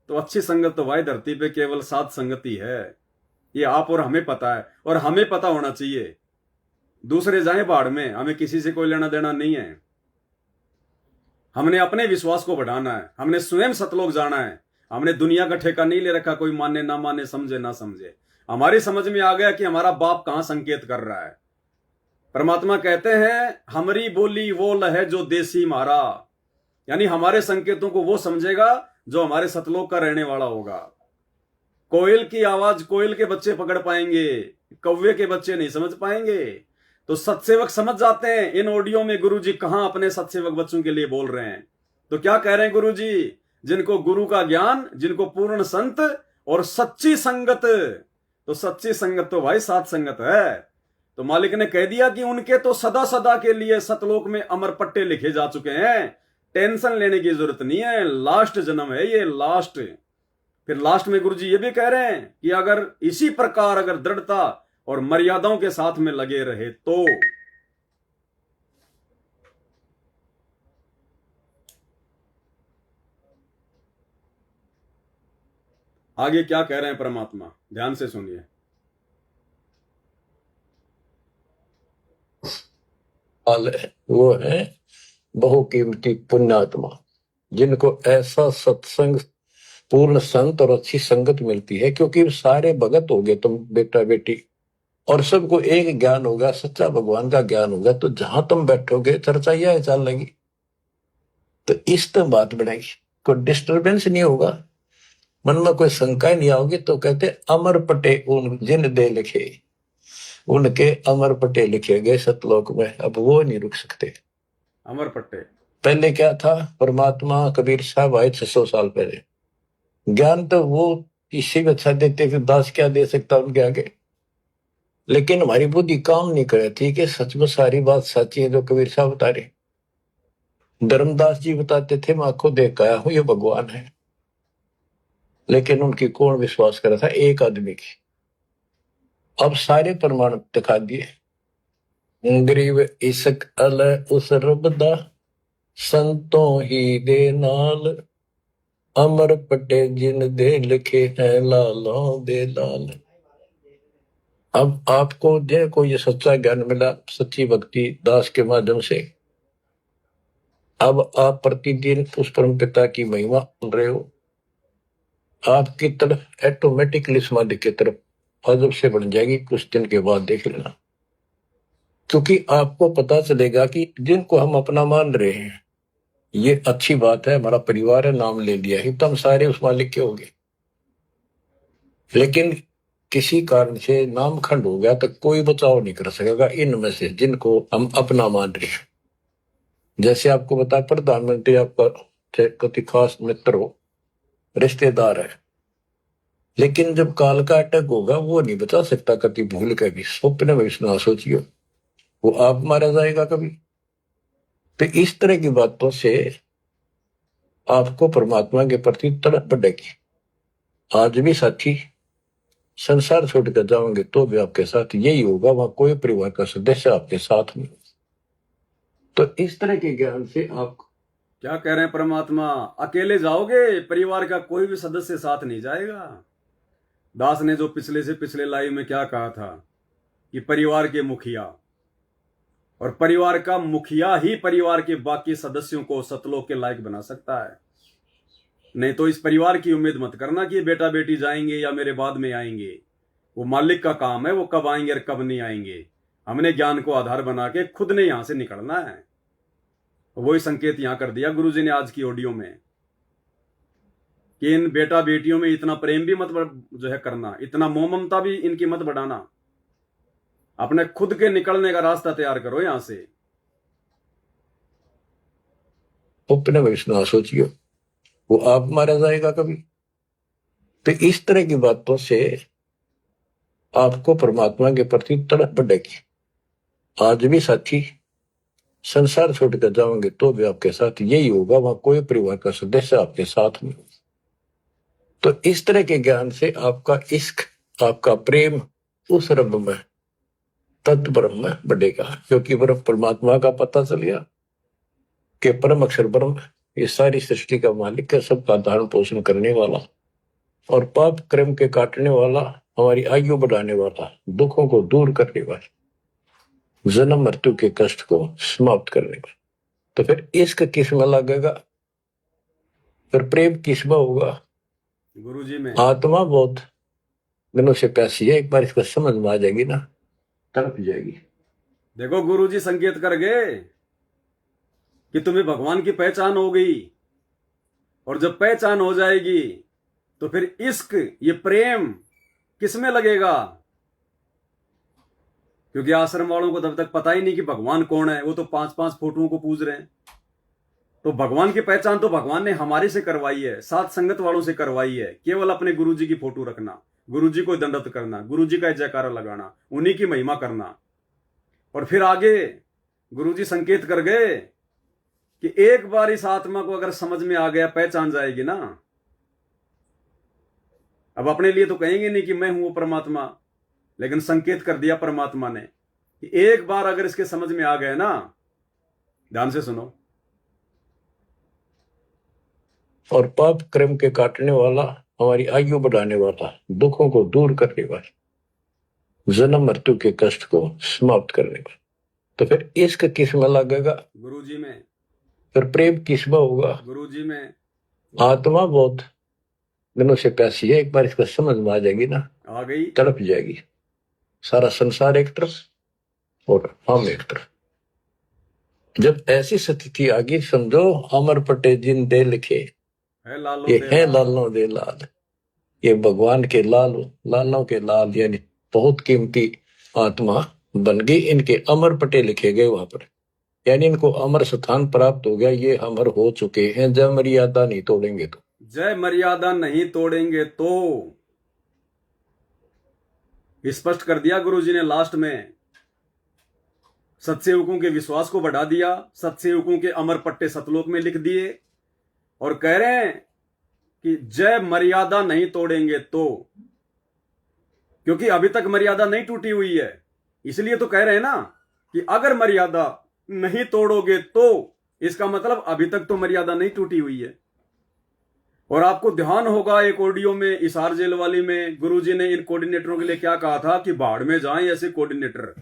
तो अच्छी संगत तो भाई धरती पे केवल साध संगति है, ये आप और हमें पता है, और हमें पता होना चाहिए। दूसरे जाए बाढ़ में, हमें किसी से कोई लेना देना नहीं है। हमने अपने विश्वास को बढ़ाना है, हमने स्वयं सतलोक जाना है। हमने दुनिया का ठेका नहीं ले रखा, कोई माने ना माने, समझे ना समझे। हमारी समझ में आ गया कि हमारा बाप कहां संकेत कर रहा है। परमात्मा कहते हैं हमारी बोली वो लहे जो देसी मारा, यानी हमारे संकेतों को वो समझेगा जो हमारे सतलोक का रहने वाला होगा। कोयल की आवाज कोयल के बच्चे पकड़ पाएंगे, कौवे के बच्चे नहीं समझ पाएंगे। तो सत्सेवक समझ जाते हैं इन ऑडियो में गुरुजी कहां अपने सत्सेवक बच्चों के लिए बोल रहे हैं। तो क्या कह रहे हैं गुरुजी? जिनको गुरु का ज्ञान, जिनको पूर्ण संत और सच्ची संगत, तो सच्ची संगत तो भाई सात संगत है। तो मालिक ने कह दिया कि उनके तो सदा सदा के लिए सतलोक में अमर पट्टे लिखे जा चुके हैं, टेंशन लेने की जरूरत नहीं है। लास्ट जन्म है ये, लास्ट। फिर लास्ट में गुरुजी ये भी कह रहे हैं कि अगर इसी प्रकार अगर दृढ़ता और मर्यादाओं के साथ में लगे रहे तो आगे क्या कह रहे हैं परमात्मा, ध्यान से सुनिए। वो है बहुकीमती पुण्यात्मा, जिनको ऐसा सत्संग, पूर्ण संत और अच्छी संगत मिलती है, क्योंकि सारे भगत हो गए तुम बेटा बेटी, और सबको एक ज्ञान होगा, सच्चा भगवान का ज्ञान होगा, तो जहां तुम बैठोगे चर्चा यह चल लगी, तो इस तरह बात बढ़ेगी, कोई डिस्टर्बेंस नहीं होगा, मन में कोई शंका नहीं आओगी। तो कहते अमर पटे उन जिन दे लिखे, उनके अमर पटे लिखे गए सतलोक में, अब वो नहीं रुक सकते। अमर पट्टे पहले क्या था, परमात्मा कबीर साहब आए 600 साल पहले, ज्ञान तो वो किसी भी अच्छा देते, फिर दास क्या दे सकता उनके आगे, लेकिन हमारी बुद्धि काम नहीं करे। ठीक है, सच में सारी बात सच्ची है जो कबीर साहब बता रहे। धर्मदास जी बताते थे, मैं आंखों देख आया हूं ये भगवान है, लेकिन उनकी कौन विश्वास करा था, एक आदमी की। अब सारे प्रमाण दिखा दिए, गरीब इश्क अल उस रब दा, संतों ही दे नाल, अमर पटे जिन दे लिखे हैं लालों दे लाल। अब आपको देखो ये सच्चा ज्ञान मिला, सच्ची भक्ति दास के माध्यम से, अब आप प्रतिदिन उस परम पिता की महिमा सुन रहे हो, आपकी तरफ ऑटोमेटिकली समाधि की तरफ अजब से बढ़ जाएगी, कुछ दिन के बाद देख लेना, क्योंकि आपको पता चलेगा कि जिनको हम अपना मान रहे हैं ये अच्छी बात है, हमारा परिवार है, नाम ले लिया ही तो हम सारे उस मालिक के हो गए, लेकिन किसी कारण से नाम खंड हो गया तो कोई बचाव नहीं कर सकेगा इनमें से जिनको हम अपना मान रहे हैं। जैसे आपको बता, प्रधानमंत्री आपका कति खास मित्र हो, रिश्तेदार है, लेकिन जब काल का अटैक होगा वो नहीं बचा सकता कति भूल के भी, स्वप्न में भी ना सोचियो, वो आप मारा जाएगा कभी। तो इस तरह की बातों से आपको परमात्मा के प्रति तड़प बढ़ेगी। आज भी साथी संसार छोड़कर जाओगे तो भी आपके साथ यही होगा, वहां कोई परिवार का सदस्य आपके साथ नहीं। तो इस तरह के ज्ञान से आप क्या कह रहे हैं परमात्मा, अकेले जाओगे, परिवार का कोई भी सदस्य साथ नहीं जाएगा। दास ने जो पिछले से पिछले लाइव में क्या कहा था कि परिवार के मुखिया, और परिवार का मुखिया ही परिवार के बाकी सदस्यों को सतलोक के लायक बना सकता है। नहीं तो इस परिवार की उम्मीद मत करना कि बेटा बेटी जाएंगे या मेरे बाद में आएंगे, वो मालिक का काम है, वो कब आएंगे और कब नहीं आएंगे। हमने ज्ञान को आधार बना के खुद ने यहां से निकलना है। वही संकेत यहां कर दिया गुरुजी ने आज की ऑडियो में कि इन बेटा बेटियों में इतना प्रेम भी मत जो है करना, इतना मोह ममता भी इनकी मत बढ़ाना, अपने खुद के निकलने का रास्ता तैयार करो यहां से। अपने भविष्य ना सोचियो, वो आप मारा जाएगा कभी। तो इस तरह की बातों से आपको परमात्मा के प्रति तड़प बढ़ेगी। आज भी साथी संसार छोड़कर जाओगे तो भी आपके साथ यही होगा, वहां कोई परिवार का सदस्य आपके साथ नहीं। तो इस तरह के ज्ञान से आपका इश्क, आपका प्रेम उस रब में, तत्व ब्रह्म में बढ़ेगा, क्योंकि ब्रह्म परमात्मा का पता चल गया कि परम अक्षर ब्रह्म ये सारी सृष्टि का मालिक है, सबका धारण पोषण करने वाला और पाप कर्म के काटने वाला, हमारी आयु बढ़ाने वाला, दुखों को दूर करने वाला, जन्म मृत्यु के कष्ट को समाप्त करने वाला। तो फिर इश्क किसमें लगेगा, फिर प्रेम किसमें होगा। गुरुजी में आत्मा बहुत दिनों से प्यासी है, एक बार इसको समझ में आ जाएगी ना, तड़प जाएगी। देखो गुरुजी संकेत कर गए कि तुम्हें भगवान की पहचान हो गई, और जब पहचान हो जाएगी तो फिर इश्क, ये प्रेम किसमें लगेगा, क्योंकि आश्रम वालों को तब तक पता ही नहीं कि भगवान कौन है, वो तो 5-5 फोटोओं को पूज रहे हैं। तो भगवान की पहचान तो भगवान ने हमारे से करवाई है, साथ संगत वालों से करवाई है। केवल अपने गुरुजी की फोटो रखना, गुरुजी को दंडवत करना, गुरुजी का जयकारा लगाना, उन्हीं की महिमा करना। और फिर आगे गुरुजी संकेत कर गए कि एक बार इस आत्मा को अगर समझ में आ गया, पहचान जाएगी ना, अब अपने लिए तो कहेंगे नहीं कि मैं हूं वो परमात्मा, लेकिन संकेत कर दिया परमात्मा ने कि एक बार अगर इसके समझ में आ गए ना, ध्यान से सुनो, और पाप कर्म के काटने वाला, हमारी आयु बढ़ाने वाला, दुखों को दूर करने वाला, जन्म मृत्यु के कष्ट को समाप्त करने वाला। तो फिर इश्क किसमें लगेगा? गुरुजी में। फिर प्रेम किसमें होगा? गुरुजी में। आत्मा बहुत दिनों से प्यासी है, एक बार इसका समझ में आ जाएगी ना, आ गई, तड़प जाएगी। सारा संसार एक तरफ और हम एक तरफ। जब ऐसी स्थिति आ गई, समझो अमर पटे जिन दे लिखे, है लालों ये दे है लाल। लालों दे लाल, ये भगवान के लाल, लालों के लाल, यानी बहुत कीमती आत्मा बन गई। इनके अमर पटे लिखे गए वहां पर, यानी इनको अमर स्थान प्राप्त हो गया। ये अमर हो चुके हैं, जब मर्यादा नहीं तोड़ेंगे तो। जय मर्यादा नहीं तोड़ेंगे तो स्पष्ट कर दिया गुरुजी ने लास्ट में। सत्सेवकों के विश्वास को बढ़ा दिया, सत्सेवकों के अमर पट्टे सतलोक में लिख दिए और कह रहे हैं कि जय मर्यादा नहीं तोड़ेंगे तो, क्योंकि अभी तक मर्यादा नहीं टूटी हुई है। इसलिए तो कह रहे हैं ना कि अगर मर्यादा नहीं तोड़ोगे तो, इसका मतलब अभी तक तो मर्यादा नहीं टूटी हुई है। और आपको ध्यान होगा एक ऑडियो में इसार जेल वाली में गुरुजी ने इन कोऑर्डिनेटरों के लिए क्या कहा था कि बाढ़ में जाएं ऐसे कोऑर्डिनेटर,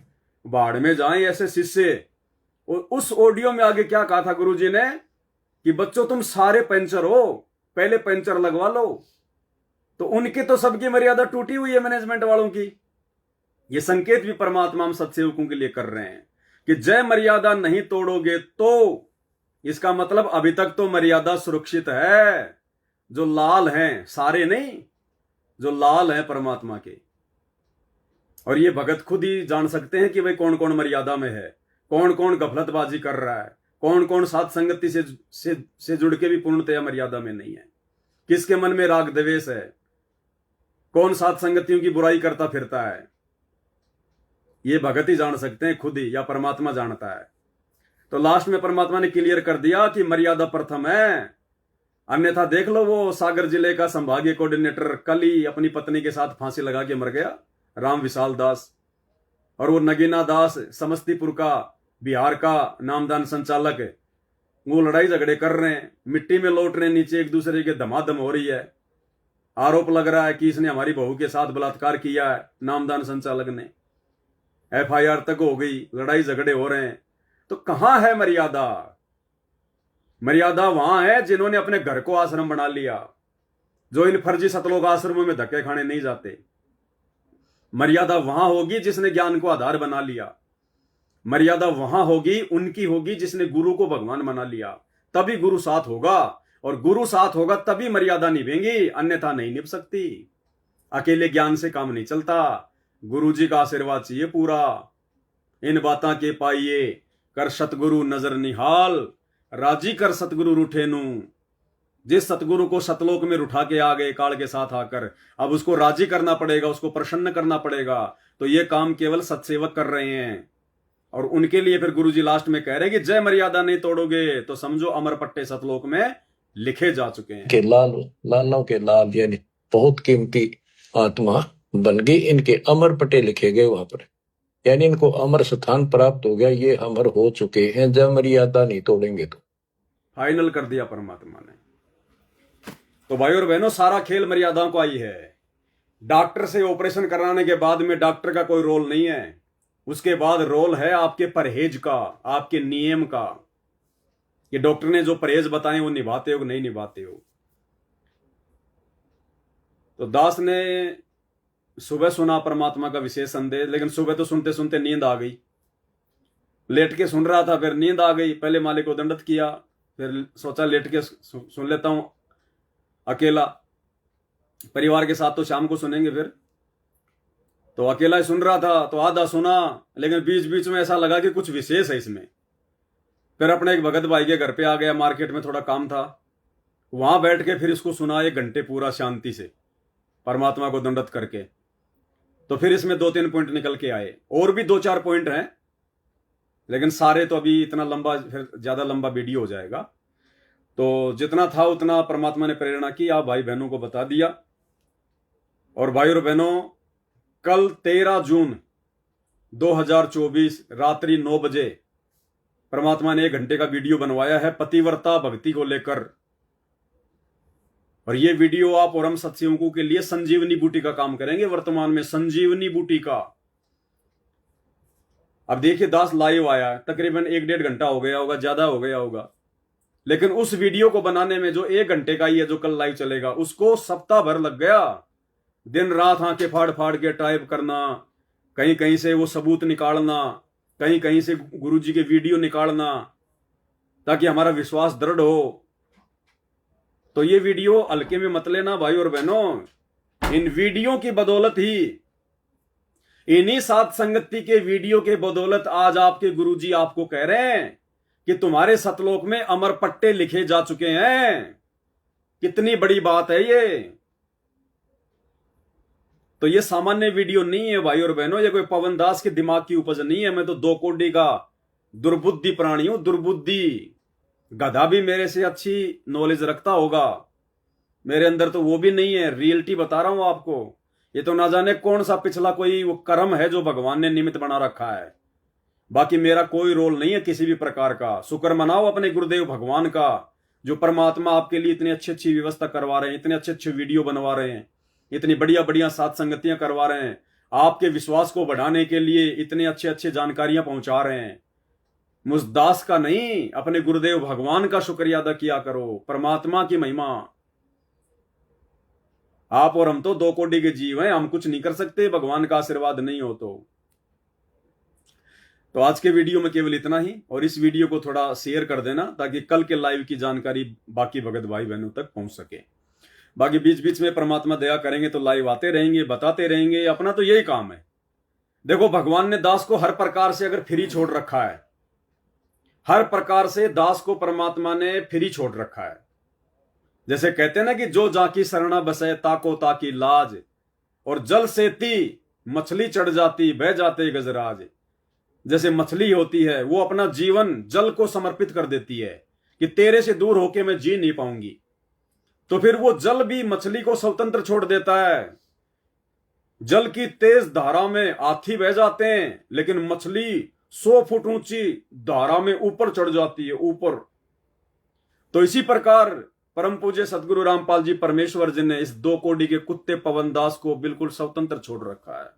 बाढ़ में जाएं ऐसे शिष्य। और उस ऑडियो में आगे क्या कहा था गुरुजी ने कि बच्चों तुम सारे पंचर हो, पहले पंचर लगवा लो। तो उनकी तो सबकी मर्यादा टूटी हुई है, मैनेजमेंट वालों की। ये संकेत भी परमात्मा हम सत्सेवकों के लिए कर रहे हैं कि जय मर्यादा नहीं तोड़ोगे तो, इसका मतलब अभी तक तो मर्यादा सुरक्षित है। जो लाल हैं, सारे नहीं, जो लाल हैं परमात्मा के। और ये भगत खुद ही जान सकते हैं कि भाई कौन कौन मर्यादा में है, कौन कौन गफलतबाजी कर रहा है, कौन कौन साथ संगति से जुड़ के भी पूर्णतया मर्यादा में नहीं है, किसके मन में राग द्वेष है, कौन साथ संगतियों की बुराई करता फिरता है। ये भगत ही जान सकते हैं खुद ही, या परमात्मा जानता है। तो लास्ट में परमात्मा ने क्लियर कर दिया कि मर्यादा प्रथम है, अन्यथा देख लो वो सागर जिले का संभागीय कोऑर्डिनेटर कल ही अपनी पत्नी के साथ फांसी लगा के मर गया, राम विशाल दास। और वो नगीना दास समस्तीपुर का, बिहार का नामदान संचालक, वो लड़ाई झगड़े कर रहे हैं, मिट्टी में लौट रहे हैं, नीचे एक दूसरे के धमाधम हो रही है। आरोप लग रहा है कि इसने हमारी बहू के साथ बलात्कार किया है, नामदान संचालक ने। FIR तक हो गई, लड़ाई झगड़े हो रहे हैं। तो कहां है मर्यादा? मर्यादा वहां है जिन्होंने अपने घर को आश्रम बना लिया, जो इन फर्जी सतलोक आश्रमों में धक्के खाने नहीं जाते। मर्यादा वहां होगी जिसने ज्ञान को आधार बना लिया। मर्यादा वहां होगी, उनकी होगी जिसने गुरु को भगवान बना लिया। तभी गुरु साथ होगा, और गुरु साथ होगा तभी मर्यादा निभेंगी, अन्यथा नहीं निभ सकती। अकेले ज्ञान से काम नहीं चलता, गुरु जी का आशीर्वाद चाहिए पूरा। इन बातां के पाइए कर सतगुरु नजर निहाल, राजी कर सतगुरु रूठेनु। जिस सतगुरु को सतलोक में उठा के आ गए काल के साथ आकर, अब उसको राजी करना पड़ेगा, उसको प्रसन्न करना पड़ेगा। तो ये काम केवल सत्सेवक कर रहे हैं। और उनके लिए फिर गुरुजी लास्ट में कह रहे हैं कि जय मर्यादा नहीं तोड़ोगे तो समझो अमर पट्टे सतलोक में लिखे जा चुके हैं। के लाल, लालों के लाल, यानी बहुत कीमती आत्मा बन गई। इनके अमर पटे लिखे गए वहां पर, यानी इनको अमर स्थान प्राप्त हो गया। ये अमर हो चुके हैं, जब मर्यादा नहीं तोड़ेंगे तो। फाइनल कर दिया परमात्मा ने। तो भाई और बहनों, सारा खेल मर्यादाओं को आई है। डॉक्टर से ऑपरेशन कराने के बाद में डॉक्टर का कोई रोल नहीं है, उसके बाद रोल है आपके परहेज का, आपके नियम का, कि डॉक्टर ने जो परहेज बताए वो निभाते हो कि नहीं निभाते हो। तो दास ने सुबह सुना परमात्मा का विशेष संदेश, लेकिन सुबह तो सुनते सुनते नींद आ गई। लेट के सुन रहा था, फिर नींद आ गई। पहले मालिक को दंडत किया, फिर सोचा लेट के सुन लेता हूं अकेला, परिवार के साथ तो शाम को सुनेंगे। फिर तो अकेला ही सुन रहा था, तो आधा सुना, लेकिन बीच बीच में ऐसा लगा कि कुछ विशेष है इसमें। फिर अपने एक भगत भाई के घर पे आ गया, मार्केट में थोड़ा काम था, वहां बैठ के फिर इसको सुना 1 घंटे पूरा शांति से, परमात्मा को दंडत करके। तो फिर इसमें 2-3 पॉइंट निकल के आए, और भी 2-4 पॉइंट हैं, लेकिन सारे तो अभी इतना लंबा, फिर ज्यादा लंबा वीडियो हो जाएगा। तो जितना था उतना परमात्मा ने प्रेरणा की, आप भाई बहनों को बता दिया। और भाई और बहनों, कल 13 जून 2024 रात्रि 9 बजे परमात्मा ने 1 घंटे का वीडियो बनवाया है पतिव्रता भक्ति को लेकर। और ये वीडियो आप और हम सत्संगों के लिए संजीवनी बूटी का काम करेंगे। वर्तमान में संजीवनी बूटी का अब देखिए दास लाइव आया, तकरीबन 1-1.5 घंटा हो गया होगा, ज्यादा हो गया होगा, लेकिन उस वीडियो को बनाने में जो 1 घंटे का ही है जो कल लाइव चलेगा, उसको सप्ताह भर लग गया। दिन रात आंखें फाड़ फाड़ के टाइप करना, कहीं कहीं से वो सबूत निकालना, कहीं कहीं से गुरुजी के वीडियो निकालना, ताकि हमारा विश्वास दृढ़ हो। तो ये वीडियो हल्के में मत लेना भाई और बहनों। इन वीडियो की बदौलत ही, इन्हीं सात संगति के वीडियो के बदौलत आज आपके गुरुजी आपको कह रहे हैं कि तुम्हारे सतलोक में अमर पट्टे लिखे जा चुके हैं। कितनी बड़ी बात है ये। तो ये सामान्य वीडियो नहीं है भाई और बहनों, ये कोई पवन दास के दिमाग की उपज नहीं है। मैं तो 2 कोड़ी का दुर्बुद्धि प्राणी हूं, दुर्बुद्धि। गधा भी मेरे से अच्छी नॉलेज रखता होगा, मेरे अंदर तो वो भी नहीं है। रियलिटी बता रहा हूं आपको। ये तो ना जाने कौन सा पिछला कोई वो कर्म है जो भगवान ने निमित्त बना रखा है। बाकी मेरा कोई रोल नहीं है किसी भी प्रकार का। शुक्र मनाओ अपने गुरुदेव भगवान का, जो परमात्मा आपके लिए इतनी अच्छी अच्छी व्यवस्था करवा रहे हैं, इतने अच्छे अच्छे वीडियो बनवा रहे हैं, इतनी बढ़िया बढ़िया सात संगतियां करवा रहे हैं, आपके विश्वास को बढ़ाने के लिए इतने अच्छे अच्छे जानकारियां पहुंचा रहे हैं। मुझ दास का नहीं, अपने गुरुदेव भगवान का शुक्रिया अदा किया करो। परमात्मा की महिमा। आप और हम तो 2 कोड़ी के जीव हैं, हम कुछ नहीं कर सकते भगवान का आशीर्वाद नहीं हो तो आज के वीडियो में केवल इतना ही, और इस वीडियो को थोड़ा शेयर कर देना ताकि कल के लाइव की जानकारी बाकी भगत भाई बहनों तक पहुंच सके। बाकी बीच बीच में परमात्मा दया करेंगे तो लाइव आते रहेंगे, बताते रहेंगे, अपना तो यही काम है। देखो भगवान ने दास को हर प्रकार से अगर फ्री छोड़ रखा है, हर प्रकार से दास को परमात्मा ने फ्री छोड़ रखा है। जैसे कहते हैं ना कि जो जाकी शरणा बसे ताको ताकी लाज, और जल सेती मछली चढ़ जाती बह जाते गजराज। जैसे मछली होती है वो अपना जीवन जल को समर्पित कर देती है कि तेरे से दूर होके मैं जी नहीं पाऊंगी, तो फिर वो जल भी मछली को स्वतंत्र छोड़ देता है। जल की तेज धारा में हाथी बह जाते हैं, लेकिन मछली 100 फुट ऊंची धारा में ऊपर चढ़ जाती है, ऊपर। तो इसी प्रकार परम पूज्य सदगुरु रामपाल जी परमेश्वर जी ने इस 2 कोड़ी के कुत्ते पवन दास को बिल्कुल स्वतंत्र छोड़ रखा है।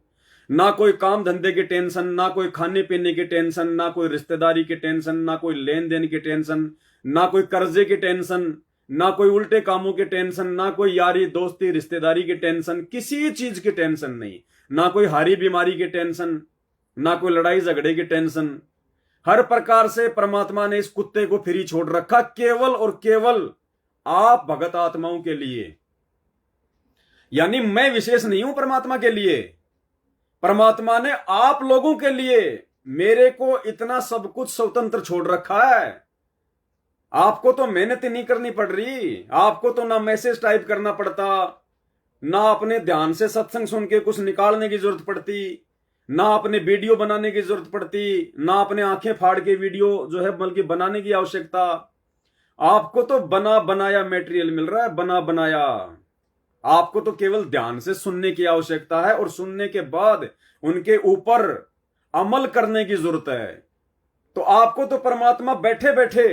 ना कोई काम धंधे की टेंशन, ना कोई खाने पीने की टेंशन, ना कोई रिश्तेदारी की टेंशन, ना कोई लेन देन की टेंशन, ना कोई कर्जे की टेंशन, ना कोई उल्टे कामों की टेंशन, ना कोई यारी दोस्ती रिश्तेदारी की टेंशन, किसी चीज की टेंशन नहीं। ना कोई हारी बीमारी की टेंशन, ना कोई लड़ाई झगड़े की टेंशन। हर प्रकार से परमात्मा ने इस कुत्ते को फ्री छोड़ रखा, केवल और केवल आप भगत आत्माओं के लिए। यानी मैं विशेष नहीं हूं परमात्मा के लिए, परमात्मा ने आप लोगों के लिए मेरे को इतना सब कुछ स्वतंत्र छोड़ रखा है। आपको तो मेहनत ही नहीं करनी पड़ रही, आपको तो ना मैसेज टाइप करना पड़ता, ना अपने ध्यान से सत्संग सुन के कुछ निकालने की जरूरत पड़ती, ना अपने वीडियो बनाने की जरूरत पड़ती, ना अपने आंखें फाड़ के वीडियो जो है बल्कि बनाने की आवश्यकता। आपको तो बना बनाया मटेरियल मिल रहा है, बना बनाया। आपको तो केवल ध्यान से सुनने की आवश्यकता है, और सुनने के बाद उनके ऊपर अमल करने की जरूरत है। तो आपको तो परमात्मा बैठे बैठे,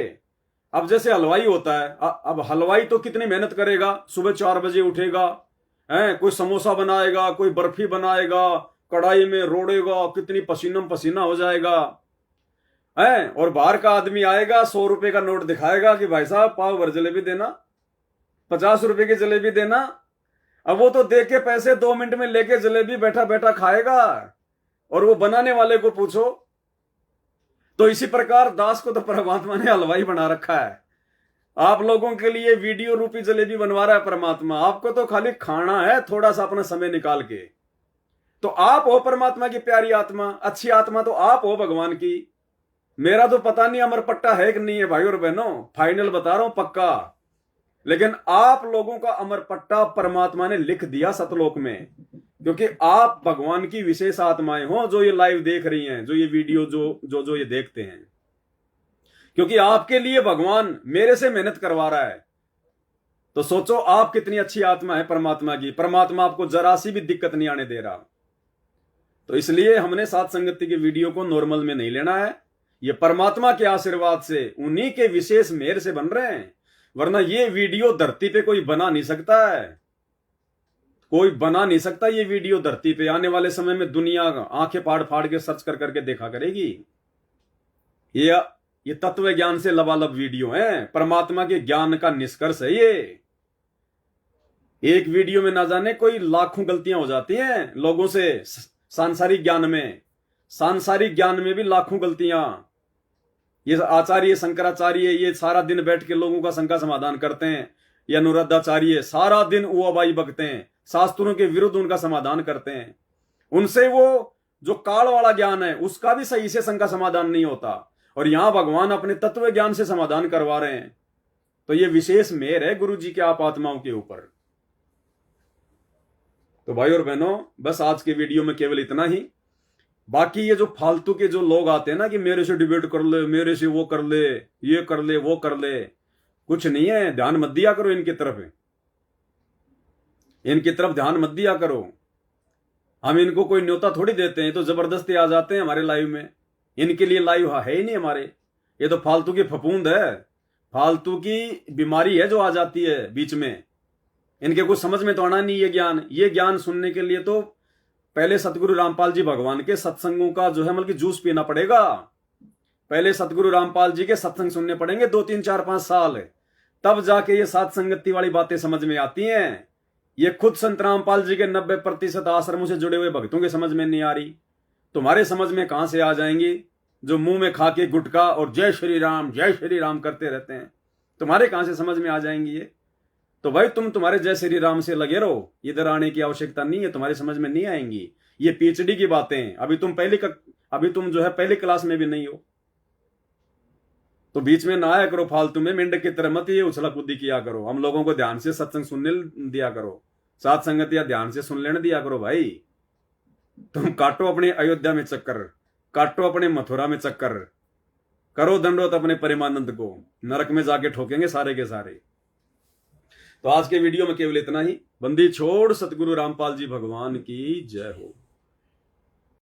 अब जैसे हलवाई होता है, अब हलवाई तो कितनी मेहनत करेगा, सुबह 4 बजे उठेगा, कोई समोसा बनाएगा, कोई बर्फी बनाएगा, कढ़ाई में रोड़ेगा, कितनी पसीना पसीना हो जाएगा, और बाहर का आदमी आएगा, 100 रुपए का नोट दिखाएगा कि भाई साहब पाव भर जलेबी देना, 50 रुपए की जलेबी देना। अब वो तो दे के पैसे 2 मिनट में लेके जलेबी बैठा बैठा खाएगा, और वो बनाने वाले को पूछो। तो इसी प्रकार दास को तो परमात्मा ने हलवाई बना रखा है। आप लोगों के लिए वीडियो रूपी जलेबी बनवा रहा है परमात्मा, आपको तो खाली खाना है थोड़ा सा अपना समय निकाल के। तो आप हो परमात्मा की प्यारी आत्मा, अच्छी आत्मा तो आप हो भगवान की। मेरा तो पता नहीं अमर पट्टा है कि नहीं है भाई और बहनों, फाइनल बता रहा हूं पक्का, लेकिन आप लोगों का अमर पट्टा परमात्मा ने लिख दिया सतलोक में, क्योंकि आप भगवान की विशेष आत्माएं हो जो ये लाइव देख रही हैं, जो ये वीडियो जो ये देखते हैं। क्योंकि आपके लिए भगवान मेरे से मेहनत करवा रहा है। तो सोचो आप कितनी अच्छी आत्मा है परमात्मा की। परमात्मा आपको जरा सी भी दिक्कत नहीं आने दे रहा। तो इसलिए हमने सात संगति के वीडियो को नॉर्मल में नहीं लेना है। ये परमात्मा के आशीर्वाद से, उन्हीं के विशेष मेहर से बन रहे हैं। वरना ये वीडियो धरती पे कोई बना नहीं सकता है, कोई बना नहीं सकता ये वीडियो धरती पे। आने वाले समय में दुनिया आंखें फाड़ फाड़ के सर्च कर करके देखा करेगी। ये तत्व ज्ञान से लबालब वीडियो है, परमात्मा के ज्ञान का निष्कर्ष है ये। एक वीडियो में ना जाने कोई लाखों गलतियां हो जाती हैं लोगों से। सांसारिक ज्ञान में भी लाखों गलतियां। ये आचार्य शंकराचार्य ये सारा दिन बैठ के लोगों का शंका समाधान करते हैं, ये अनुराधाचार्य सारा दिन उबाई बकते हैं, शास्त्रों के विरुद्ध उनका समाधान करते हैं। उनसे वो जो काल वाला ज्ञान है उसका भी सही से शंका समाधान नहीं होता, और यहां भगवान अपने तत्व ज्ञान से समाधान करवा रहे हैं। तो ये विशेष मेहर है गुरु जी के आप आत्माओं के ऊपर। तो भाई और बहनों, बस आज के वीडियो में केवल इतना ही। बाकी ये जो फालतू के जो लोग आते हैं ना कि मेरे से डिबेट कर ले, मेरे से वो कर ले, ये कर ले, वो कर ले, कुछ नहीं है। ध्यान मत दिया करो इनकी तरफ ध्यान मत दिया करो। हम इनको कोई न्योता थोड़ी देते हैं, तो जबरदस्ती आ जाते हैं हमारे लाइव में। इनके लिए लाइव है ही नहीं हमारे। ये तो फालतू की फफूंद है, फालतू की बीमारी है जो आ जाती है बीच में। इनके कुछ समझ में तो आना नहीं ये ज्ञान सुनने के लिए तो पहले सतगुरु रामपाल जी भगवान के सत्संगों का जो है मतलब जूस पीना पड़ेगा। पहले सतगुरु रामपाल जी के सत्संग सुनने पड़ेंगे 2, 3, 4, 5 साल, तब जाके ये सात संगति वाली बातें समझ में आती हैं। ये खुद संत रामपाल जी के 90% आश्रमों से जुड़े हुए भक्तों के समझ में नहीं आ रही, तुम्हारे समझ में कहां से आ जाएंगी? जो मुंह में खा के गुटखा और जय श्री राम करते रहते हैं, तुम्हारे कहां से समझ में आ जाएंगी ये? तो भाई तुम्हारे जय श्री राम से लगे रहो, इधर आने की आवश्यकता नहीं है, तुम्हारी समझ में नहीं आएंगी। ये पीएचडी की बातें, अभी तुम जो है पहली क्लास में भी नहीं हो, तो बीच में ना आया करो फालतू में मेंढक की तरह मत ये उछला कूदी किया करो। हम लोगों को ध्यान से सत्संग सुनने दिया करो, सात संगतियां ध्यान से सुन लेने दिया करो। भाई तुम काटो अपने अयोध्या में चक्कर, काटो अपने मथुरा में चक्कर, करो दंडोत अपने परमानंद को, नरक में जाके ठोकेंगे सारे के सारे। तो आज के वीडियो में केवल इतना ही। बंदी छोड़ सतगुरु रामपाल जी भगवान की जय हो।